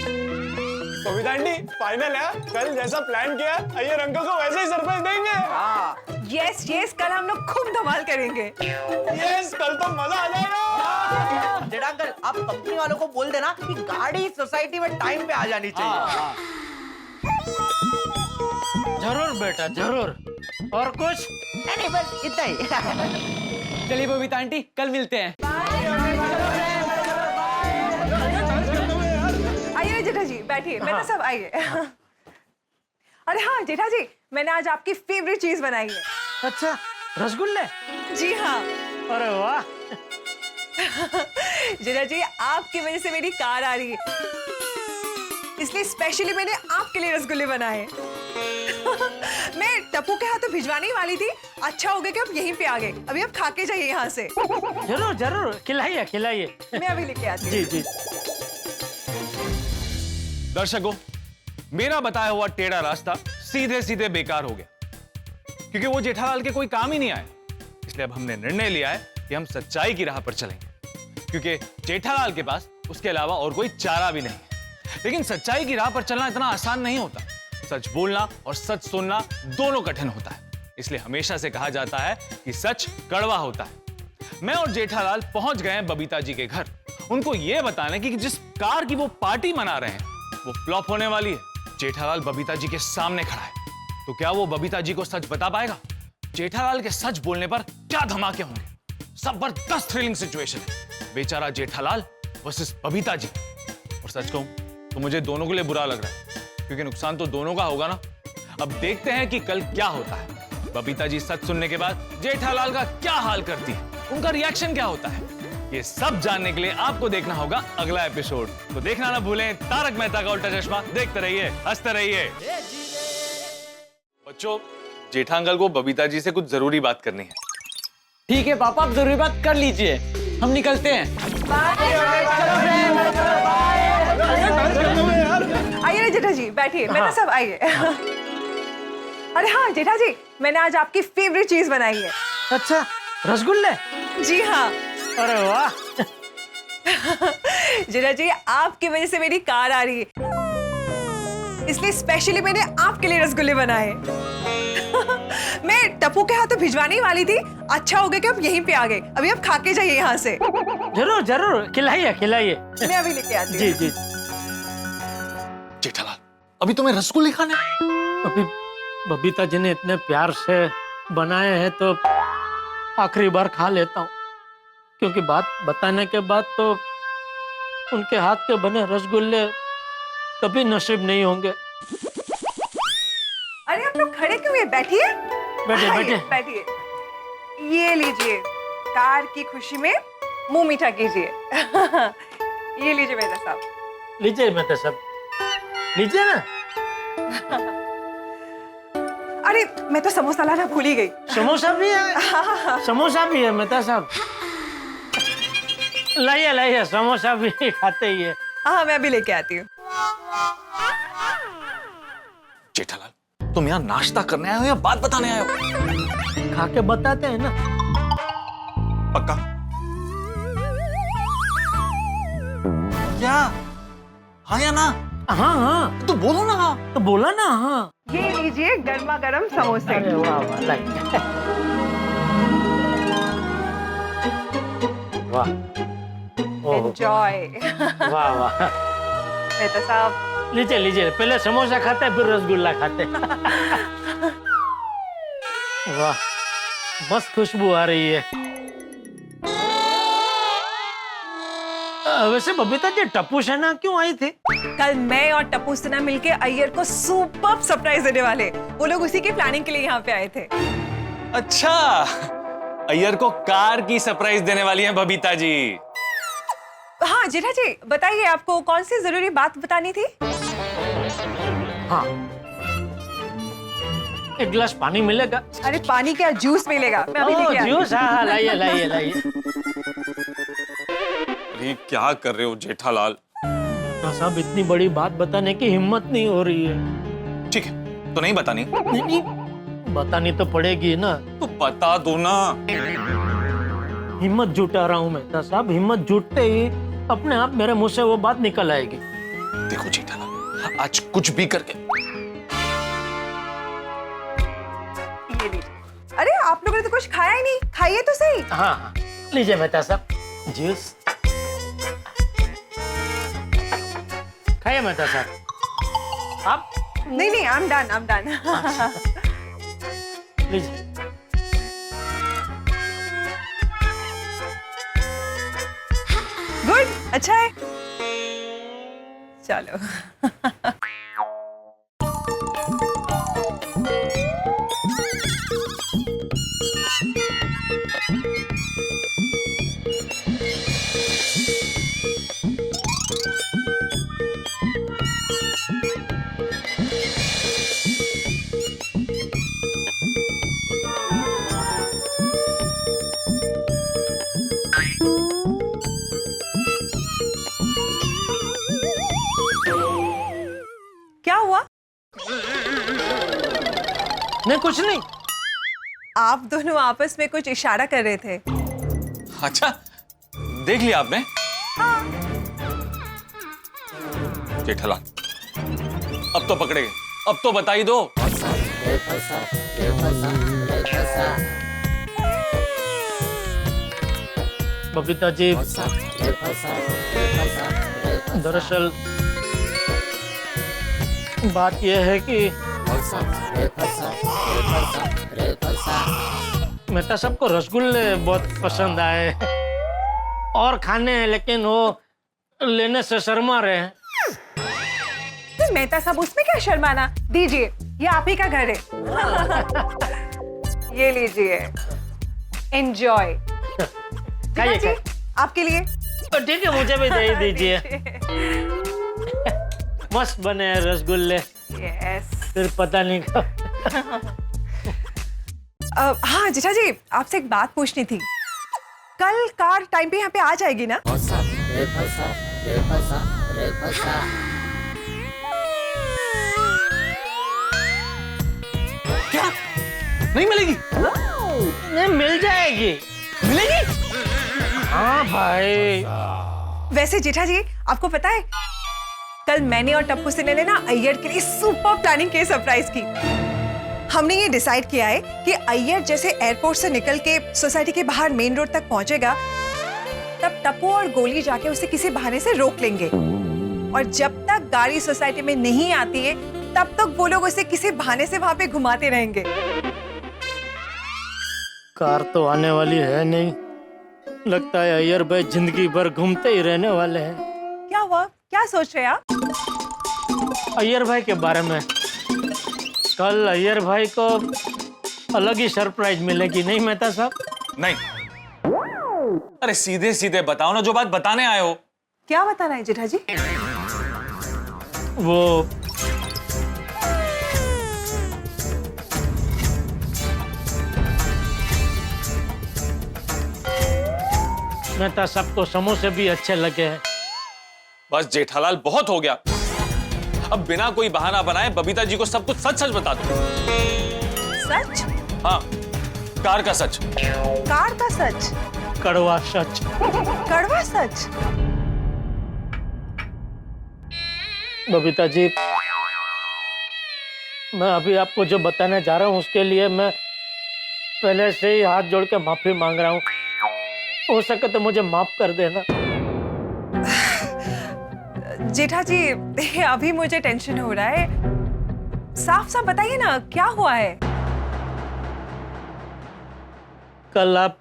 बबीता आंटी फाइनल है, कल जैसा प्लान किया अय्यर अंकल को वैसे ही सरप्राइज देंगे। यस यस, कल हम लोग खूब धमाल करेंगे। यस, कल तो मजा आ जाएगा। जेठा अंकल, आप कंपनी वालों को बोल देना कि गाड़ी सोसाइटी में टाइम पे आ जानी चाहिए। जरूर बेटा जरूर। और कुछ नहीं बस इतना ही। चलिए बबीता आंटी, कल मिलते हैं। आइए जेठा जी, बैठिए। मेहता साहब आइए। अरे हाँ जेठा जी, मैंने आज आपकी फेवरेट चीज बनाई है। अच्छा, रसगुल्ले? जी हाँ। अरे वाह। जेठा जी, आपकी वजह से मेरी कार आ रही है, इसलिए स्पेशली मैंने आपके लिए रसगुल्ले बनाए। मैं टप्पू के हाथों भिजवाने ही वाली थी, अच्छा हो गया कि आप यहीं पे आ गए। अभी आप खा के जाइए यहाँ से। जरूर जरूर, खिलाइए खिलाइए। मैं अभी लेके आती हूँ। जी जी। दर्शकों, मेरा बताया हुआ टेढ़ा रास्ता सीधे सीधे बेकार हो गया, क्योंकि वो जेठालाल के कोई काम ही नहीं आए। इसलिए अब हमने निर्णय लिया है कि हम सच्चाई की राह पर चलेंगे, क्योंकि जेठालाल के पास उसके अलावा और कोई चारा भी नहीं है। लेकिन सच्चाई की राह पर चलना इतना आसान नहीं होता। सच बोलना और सच सुनना दोनों कठिन होता है। इसलिए हमेशा से कहा जाता है कि सच कड़वा होता है। मैं और जेठालाल पहुंच गए हैं बबीता जी के घर, उनको यह बताने कि जिस कार की वो पार्टी मना रहे हैं वो फ्लॉप होने वाली है। जेठालाल बबीता जी के सामने खड़ा है, तो क्या वो बबीता जी को सच बता पाएगा? जेठालाल के सच बोलने पर क्या धमाके होंगे? जबरदस्त थ्रिलिंग सिचुएशन है। बेचारा जेठालाल वर्सेस बबीता जी। और सच कहूं तो मुझे दोनों के लिए बुरा लग रहा है, क्योंकि नुकसान तो दोनों का होगा ना। अब देखते हैं कि कल क्या होता है। बबीता जी सच सुनने के बाद जेठालाल का क्या हाल करती है, उनका रिएक्शन क्या होता है, ये सब जानने के लिए आपको देखना होगा अगला एपिसोड। तो देखना ना भूलें तारक मेहता का उल्टा चश्मा। देखते रहिए, हंसते रहिए। बच्चों, जेठा अंकल को बबीता जी से कुछ जरूरी बात करनी है। ठीक है पापा, आप जरूरी बात कर लीजिए, हम निकलते हैं। आइए जेठा जी, बैठिए। मेहता साहब आइए। अरे हाँ जेठा जी, मैंने आज आपकी फेवरेट चीज बनाई है। अच्छा, रसगुल्ले? जी हाँ। अरे वाह। जेठा जी, आपकी वजह से मेरी कार आ रही है, इसलिए स्पेशली मैंने आपके लिए रसगुल्ले बनाए। मैं टप्पू के हाथों भिजवाने ही वाली थी, अच्छा हो गया कि आप यहीं पे आ गए। अभी आप खा के जाइए यहाँ से। जरूर जरूर, खिलाइए खिलाइए। मैं अभी लेके आती हूँ। जी जी। जेठालाल, अभी तुम्हें रसगुल्ले खाने? अभी बबीता जी ने इतने प्यार से बनाए हैं तो आखिरी बार खा लेता हूँ, क्योंकि बात बताने के बाद तो उनके हाथ के बने रसगुल्ले कभी नसीब नहीं होंगे। अरे आप लोग खड़े क्यों हैं? बैठिए। बैठिए आइए, बैठिए। बैठिए। ये लीजिए, कार की खुशी में मुंह मीठा कीजिए। ये लीजिए मेहता साहब। लीजिए मेहता साहब, लीजिए ना। अरे मैं तो समोसा लाना भूल ही गई। समोसा भी है? समोसा भी है मेहता साहब? लाइए लाइए, समोसा भी खाते ही है। हाँ, मैं अभी लेके आती हूँ। जेठालाल, तुम यहाँ नाश्ता करने आए हो या बात बताने आए हो? खा के बताते हैं ना। पक्का? क्या? हाँ या ना? हाँ हाँ। तो बोलो ना हाँ। तो बोला ना हाँ। ये लीजिए गर्मा गर्म समोसे। अरे वाह वाह, लाइए। वाह। एंजॉय। वाह वाह। मेहता साहब, लीजिए लीजिए, पहले समोसा खाते हैं फिर रसगुल्ला खाते हैं। वाह, मस्त खुशबू आ रही है। वैसे बबीता जी, टप्पू सेना क्यों आई थी? कल मैं और टप्पू सेना मिलके अय्यर को सुपर सरप्राइज देने वाले। वो लोग उसी की प्लानिंग के लिए यहाँ पे आए थे। अच्छा, अय्यर को कार की सरप्राइज देने वाली हैं बबीता जी। हाँ जेठा जी, बताइए आपको कौन सी जरूरी बात बतानी थी? हाँ, एक गिलास पानी मिलेगा? अरे पानी क्या, जूस मिलेगा। मैं अभी लेके आती हूँ। जूस? हाँ लाइए लाइए लाइए। ये क्या कर रहे हो जेठालाल? साहब इतनी बड़ी बात बताने की हिम्मत नहीं हो रही है। ठीक है, तो नहीं बतानी? नहीं, बतानी तो पड़ेगी ना। तो बता दो ना। हिम्मत जुटा रहा हूँ मेहता साहब, हिम्मत जुटते ही अपने आप मेरे मुंह से वो बात निकल आएगी। देखो जेठालाल, आज कुछ भी करके। ये लीजिए। अरे आप लोगों ने तो कुछ खाया ही नहीं, खाइए तो सही। हाँ हाँ, लीजिए मेहता साहब, जूस खाइए मेहता साहब। आप? नहीं, I'm done. लीजिए। गुड, अच्छा है। चलो। क्या हुआ? नहीं, कुछ नहीं। आप दोनों आपस में कुछ इशारा कर रहे थे। अच्छा, देख लिया आपने? हाँ। जेठालाल, अब तो पकड़े गए, अब तो बता ही दो। बबीता जी, दरअसल बात यह है कि मेहता साहब को रसगुल्ले बहुत पसंद आए और खाने हैं, लेकिन वो लेने से शर्मा रहे हैं। तो मेहता साहब उसमें क्या शर्माना, दीजिए, ये आप ही का घर है। ये लीजिए, एंजॉय। जी, आपके लिए। तो ठीक है, मुझे भी दे दीजिए। मस्त बने हैं रसगुल्ले। यस। फिर पता नहीं कब। हाँ जेठा जी, आपसे एक बात पूछनी थी। कल कार टाइम पे यहाँ पे आ जाएगी ना? क्या? नहीं मिलेगी? नहीं, मिल जाएगी। मिलेगी? हाँ भाई। वैसे जेठा जी, आपको पता है कल मैंने और टप्पू सिन्हा ने ना अय्यर के लिए सुपर प्लानिंग की, सरप्राइज की। हमने ये डिसाइड किया है कि अय्यर जैसे एयरपोर्ट से निकल के सोसाइटी के बाहर मेन रोड तक पहुंचेगा, तब टप्पू और गोली जाके उसे किसी बहाने से रोक लेंगे, और जब तक गाड़ी सोसाइटी में नहीं आती है तब तक वो लोग उसे किसी बहाने से वहां पे घुमाते रहेंगे। कार तो आने वाली है नहीं, लगता है अय्यर भाई जिंदगी भर घूमते ही रहने वाले हैं। क्या हुआ, क्या सोच रहे हैं आप? अय्यर भाई के बारे में कल अय्यर भाई को अलग ही सरप्राइज मिलेगी, नहीं मेहता साहब? नहीं, अरे सीधे सीधे बताओ ना जो बात बताने आए हो। क्या बताना है जेठा जी? वो मेहता साहब को समोसे भी अच्छे लगे हैं। बस जेठालाल, बहुत हो गया। अब बिना कोई बहाना बनाए बबीता जी को सब कुछ सच सच बता दो। सच? हाँ, कार का सच। कार का सच? कड़वा सच। कड़वा सच? बबीता जी, मैं अभी आपको जो बताने जा रहा हूँ उसके लिए मैं पहले से ही हाथ जोड़ के माफी मांग रहा हूँ। हो सके तो मुझे माफ कर देना। जेठा जी, अभी मुझे टेंशन हो रहा है, साफ साफ बताइए ना क्या हुआ है? कल आप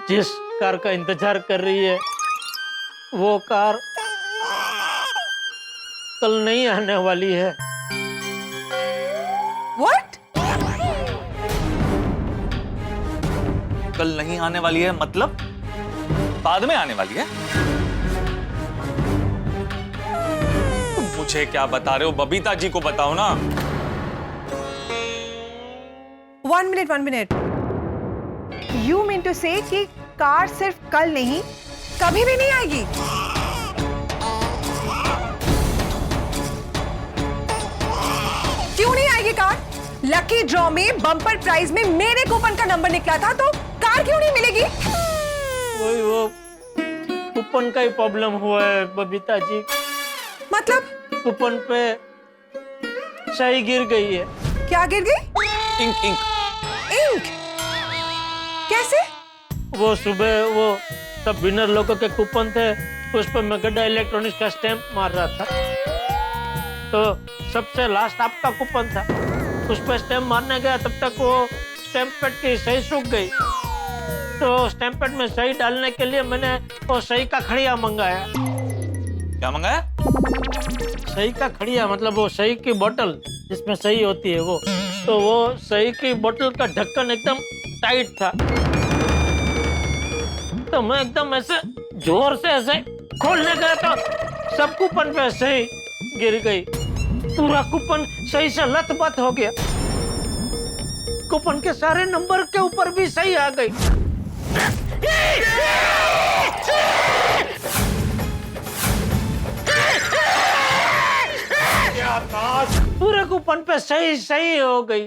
जिस कार का इंतजार कर रही है वो कार कल नहीं आने वाली है। What? कल नहीं आने वाली है मतलब बाद में आने वाली है? मुझे क्या बता रहे हो, बबीता जी को बताओ ना। 1 minute. You mean to say कि कार सिर्फ कल नहीं, कभी भी नहीं आएगी? कार? लकी ड्रॉ में बम्पर प्राइज में मेरे कूपन का नंबर निकला था, तो कार क्यों नहीं मिलेगी? वही वो कूपन का ही प्रॉब्लम हुआ है बबीता जी। मतलब? कूपन पे सही गिर गई है। क्या गिर गई? Ink ink ink? कैसे? वो सुबह वो सब विनर लोगों के कूपन थे, उस पर मैं गड्ढा इलेक्ट्रॉनिक्स का स्टैंप मार रहा था, तो सबसे लास्ट आपका कूपन था, उस पर स्टैंप मारने गया, तब तक वो स्टैंप पैड की सही सूख गई। तो स्टैंप पैड में सही डालने के लिए मैंने वो सही का खड़िया मंगाया। क्या मंगाया? सही का खड़िया मतलब वो सही की बोतल जिसमें सही होती है वो। तो वो सही की बोतल का ढक्कन एकदम टाइट था, तो मैं एकदम ऐसे जोर से ऐसे खोलने गया तो सब कूपन पे सही गिर गई। पूरा कूपन सही से लथपथ हो गया। कूपन के सारे नंबर के ऊपर भी सही आ गई। पूरे कूपन पे सही सही हो गई।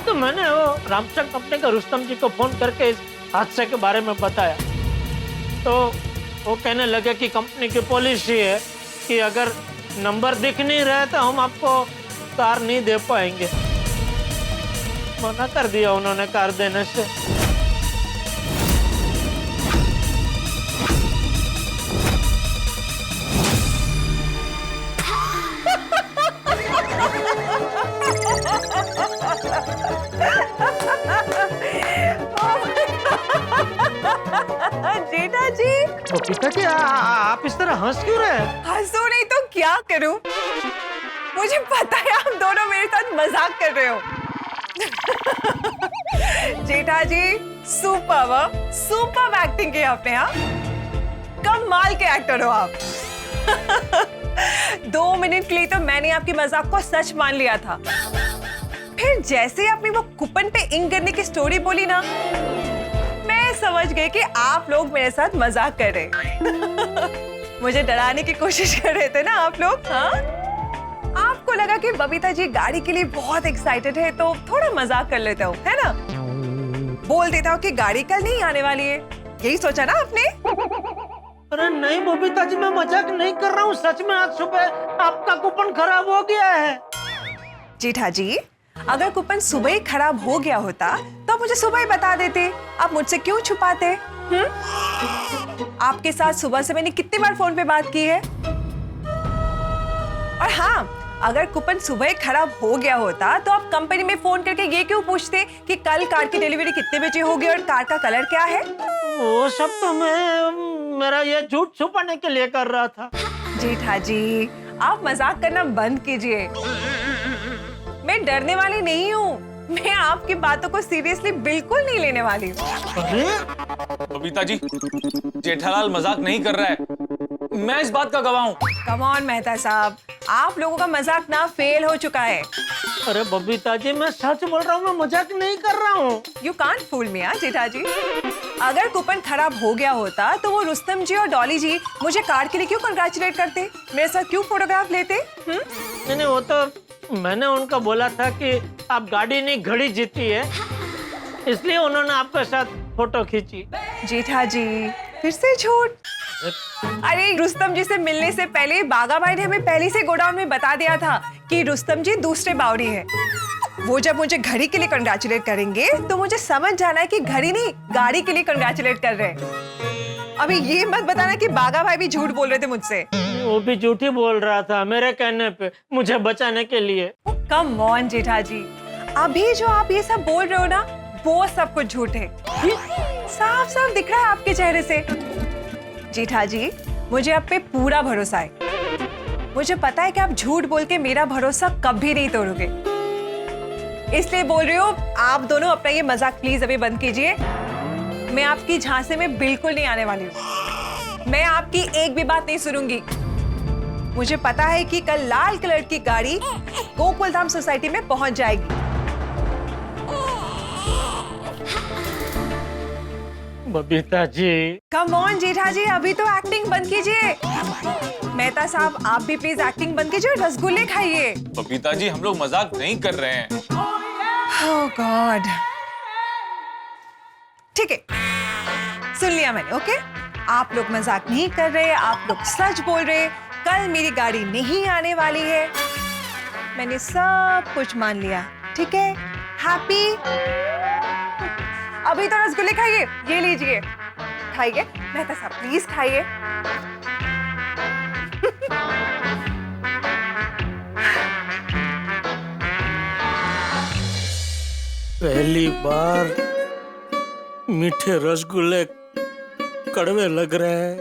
तो मैंने वो रामचंद कंपनी के रुस्तम जी को फोन करके इस हादसे के बारे में बताया, तो वो कहने लगे कि कंपनी की पॉलिसी है कि अगर नंबर दिख नहीं रहे तो हम आपको कार नहीं दे पाएंगे। मना कर दिया उन्होंने कार देने से। जेठा जी, पिताजी आप इस तरह हंस क्यों रहे हैं? हंसो नहीं तो क्या करूं? मुझे पता है आप दोनों मेरे साथ मजाक कर रहे हो। जेठा जी, सुपर एक्टिंग की आपने। हाँ, कमाल के एक्टर हो आप। 2 मिनट के लिए तो मैंने आपकी मजाक को सच मान लिया था, फिर जैसे ही आपने वो कूपन पे इंक करने की स्टोरी बोली ना, मैं समझ गई कि आप लोग मेरे साथ मजाक कर रहे। मुझे डराने की कोशिश कर रहे थे ना आप लोग। हाँ, आपको लगा कि बबीता जी गाड़ी के लिए बहुत एक्साइटेड है, तो थोड़ा मजाक कर लेता हूँ, है ना? बोल देता हूँ कि गाड़ी कल नहीं आने वाली है, यही सोचा ना आपने? अरे नहीं बबीता जी, मैं मजाक नहीं कर रहा हूँ, सच में आज सुबह आपका कूपन खराब हो गया है। जेठा जी, अगर कूपन सुबह ही खराब हो गया होता तो आप मुझे सुबह ही बता देते। आप मुझसे क्यों छुपाते? आपके साथ सुबह से मैंने कितनी बार फोन पे बात की है। और हाँ, अगर कूपन सुबह ही खराब हो गया होता तो आप कंपनी में फोन करके ये क्यों पूछते कि कल कार की डिलीवरी कितने बजे होगी और कार का कलर क्या है? वो सब तो मैं मेरा ये झूठ छुपाने के लिए कर रहा था। जेठा जी, आप मजाक करना बंद कीजिए। मैं डरने वाली नहीं हूँ, मैं आपकी बातों को सीरियसली बिल्कुल नहीं लेने वाली हूँ। बबीता जी, जेठालाल मजाक नहीं कर रहा है, मैं इस बात का गवाह हूँ। कम ऑन मेहता साहब, आप लोगों का मजाक ना फेल हो चुका है। अरे बबीता जी, मैं सच बोल रहा हूँ, मैं मजाक नहीं कर रहा हूँ। यू कांट फूल मी, जेठा जी। अगर कूपन खराब हो गया होता तो वो रुस्तम जी और डॉली जी मुझे कार के लिए क्यों कंग्रेचुलेट करते, मेरे साथ क्यों फोटोग्राफ लेते? नहीं, वो तो मैंने उनको बोला था कि आप गाड़ी नहीं घड़ी जीती है, इसलिए उन्होंने आपके साथ फोटो खींची। जेठा जी, फिर से झूठ। अरे रुस्तम जी से मिलने से पहले बागा भाई ने हमें पहले से गोडाउन में बता दिया था कि रुस्तम जी दूसरे बावड़ी हैं। वो जब मुझे घड़ी के लिए कंग्रेचुलेट करेंगे तो मुझे समझ जाना है कि घड़ी नहीं, गाड़ी के लिए कंग्रेचुलेट कर रहे हैं। अभी ये मत बताना कि बागा भाई भी झूठ बोल रहे थे मुझसे। वो भी झूठ ही बोल रहा था मेरे कहने पे, मुझे बचाने के लिए। कम ऑन जेठा जी, अभी जो आप ये सब बोल रहे हो ना, वो सब कुछ झूठ है। साफ साफ दिख रहा है आपके चेहरे से। जेठा जी, मुझे आप पे पूरा भरोसा है। मुझे पता है कि आप झूठ बोल के मेरा भरोसा कभी नहीं तोड़ोगे, इसलिए बोल रही हूँ। आप दोनों अपना ये मजाक प्लीज अभी बंद कीजिए। मैं आपकी झांसे में बिल्कुल नहीं आने वाली हूँ। मैं आपकी एक भी बात नहीं सुनूंगी। मुझे पता है कि कल लाल कलर की गाड़ी गोकुलधाम सोसाइटी में पहुंच जाएगी। बबीता जी, कम ऑन जेठा जी, अभी तो एक्टिंग बंद कीजिए। मेहता साहब आप भी प्लीज एक्टिंग बंद कीजिए और रसगुल्ले खाइए। बबीता जी हम लोग मजाक नहीं कर रहे हैं। ओह गॉड। ठीक है, सुन लिया मैंने। ओके, आप लोग मजाक नहीं कर रहे, आप लोग सच बोल रहे। कल मेरी गाड़ी नहीं आने वाली है, मैंने सब कुछ मान लिया। ठीक है, हैप्पी? अभी तो रसगुल्ले खाइए, ये लीजिए, खाइए। मेहता साहब प्लीज खाइए। पहली बार मीठे रसगुल्ले कड़वे लग रहे हैं।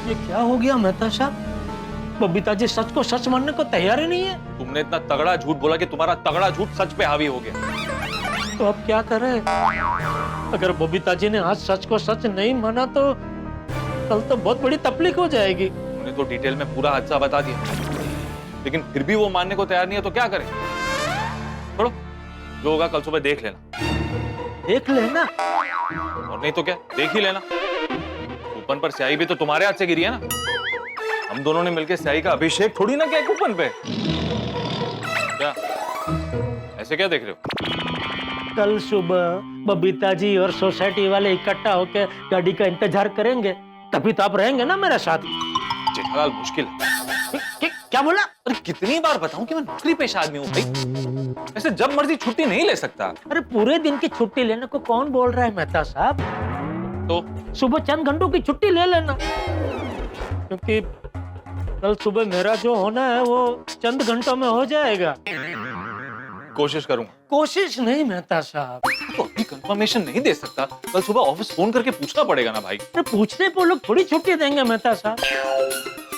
ये क्या हो गया मेहता साहब? बबीता जी सच को सच मानने को तैयार ही नहीं है। तुमने इतना तगड़ा झूठ बोला कि तुम्हारा तगड़ा झूठ सच पे हावी हो गया। तो अब क्या करें? अगर बबीता जी ने आज सच को सच नहीं माना तो कल तो बहुत बड़ी तकलीफ हो जाएगी। तुमने तो डिटेल में पूरा हादसा बता दिया, लेकिन फिर भी वो मानने को तैयार नहीं है तो क्या करें? छोड़ो, जो होगा कल सुबह देख लेना। देख लेना? और नहीं तो क्या, देख ही लेना। कूपन पर स्याही भी तो तुम्हारे हाथ से गिरी है ना। हम दोनों ने मिलकर स्याही का अभिषेक थोड़ी ना किया कूपन पे। क्या ऐसे क्या देख रहे हो? कल सुबह बबीता जी और सोसाइटी वाले इकट्ठा होकर गाड़ी का इंतजार करेंगे, तभी तो आप रहेंगे ना मेरे साथ। जेठालाल मुश्किल है। क्या बोला? अरे कितनी बार बताऊं कि मैं नौकरी पेशा आदमी हूँ भाई, ऐसे जब मर्जी छुट्टी नहीं ले सकता। अरे पूरे दिन की छुट्टी लेने को कौन बोल रहा है मेहता साहब? तो सुबह चंद घंटों की छुट्टी ले लेना, क्योंकि कल सुबह मेरा जो होना है वो चंद घंटों में हो जाएगा। कोशिश करूंगा। कोशिश नहीं मेहता साहब, तो अभी कंफर्मेशन नहीं दे सकता, कल सुबह ऑफिस फोन करके पूछना पड़ेगा ना भाई। अरे पूछने पे लोग थोड़ी छुट्टी देंगे मेहता साहब।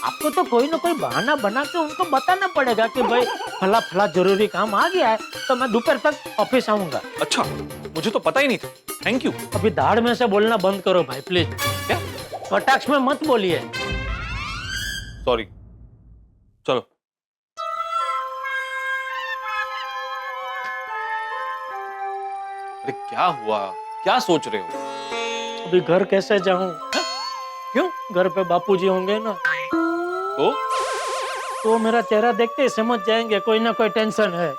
आपको तो कोई ना कोई बहाना बना के उनको बताना पड़ेगा कि भाई फला फला जरूरी काम आ गया है तो मैं दोपहर तक ऑफिस आऊंगा। अच्छा, मुझे तो पता ही नहीं था। Thank you. अभी दाढ़ में से बोलना बंद करो भाई प्लीज। क्या? कटाक्ष में मत बोलिए। सॉरी। चलो। अरे क्या हुआ, क्या सोच रहे हो? अभी घर कैसे जाऊं? क्यों? घर पे बापूजी होंगे ना, तो मेरा चेहरा देखते ही समझ जाएंगे कोई ना कोई टेंशन है।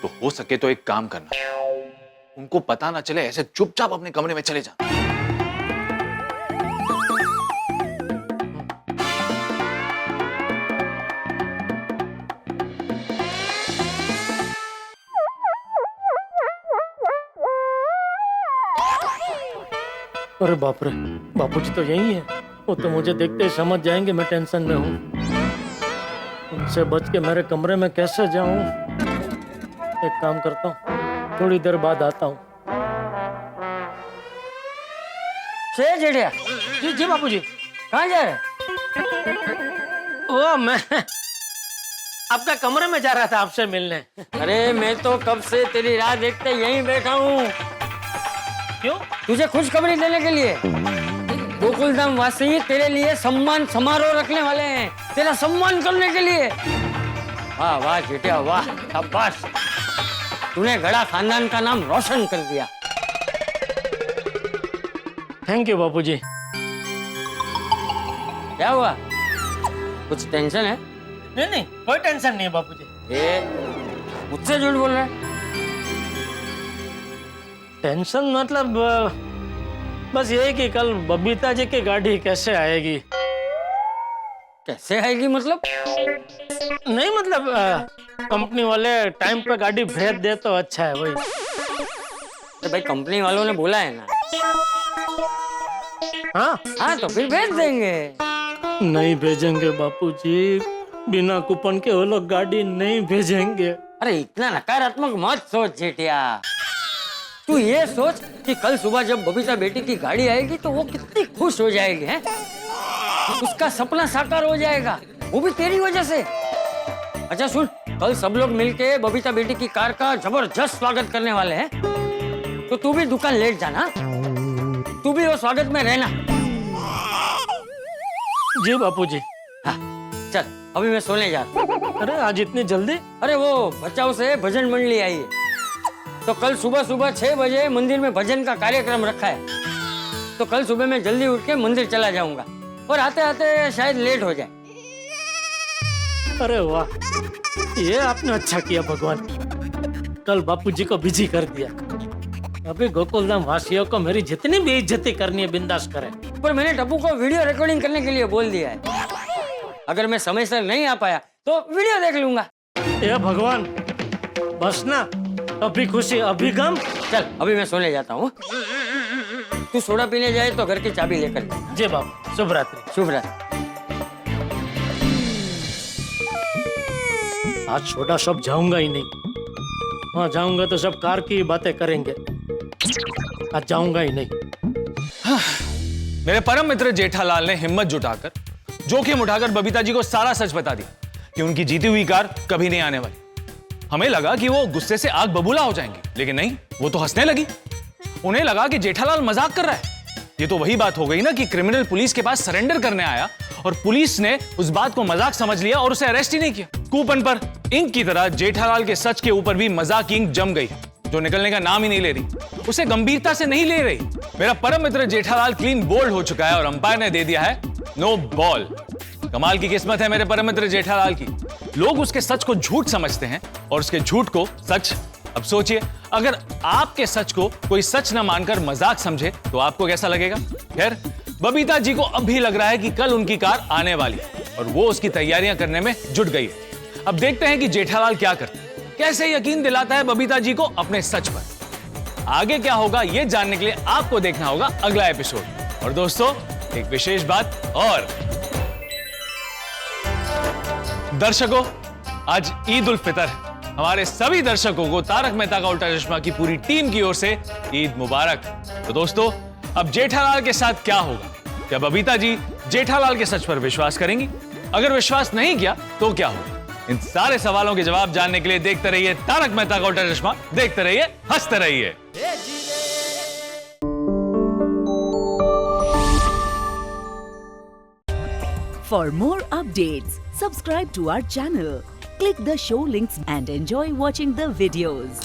तो हो सके तो एक काम करना, उनको पता ना चले, ऐसे चुपचाप अपने कमरे में चले जाना। अरे बाप रे, बापूजी तो यही है। वो तो मुझे देखते ही समझ जाएंगे मैं टेंशन में हूँ। उनसे बच के मेरे कमरे में कैसे जाऊं? एक काम करता हूँ, थोड़ी देर बाद आता हूँ। जेठिया। जी जी बापूजी। कहाँ जा रहे? वो मैं आपका कमरे में जा रहा था आपसे मिलने। अरे मैं तो कब से तेरी राह देखते यहीं बैठा हूँ। क्यों? तुझे खुशखबरी देने के लिए। गोकुलधाम वासी तेरे लिए सम्मान समारोह रखने वाले हैं, तेरा सम्मान करने के लिए। वाह वाह जेठिया वाह, शाबाश। तूने गड़ा खानदान का नाम रोशन कर दिया। थैंक यू बापूजी। क्या हुआ? कुछ टेंशन है? नहीं नहीं, कोई टेंशन नहीं है बापूजी। ये मुझसे झूठ बोल रहा है? टेंशन मतलब बस यही कि कल बबीता जी की गाड़ी कैसे आएगी। कैसे आएगी मतलब? नहीं मतलब कंपनी वाले टाइम पे गाड़ी भेज दे तो अच्छा है वही। तो भाई कंपनी वालों ने बोला है ना। हाँ तो फिर भेज देंगे। नहीं भेजेंगे बापूजी, बिना कूपन के वो लोग गाड़ी नहीं भेजेंगे। अरे इतना नकारात्मक मत सोच जेठिया। तू ये सोच कि कल सुबह जब बबीता बेटी की गाड़ी आएगी तो वो कितनी खुश हो जाएगी हैं? उसका सपना साकार हो जाएगा, वो भी तेरी वजह से। अच्छा सुन, कल सब लोग मिलके बबीता बेटी की कार का जबरदस्त स्वागत करने वाले हैं, तो तू भी दुकान लेट जाना, तू भी वो स्वागत में रहना। जी बापूजी। हाँ चल अभी मैं सोने जा रहा हूं। अरे आज इतनी जल्दी? अरे वो बचाव से भजन मंडली आई है, तो कल सुबह सुबह 6 बजे मंदिर में भजन का कार्यक्रम रखा है। तो कल सुबह मैं जल्दी उठ के मंदिर चला जाऊंगा और आते आते शायद लेट हो जाए। अरे वाह, ये आपने अच्छा किया भगवान, कल बापूजी को बिजी कर दिया। अभी गोकुलधाम वासियों को मेरी जितनी भी इज्जती करनी है बिंदास करें। पर मैंने टप्पू को वीडियो रिकॉर्डिंग करने के लिए बोल दिया है। अगर मैं समय से नहीं आ पाया तो वीडियो देख लूंगा। ये भगवान, बस ना, अभी खुशी अभी गम। चल अभी मैं सोने जाता हूँ। तू सोडा पीने जाए तो घर की चाबी लेकर जा। जी बाबू, शुभ रात्रि। शुभ रात्रि। आज सोडा शॉप जाऊंगा ही नहीं। वहाँ जाऊंगा तो सब कार की बातें करेंगे। आज जाऊंगा ही नहीं। मेरे परम मित्र जेठालाल ने हिम्मत जुटाकर, जोखिम उठाकर बबीता जी को सारा सच बता दिया कि उनकी जीती हुई कार कभी नहीं आने वाली। हमें लगा कि वो गुस्से से आग बबूला हो जाएंगे, लेकिन नहीं, वो तो हंसने लगी। उन्हें लगा कि जेठालाल मजाक कर रहा है। ये तो वही बात हो गई ना कि क्रिमिनल पुलिस के पास सरेंडर करने आया और पुलिस ने उस बात को मजाक समझ लिया और उसे अरेस्ट ही नहीं किया। कूपन पर इंक की तरह जेठालाल के सच के ऊपर भी मजाक की इंक जम गई, जो निकलने का नाम ही नहीं ले रही, उसे गंभीरता से नहीं ले रही। मेरा परम मित्र जेठालाल क्लीन बोल्ड हो चुका है और अंपायर ने दे दिया है नो बॉल। कमाल की किस्मत है मेरे परम मित्र जेठालाल की। लोग उसके सच को झूठ समझते हैं और उसके झूठ को सच। अब सोचिए, अगर आपके सच को कोई सच न मानकर मजाक समझे तो आपको कैसा लगेगा? खैर, बबीता जी को अब भी लग रहा है कि कल उनकी कार आने वाली है और वो उसकी तैयारियां करने में जुट गई है। अब देखते हैं कि जेठालाल क्या करता है, कैसे यकीन दिलाता है बबीता जी को अपने सच पर। आगे क्या होगा ये जानने के लिए आपको देखना होगा अगला एपिसोड। और दोस्तों, एक विशेष बात और, दर्शकों, आज ईद उल फितर है। हमारे सभी दर्शकों को तारक मेहता का उल्टा चश्मा की पूरी टीम की ओर से ईद मुबारक। तो दोस्तों, अब जेठालाल के साथ क्या होगा? क्या बबीता जी जेठालाल के सच पर विश्वास करेंगी? अगर विश्वास नहीं किया तो क्या होगा? इन सारे सवालों के जवाब जानने के लिए देखते रहिए तारक मेहता का उल्टा चश्मा। देखते रहिए, हंसते रहिए। For more updates, subscribe to our channel, click the show links and enjoy watching the videos.